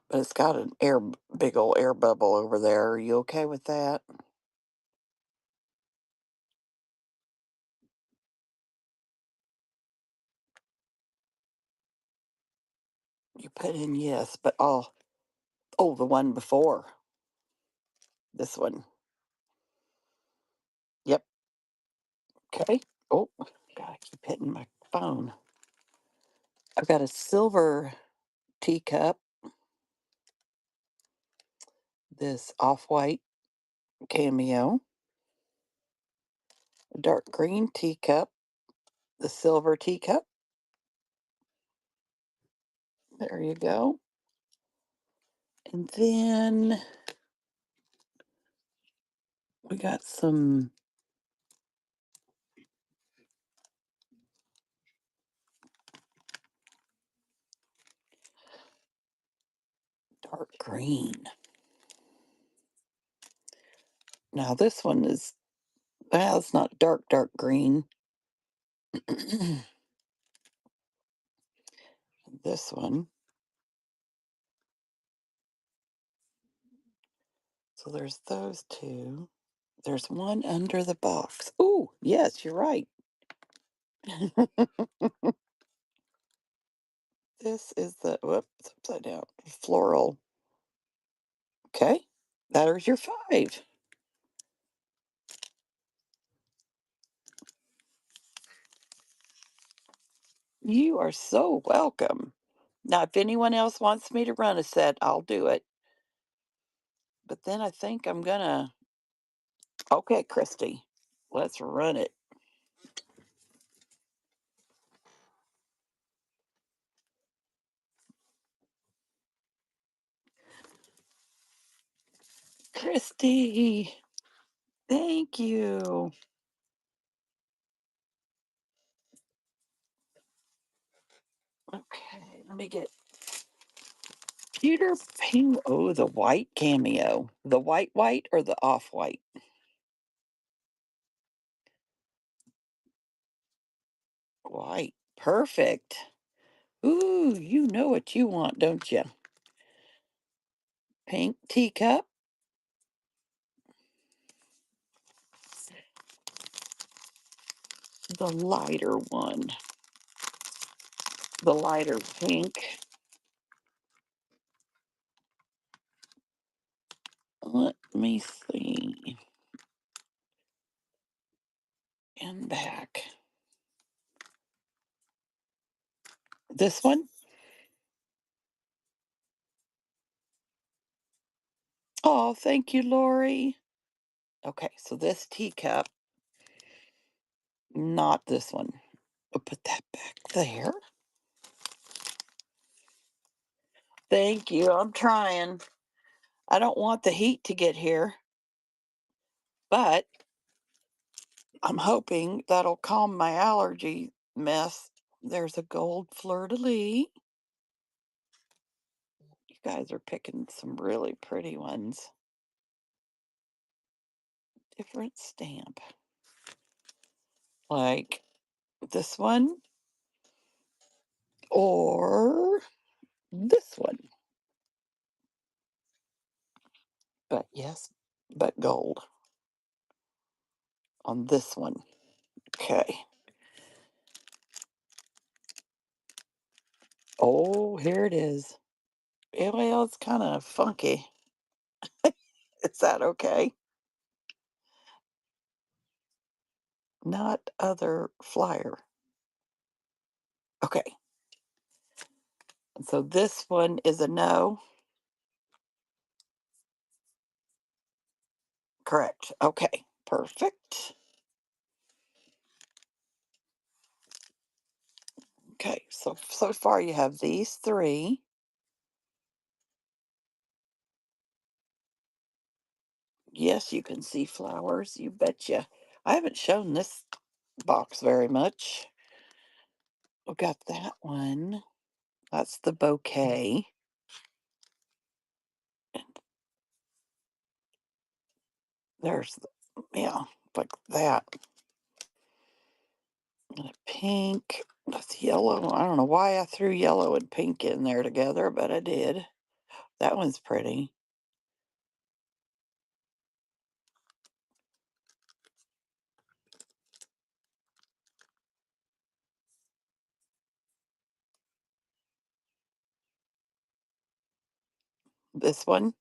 Speaker 1: but it's got an big old air bubble over there. Are you okay with that? You put in yes, but oh, the one before this one. Yep. Okay. Oh, God, I keep hitting my phone. I've got a silver teacup, this off-white cameo, a dark green teacup, the silver teacup. There you go. And then we got some dark green. Now this one is, well, it's not dark green. This one. So there's those two. There's one under the box. Oh, yes, you're right. This is the, whoops, upside down, floral. Okay, there's your five. You are so welcome. Now, if anyone else wants me to run a set, I'll do it. But then I think I'm gonna, okay, Christy, let's run it. Christy, thank you. Okay, let me get Peter Ping. Oh, the white cameo. The white or the off white? White. Perfect. Ooh, you know what you want, don't you? Pink teacup. The lighter one. The lighter pink. Let me see. And back. This one? Oh, thank you, Lori. Okay, so this teacup, not this one. I'll put that back there. Thank you. I'm trying. I don't want the heat to get here, but I'm hoping that'll calm my allergy mess. There's a gold fleur de lis. You guys are picking some really pretty ones. Different stamp. Like this one or this one. But yes, but gold on this one. Okay. Oh, here it is. Yeah, well, it's kind of funky. Is that okay? Not other flyer. Okay. So this one is a no. Correct. Okay. Perfect. Okay. So far you have these three. Yes, you can see flowers. You betcha. I haven't shown this box very much. We got that one. That's the bouquet. And there's, yeah, like that. And a pink. That's yellow. I don't know why I threw yellow and pink in there together, but I did. That one's pretty. This one,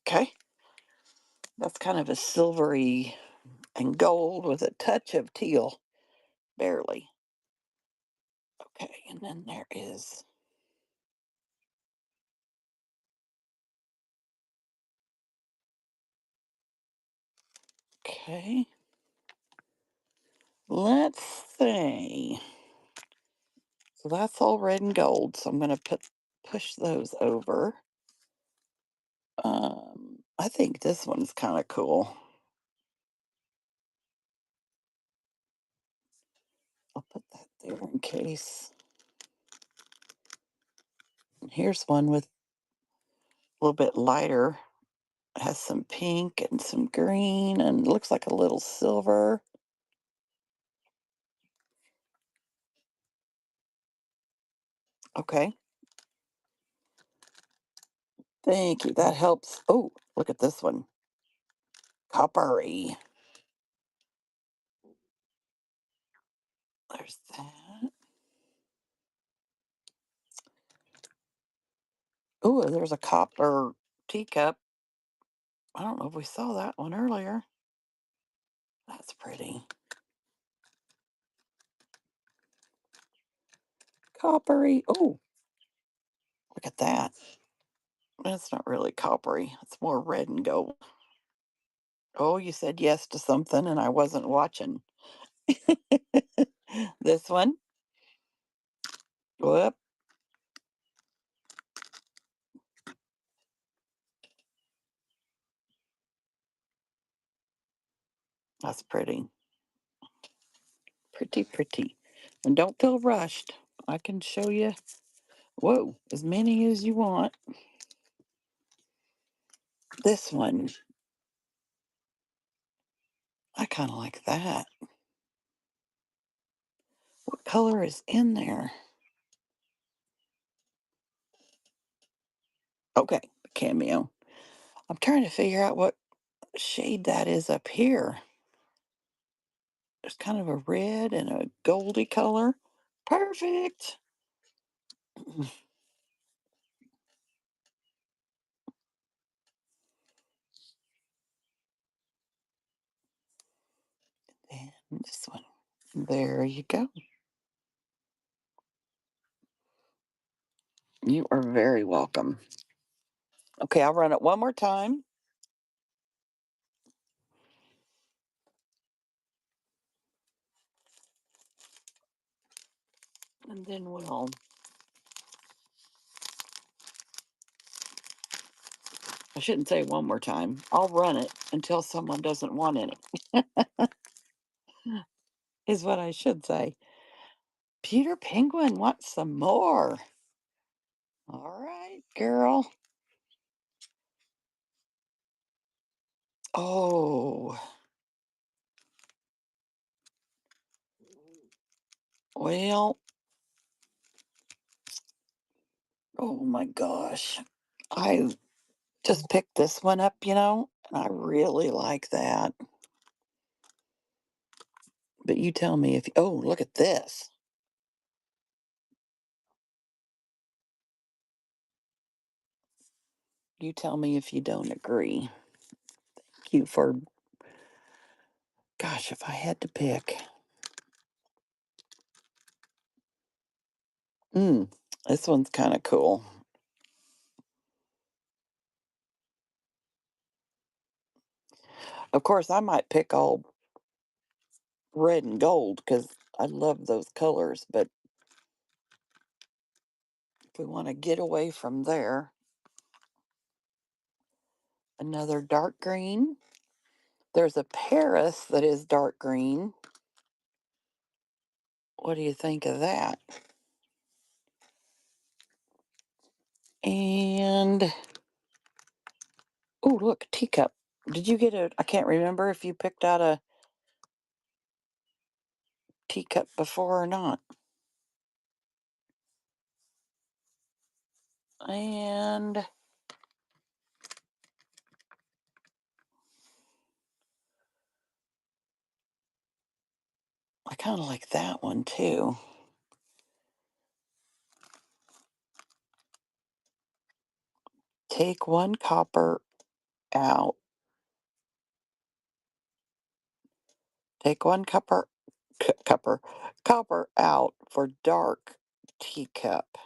Speaker 1: okay. That's kind of a silvery and gold with a touch of teal, barely. Okay, and then there is, okay. Let's see. So that's all red and gold. So I'm going to push those over. I think this one's kind of cool. I'll put that there in case. And here's one with a little bit lighter. It has some pink and some green and looks like a little silver. Okay. Thank you. That helps. Oh, look at this one. Coppery. There's that. Oh, there's a copper teacup. I don't know if we saw that one earlier. That's pretty. Coppery. Oh, look at that. That's not really coppery. It's more red and gold. Oh, you said yes to something and I wasn't watching. This one. Whoop. That's pretty. Pretty, pretty. And don't feel rushed. I can show you, whoa, as many as you want. This one, I kind of like that. What color is in there? Okay, cameo. I'm trying to figure out what shade that is up here. There's kind of a red and a goldy color. Perfect. And this one. There you go. You are very welcome. Okay, I'll run it one more time. And then I shouldn't say one more time. I'll run it until someone doesn't want any, is what I should say. Peter Penguin wants some more. All right, girl. Oh, well, oh my gosh. I just picked this one up, and I really like that. But you tell me if, oh, look at this. You tell me if you don't agree. Thank you for, gosh, if I had to pick. Mm, this one's kind of cool. Of course, I might pick all red and gold because I love those colors. But if we want to get away from there, another dark green. There's a Paris that is dark green. What do you think of that? And, oh, look, teacup. Did you get I can't remember if you picked out a teacup before or not. And I kind of like that one too. Take one copper out. Take one copper out for dark teacup.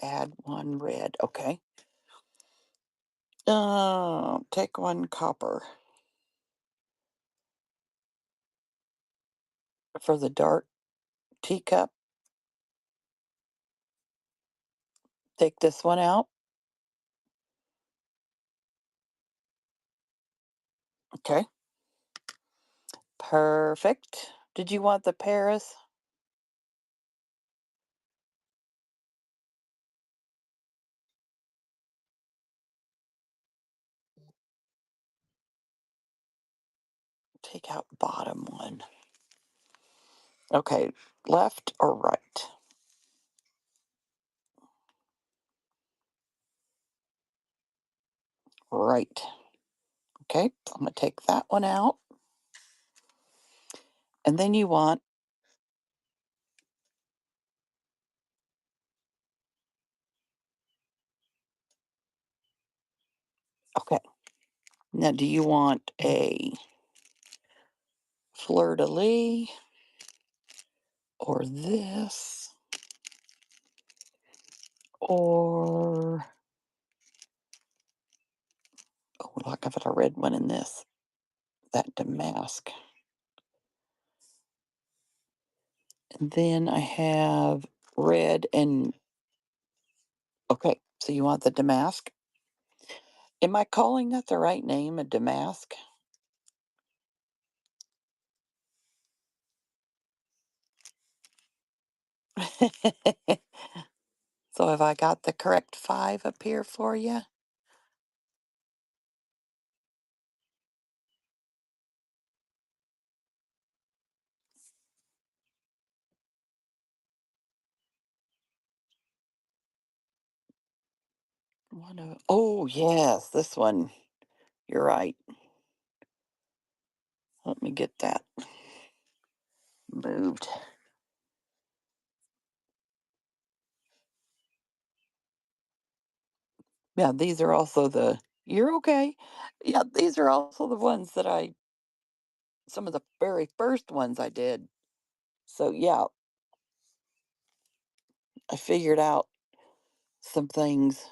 Speaker 1: Add one red. Okay. Take one copper for the dark teacup. Take this one out. Okay. Perfect. Did you want the Paris? Take out bottom one. Okay. Left or right? Right. Okay. I'm going to take that one out. And then you want, okay. Now, do you want a fleur de lis or this? Or, oh, look, I've got a red one in this. That damask. And then I have red and, okay, so you want the damask? Am I calling that the right name, a damask? So have I got the correct 5 up here for you? Oh, yes, this one. You're right. Let me get that moved. Yeah, these are also you're okay. Yeah, these are also the ones that some of the very first ones I did. So yeah, I figured out some things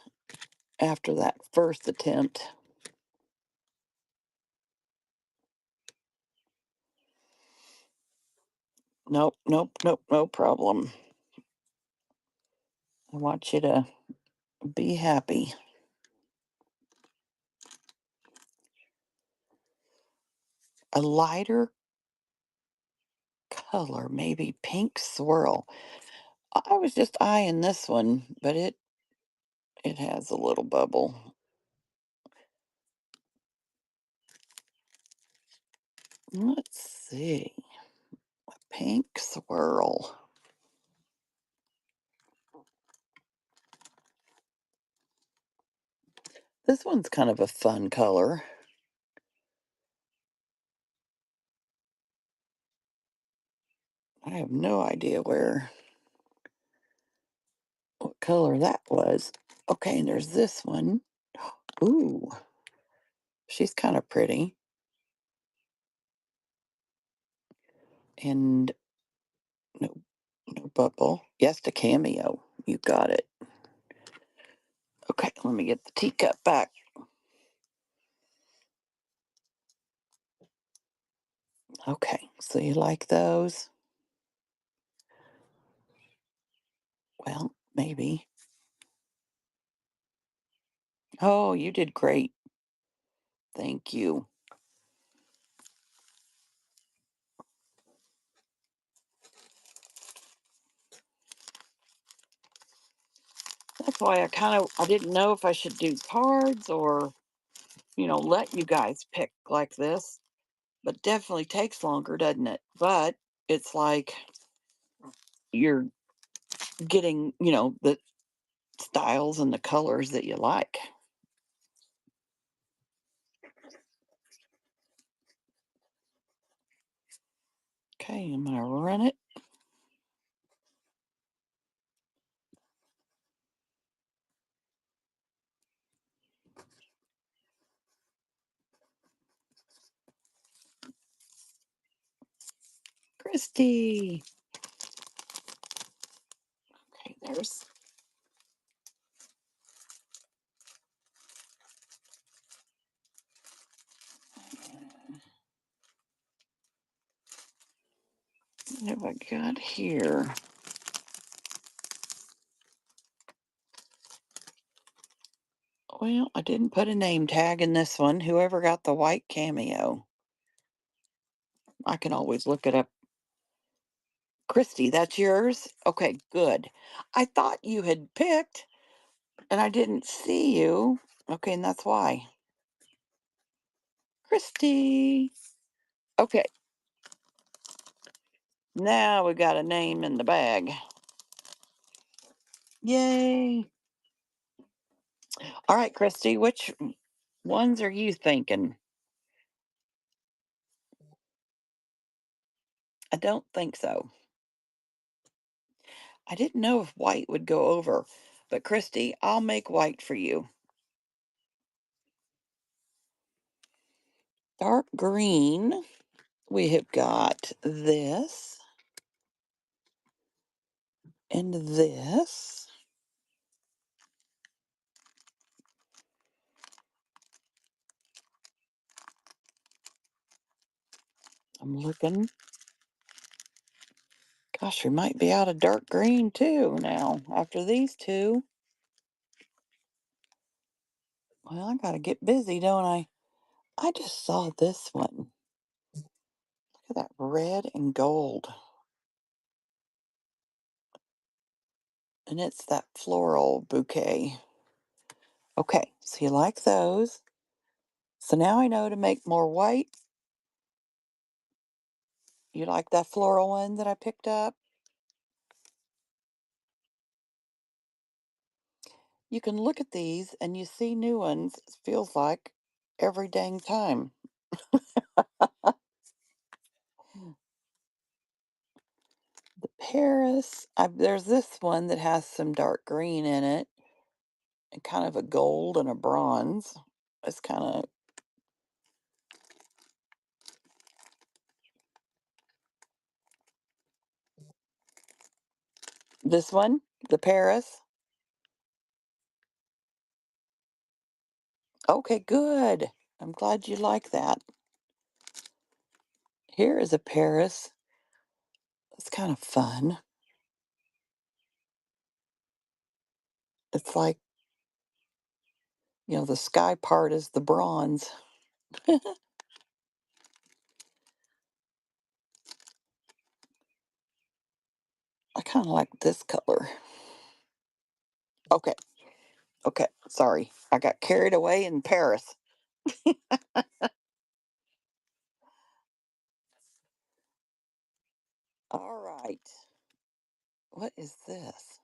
Speaker 1: after that first attempt. Nope, nope, nope, no problem. I want you to be happy. A lighter color, maybe pink swirl. I was just eyeing this one, but it has a little bubble. Let's see. Pink swirl. This one's kind of a fun color. I have no idea what color that was. Okay, and there's this one. Ooh, she's kind of pretty. And no, no bubble. Yes, to cameo. You got it. Okay, let me get the teacup back. Okay, so you like those? Well, maybe. Oh, you did great. Thank you. That's why I didn't know if I should do cards or let you guys pick like this, but definitely takes longer, doesn't it? But it's like you're getting, the styles and the colors that you like. Okay, I'm gonna run it. Christy. Okay, there's what have I got here? Well, I didn't put a name tag in this one. Whoever got the white cameo. I can always look it up. Christy, that's yours? Okay, good. I thought you had picked and I didn't see you. Okay, and that's why. Christy. Okay, now we got a name in the bag. Yay. All right, Christy, which ones are you thinking? I don't think so. I didn't know if white would go over, but Christy, I'll make white for you. Dark green, we have got this and this. I'm looking. Gosh, we might be out of dark green too now after these two. Well, I gotta get busy, don't I? I just saw this one. Look at that red and gold. And it's that floral bouquet. Okay, so you like those. So now I know to make more white. You like that floral one that I picked up? You can look at these and you see new ones, it feels like, every dang time. The Paris, there's this one that has some dark green in it and kind of a gold and a bronze. It's kind of this one, the Paris. Okay, good. I'm glad you like that. Here is a Paris. It's kind of fun. It's like, the sky part is the bronze. I kind of like this color. Okay, okay, sorry. I got carried away in Paris. All right. What is this?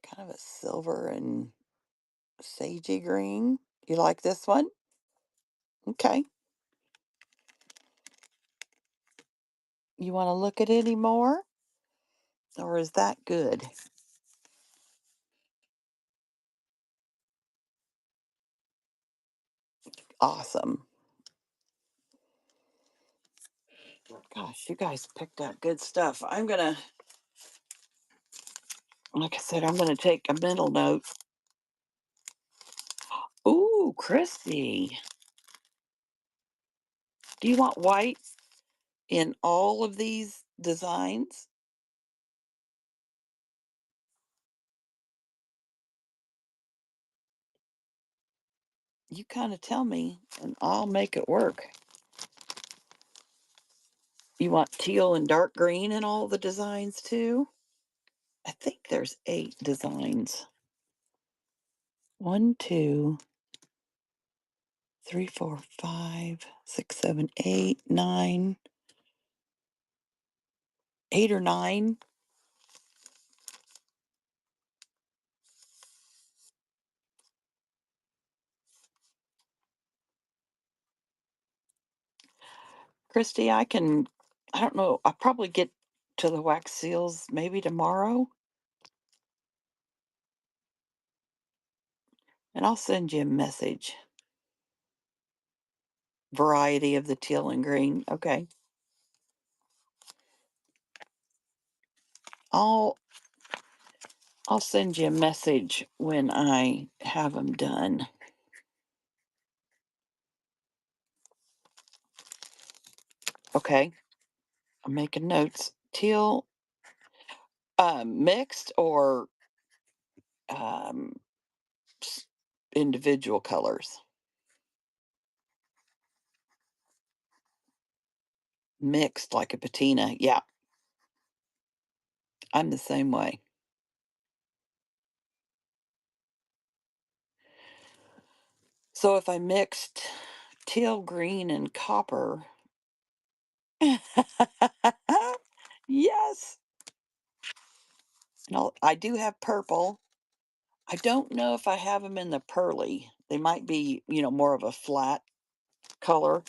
Speaker 1: Kind of a silver and sagey green. You like this one? Okay. You want to look at any more? Or is that good? Awesome. Gosh, you guys picked out good stuff. Like I said, I'm gonna take a mental note. Ooh, Christy. Do you want white in all of these designs? You kind of tell me and I'll make it work. You want teal and dark green in all the designs too? I think there's 8 designs. One, two. 3, 4, 5, 6, 7, 8, 9, 8 or 9. Christy, I don't know, I'll probably get to the wax seals maybe tomorrow, and I'll send you a message. Variety of the teal and green. Okay. I'll I'll send you a message when I have them done. Okay. I'm making notes. Teal, mixed or um, individual colors? Mixed like a patina. Yeah, I'm the same way. So if I mixed teal, green, and copper, yes. No, I do have purple. I don't know if I have them in the pearly. They might be, more of a flat color,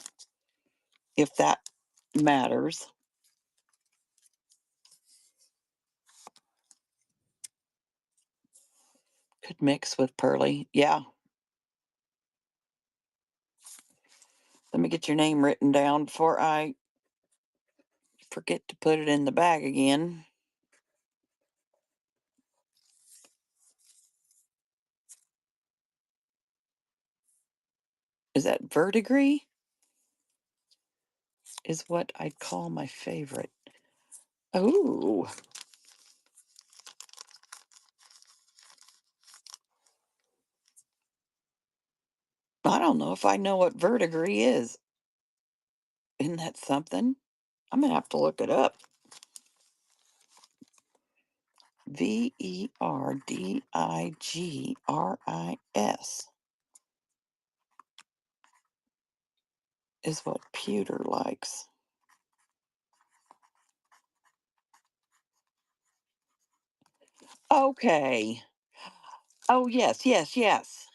Speaker 1: if that matters. Could mix with pearly. Yeah. Let me get your name written down before I forget to put it in the bag again. Is that verdigris? Is what I'd call my favorite. Oh, I don't know if I know what verdigris is. Isn't that something? I'm gonna have to look it up. Verdigris is what pewter likes. Okay. Oh, yes, yes, yes.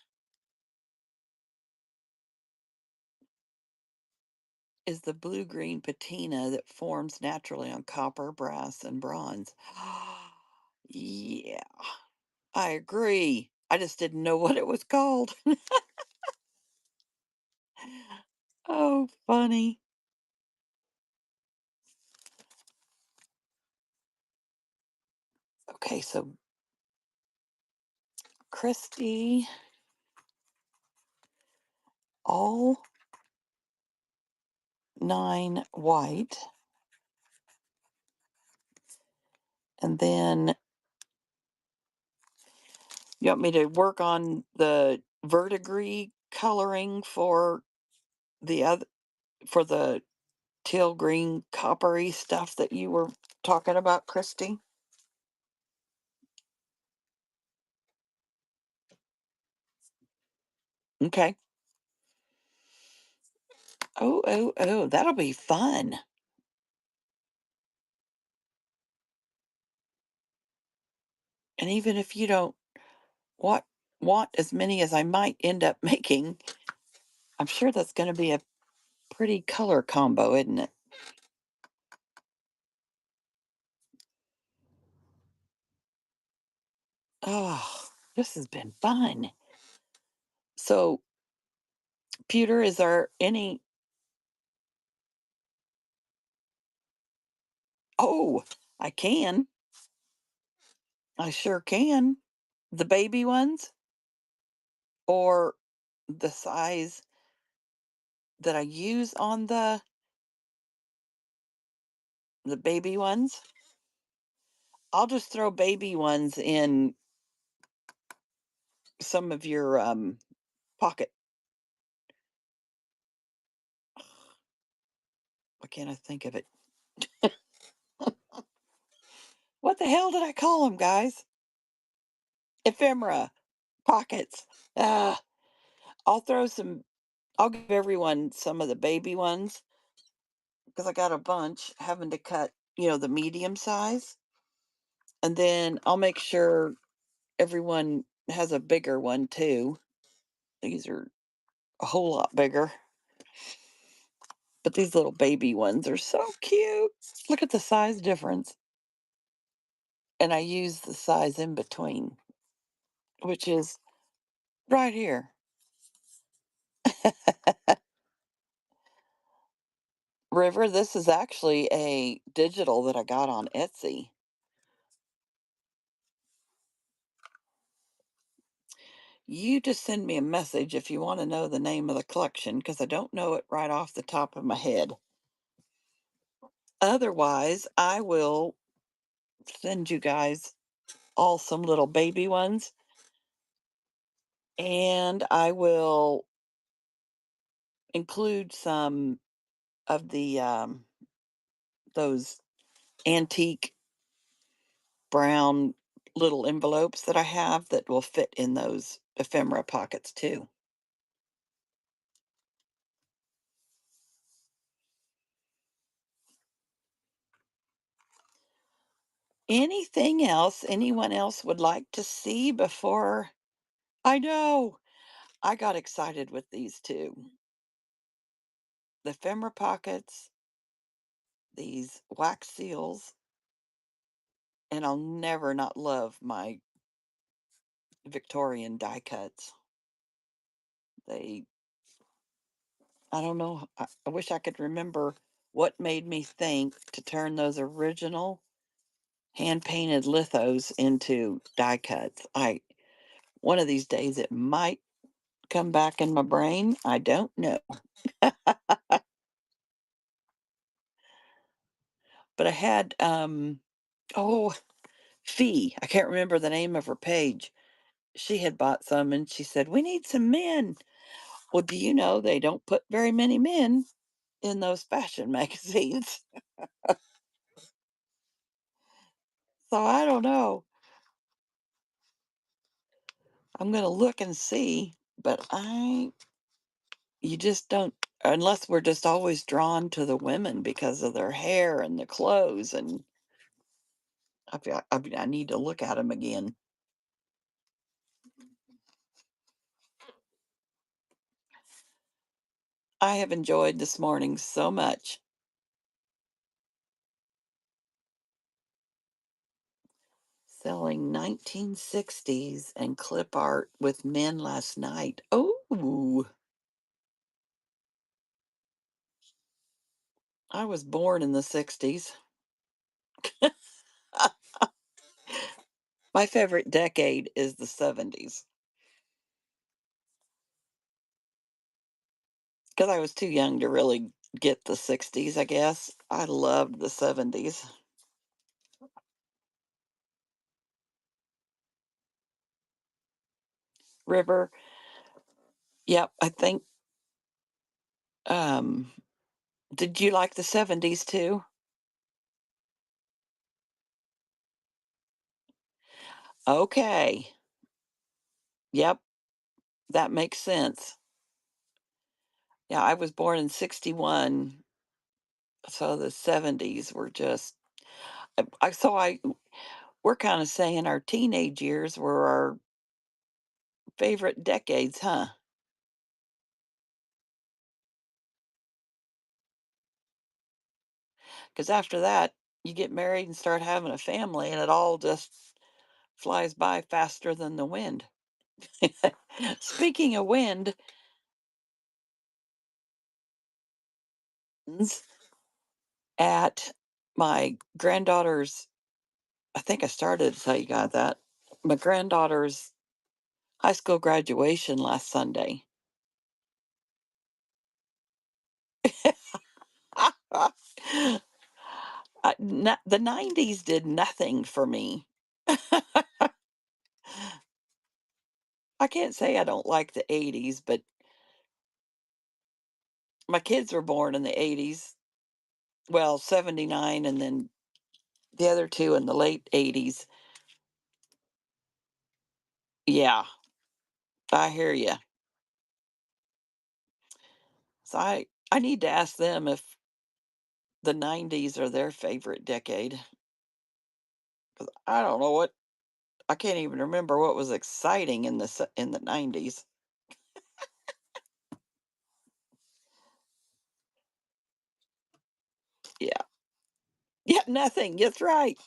Speaker 1: Is the blue green patina that forms naturally on copper, brass, and bronze. Yeah, I agree. I just didn't know what it was called. Oh, funny. Okay, so Christy, all 9 white, and then you want me to work on the verdigris coloring for the other for the teal green coppery stuff that you were talking about, Christy? Okay. Oh, oh, oh, that'll be fun. And even if you don't want want as many as I might end up making, I'm sure that's going to be a pretty color combo, isn't it? Oh, this has been fun. So, Pewter, is there any? Oh, I can. I sure can. The baby ones or the size that I use on the baby ones? I'll just throw baby ones in some of your pocket. Why can't I think of it? What the hell did I call them, guys? Ephemera pockets. Ah, I'll throw some. I'll give everyone some of the baby ones because I got a bunch having to cut, the medium size. And then I'll make sure everyone has a bigger one too. These are a whole lot bigger, but these little baby ones are so cute. Look at the size difference. And I use the size in between, which is right here. River, this is actually a digital that I got on Etsy. You just send me a message if you want to know the name of the collection because I don't know it right off the top of my head. Otherwise, I will send you guys all some little baby ones and I will include some of the those antique brown little envelopes that I have that will fit in those ephemera pockets too. Anything else anyone else would like to see before I know. I got excited with these two. The ephemera pockets, these wax seals, and I'll never not love my Victorian die cuts. They I don't know, I wish I could remember what made me think to turn those original hand-painted lithos into die cuts. I One of these days, it might come back in my brain, I don't know. But I had, oh, Fee, I can't remember the name of her page. She had bought some and she said, "We need some men." Well, do you know they don't put very many men in those fashion magazines? So I don't know. I'm gonna look and see, but you just don't, unless we're just always drawn to the women because of their hair and the clothes, and I need to look at them again. I have enjoyed this morning so much. Selling 1960s and clip art with men last night. Oh, I was born in the 60s. My favorite decade is the 70s because I was too young to really get the 60s, I guess. I loved the 70s. River, yep, I think, um, did you like the 70s too? Okay. Yep, that makes sense. Yeah, I was born in 61, so the 70s were just I so I we're kinda saying our teenage years were our favorite decades, huh? 'Cause after that, you get married and start having a family, and it all just flies by faster than the wind. Speaking of wind, at my granddaughter's I think I started to tell you guys that. My granddaughter's high school graduation last Sunday. The 90s did nothing for me. I can't say I don't like the 80s, but my kids were born in the 80s. Well, 79 and then the other 2 in the late 80s. Yeah, I hear you. So I need to ask them if the '90s are their favorite decade. 'Cause I don't know what I can't even remember what was exciting in the '90s. Yeah. Yeah, nothing. That's right.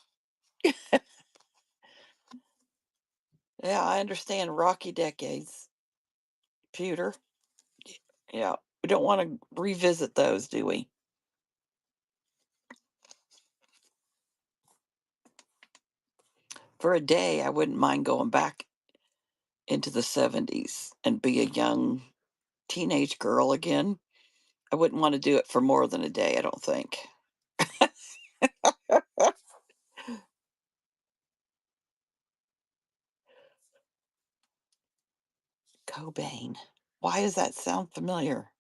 Speaker 1: Yeah, I understand rocky decades. Pewter. Yeah. We don't want to revisit those, do we? For a day, I wouldn't mind going back into the '70s and be a young teenage girl again. I wouldn't want to do it for more than a day, I don't think. Cobain. Why does that sound familiar?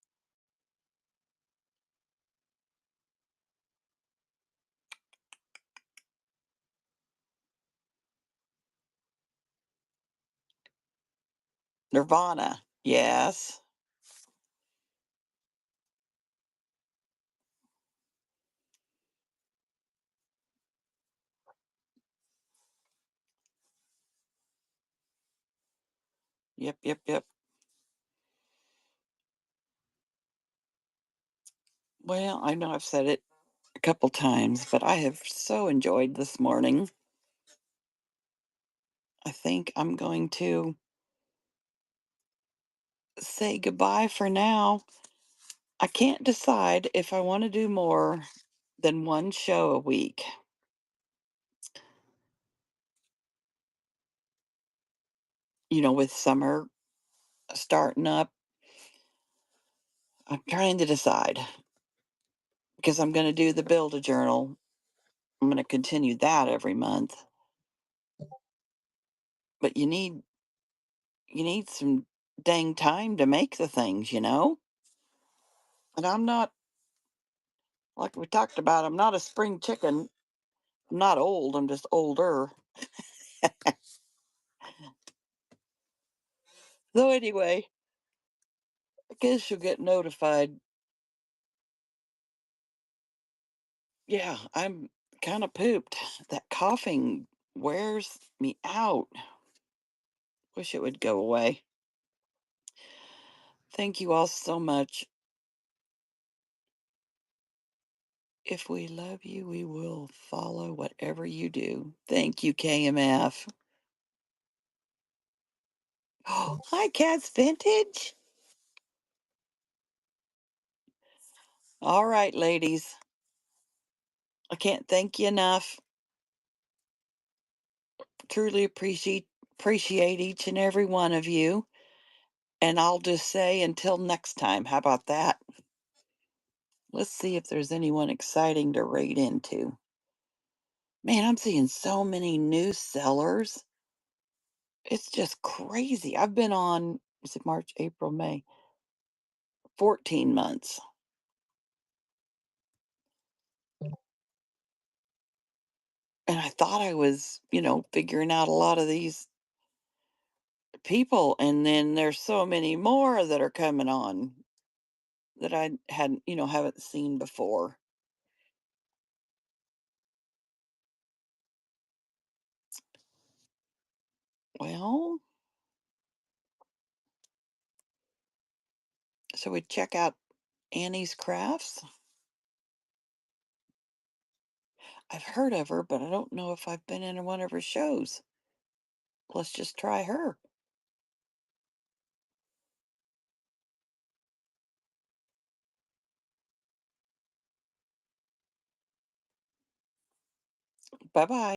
Speaker 1: Nirvana. Yes. Yep, yep, yep. Well, I know I've said it a couple times, but I have so enjoyed this morning. I think I'm going to say goodbye for now. I can't decide if I want to do more than one show a week. With summer starting up, I'm trying to decide because I'm going to do the Build a Journal. I'm going to continue that every month. But you need some dang time to make the things. And I'm not, like we talked about, I'm not a spring chicken. I'm not old, I'm just older. So anyway, I guess you'll get notified. Yeah, I'm kind of pooped. That coughing wears me out. Wish it would go away. Thank you all so much. If we love you, we will follow whatever you do. Thank you, KMF. Oh, hi, Cat's Vintage. All right, ladies. I can't thank you enough. Truly appreciate each and every one of you. And I'll just say until next time. How about that? Let's see if there's anyone exciting to raid into. Man, I'm seeing so many new sellers. It's just crazy. I've been on, is it March, April, May? 14 months. And I thought I was, figuring out a lot of these people. And then there's so many more that are coming on that I hadn't, haven't seen before. Well, so we check out Annie's Crafts. I've heard of her, but I don't know if I've been in one of her shows. Let's just try her. Bye bye.